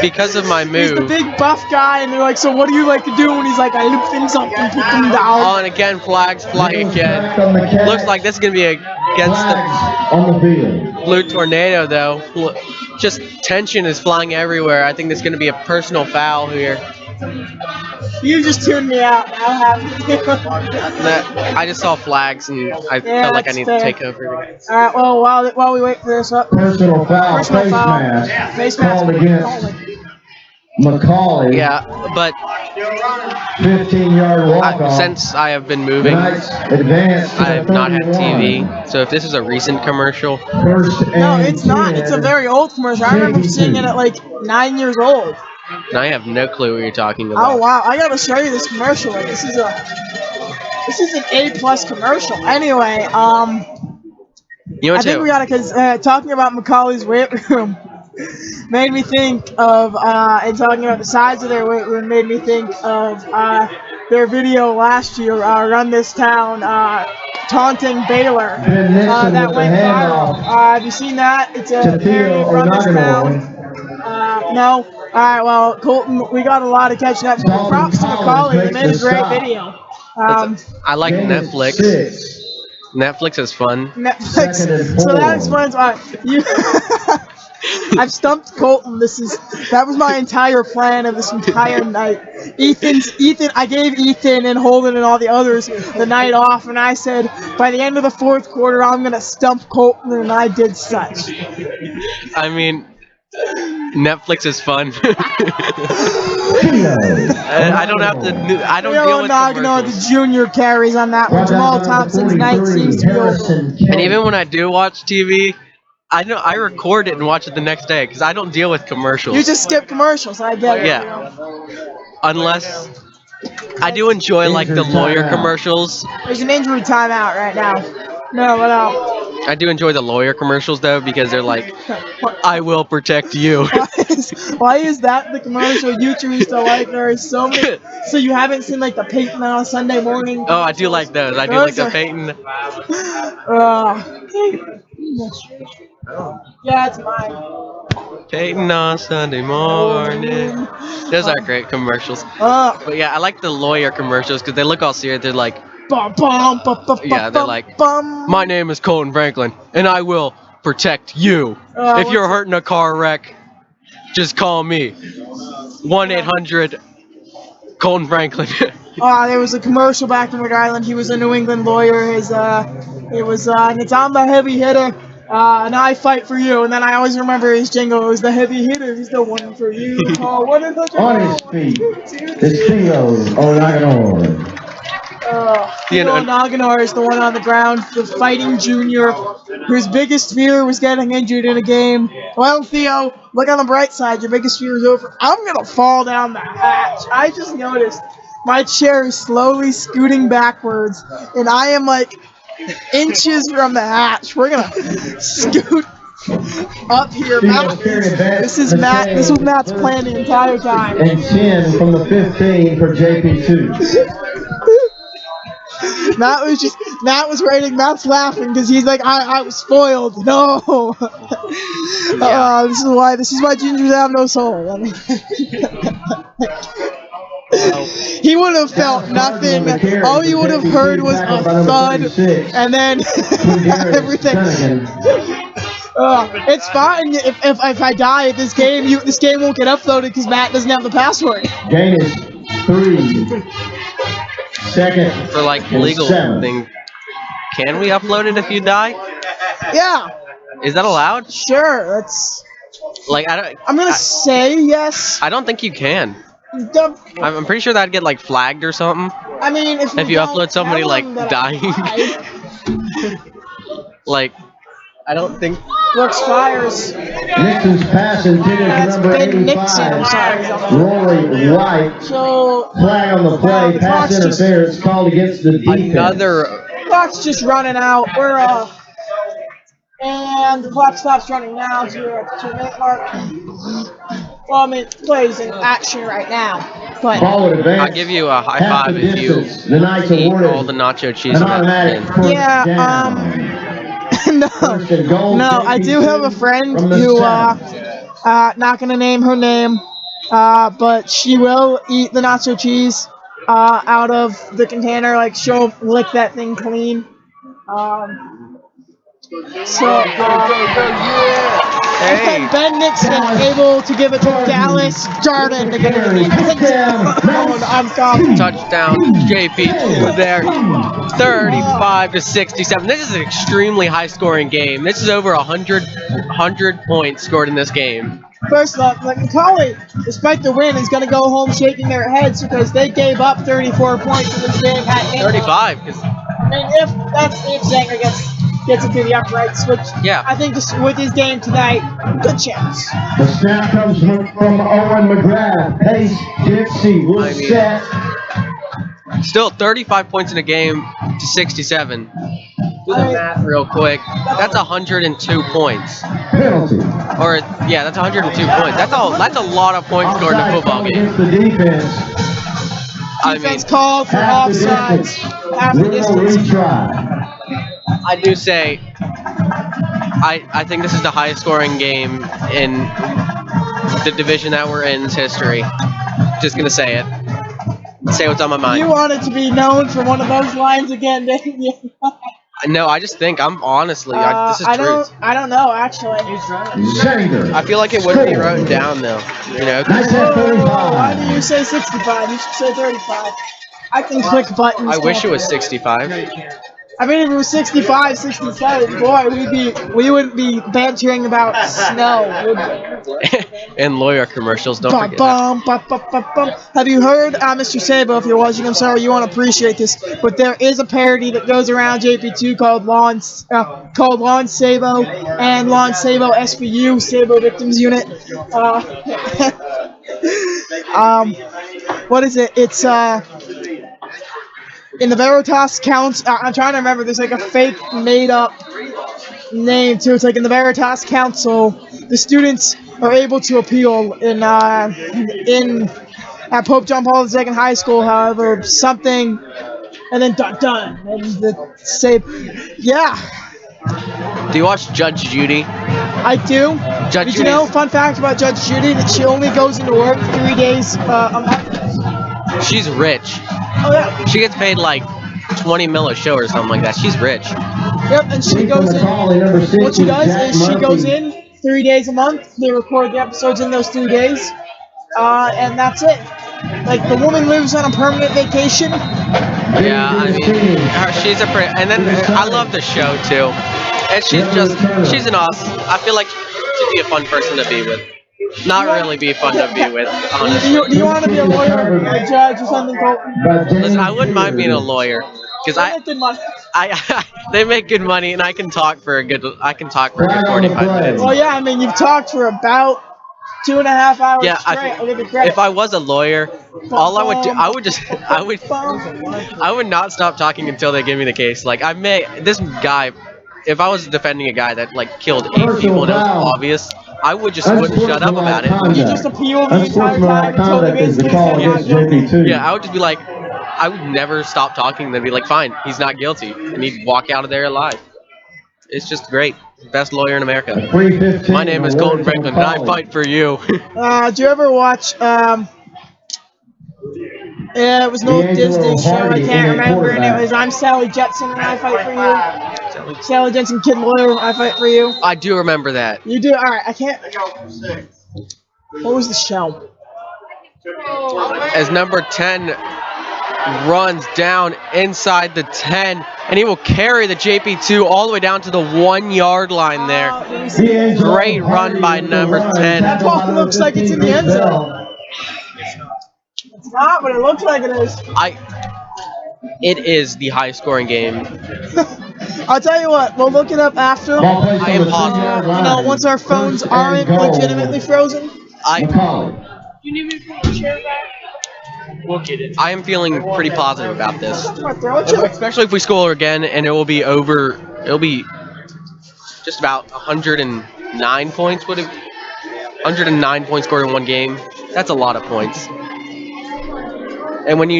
Because of my He's the move. big buff guy, and they're like, so what do you like to do? And he's like, I lift things up and put them down. Oh, and again, flags flying again. Looks like this is going to be against the Flags on the field. Blue Tornado, though. Just tension is flying everywhere. I think there's going to be a personal foul here. You just tuned me out. Now have I just saw flags, and I felt like I that's need fair. to take over. Alright, well, while we wait for this up. Personal foul, Personal face foul. mask. Face mask. Called against McCallie. Yeah, but 15-yard walk-off. since I have been moving, Nice advance to I have not had 31. TV. So if this is a recent commercial, First and No, it's not. 10. It's a very old commercial. I remember seeing it at like 9 years old. and I have no clue what you're talking Oh about. wow! I gotta show you this commercial. Like, this is an A+ commercial. Anyway, You know I what, think too? we gotta, cause talking about McCallie's weight room made me think of, and talking about the size of their weight room made me think of their video last year, Run This Town, taunting Baylor, Ben Nixon that with went the viral. handoff Have you seen that? It's a to parody Theo of Run This O'Donoghue. Town. No. Alright, well, Colton, we got a lot of catching up. Props to McCallie. They made a great video. I like Gain of Netflix. 6. Netflix is fun. Netflix. Second and So that 4. explains why you. I've stumped Colton. That was my entire plan of this entire night. Ethan. I gave Ethan and Holden and all the others the night off, and I said by the end of the 4th quarter I'm gonna stump Colton, and I did such. I mean, Netflix is fun. I don't have to. I don't deal with Nagano, commercials. the junior carries on that one. Jamal Thompson's night seems to be over. And even when I do watch TV, I record it and watch it the next day because I don't deal with commercials. You just skip commercials. I get it. Yeah. Unless I do enjoy like the lawyer commercials. There's an injury timeout right now. No, what else? I do enjoy the lawyer commercials though because they're like, I will protect you. Why is that the commercial you two used to like? There are so many. So you haven't seen like the Peyton on Sunday morning? Oh, I do like those. I do like the Peyton. Yeah, it's mine. Peyton on Sunday morning. Those are great commercials. But yeah, I like the lawyer commercials because they look all serious. They're like, yeah, they're like, my name is Colton Franklin, and I will protect you. If you're hurt in a car wreck, just call me. 1-800 Colton Franklin. There was a commercial back in Rhode Island. He was a New England lawyer. It was it's I'm the heavy hitter, and I fight for you. And then I always remember his jingle. It was the heavy hitter. He's the one for you. Oh, what is it? On his feet, the Stilo Onaganor. Naganor is the one on the ground, the fighting junior, whose biggest fear was getting injured in a game. Well, Theo, look on the bright side. Your biggest fear is over. I'm gonna fall down the hatch. I just noticed my chair is slowly scooting backwards, and I am like inches from the hatch. We're gonna scoot up here. Matt, this is Matt. This was Matt's plan the entire time. And 10 from the 15 for JP2. Matt was waiting. Matt's laughing because he's like, I was spoiled. No. This is why gingers have no soul. He would have felt nothing. All you would have heard was a thud, and then everything. It's fine if I die at this game. This game won't get uploaded because Matt doesn't have the password. Game is 3. Second For like legal thing, can we upload it if you die? Yeah. Is that allowed? Sure. That's. Like I'm gonna say yes. I don't think you can. I'm pretty sure that'd get like flagged or something. I mean, if you upload somebody like dying. Like, I don't think. Brooks fires. Nixon's pass intended for number 85. Rory White. So Flag on the play. Pass interference called against the defense. Another. Clock's just running out. And the clock stops running now to the 2-minute mark. Well, I mean, plays in action right now. But I'll give you a high five if you eat all the nacho cheese in that can. Yeah, no, I do have a friend who, not gonna name her name, but she will eat the nacho cheese, out of the container, like she'll lick that thing clean. And Ben Nixon able to give it to Dallas Jordan to get it on Touchdown, JP2 there, 35-67. This is an extremely high-scoring game. This is over 100 points scored in this game. First off, like McCallie, despite the win, is going to go home shaking their heads because they gave up 34 points in this game. 35, because I mean, if Zanger gets it to the uprights, which I think with his game tonight, good chance. The snap comes from Owen McGrath. Pace, Gypsy will set. Still 35 points in a game to 67. Do the math real quick. That's 102 points. Penalty. Or that's 102 points. That's a lot of points scored in a football game. The defense. Defense called for offsides. Half the distance. I do say, I think this is the highest scoring game in the division that we're in's history. Just gonna say it. Say what's on my mind. You wanted to be known for one of those lines again, didn't you? No, I just think this is truth. I don't know, actually. I feel like it wouldn't be written down though. You know. Why do you say 65? You should say 35. I can click buttons. I wish it was 65. I mean, if it was 65, 67, boy, we wouldn't be bantering about snow, would we? And lawyer commercials, don't forget that. Have you heard, Mr. Sabo, if you're watching, I'm sorry, you won't appreciate this, but there is a parody that goes around JP2 called Lon Sabo and Lon Sabo SVU, Sabo Victims Unit. What is it? It's, in the Veritas Council, I'm trying to remember, there's like a fake made-up name too. It's like in the Veritas Council, the students are able to appeal at Pope John Paul II High School, however, something, and then done, and the save, Do you watch Judge Judy? I do. Did you know, fun fact about Judge Judy, that she only goes into work 3 days a month? She's rich. Oh, yeah. She gets paid like 20 mil a show or something like that. She's rich. Yep, and she goes in. What she does is she goes in 3 days a month. They record the episodes in those 3 days, and that's it. Like the woman lives on a permanent vacation. Yeah, I mean, she's a pretty, and then I love the show too. And she's an awesome. I feel like she'd be a fun person to be with. Not really be fun to be with, honestly. Do you want to be a lawyer or a judge or something, Colton? Listen, I wouldn't mind being a lawyer because they make good money, and I can talk for a good 45 minutes. Well, yeah, I mean, you've talked for about 2.5 hours Yeah, straight. I'll give you credit. if I was a lawyer, all I would do, I would not stop talking until they give me the case. Like this guy, if I was defending a guy that like killed 8 people and it was obvious, I would just wouldn't shut up about it. You just appeal the entire time until they basically say he's not guilty. Yeah, I would just be like, I would never stop talking. And then be like, fine, he's not guilty, and he'd walk out of there alive. It's just great. Best lawyer in America. My name is Colton Franklin, and I fight for you. Do you ever watch? Yeah, it was an old Disney show. I can't remember, and it was I'm Sally Jetson and I fight for you. Sally Jetson, kid lawyer, I fight for you. I do remember that. You do? All right, I can't. What was the show? As number 10 runs down inside the 10, and he will carry the JP2 all the way down to the 1-yard line there. Great run by number 10. That ball looks like it's in the end zone. It's not, but it looks like it is. It is the highest scoring game. I'll tell you what, we'll look it up after. I am positive. Once our phones aren't legitimately frozen. You need me to put the chair back? We'll get it. I am feeling pretty positive about this. Especially if we score again, and it will be over. It'll be just about 109 points. 109 points scored in one game. That's a lot of points. And when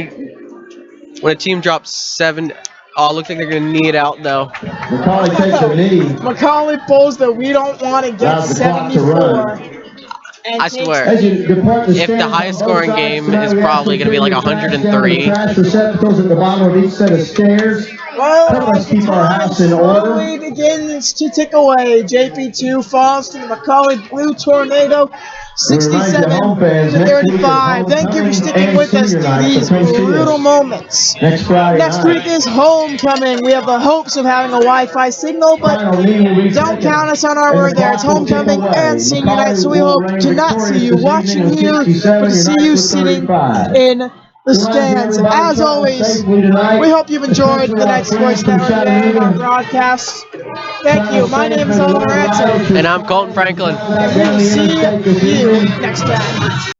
a team drops 7, oh, it looks like they're gonna knee it out though. McCallie takes a knee. McCallie pulls the we don't want to get 74. I swear, if the highest scoring game is probably going to be like 103. Well, the lead begins to tick away. JP2 falls to the McCallie Blue Tornado, 67-35. Thank you for sticking with us through these brutal moments. Next week is homecoming. We have the hopes of having a Wi-Fi signal, but don't count us on our word there. It's homecoming and senior night, so we hope to not see you watching here, but to see you sitting in the stands. As always, we hope you've enjoyed the Night Sports Network today, our broadcast. Thank you. My name is Oliver Lorenzo. And I'm Colton Franklin. And we will see you next time.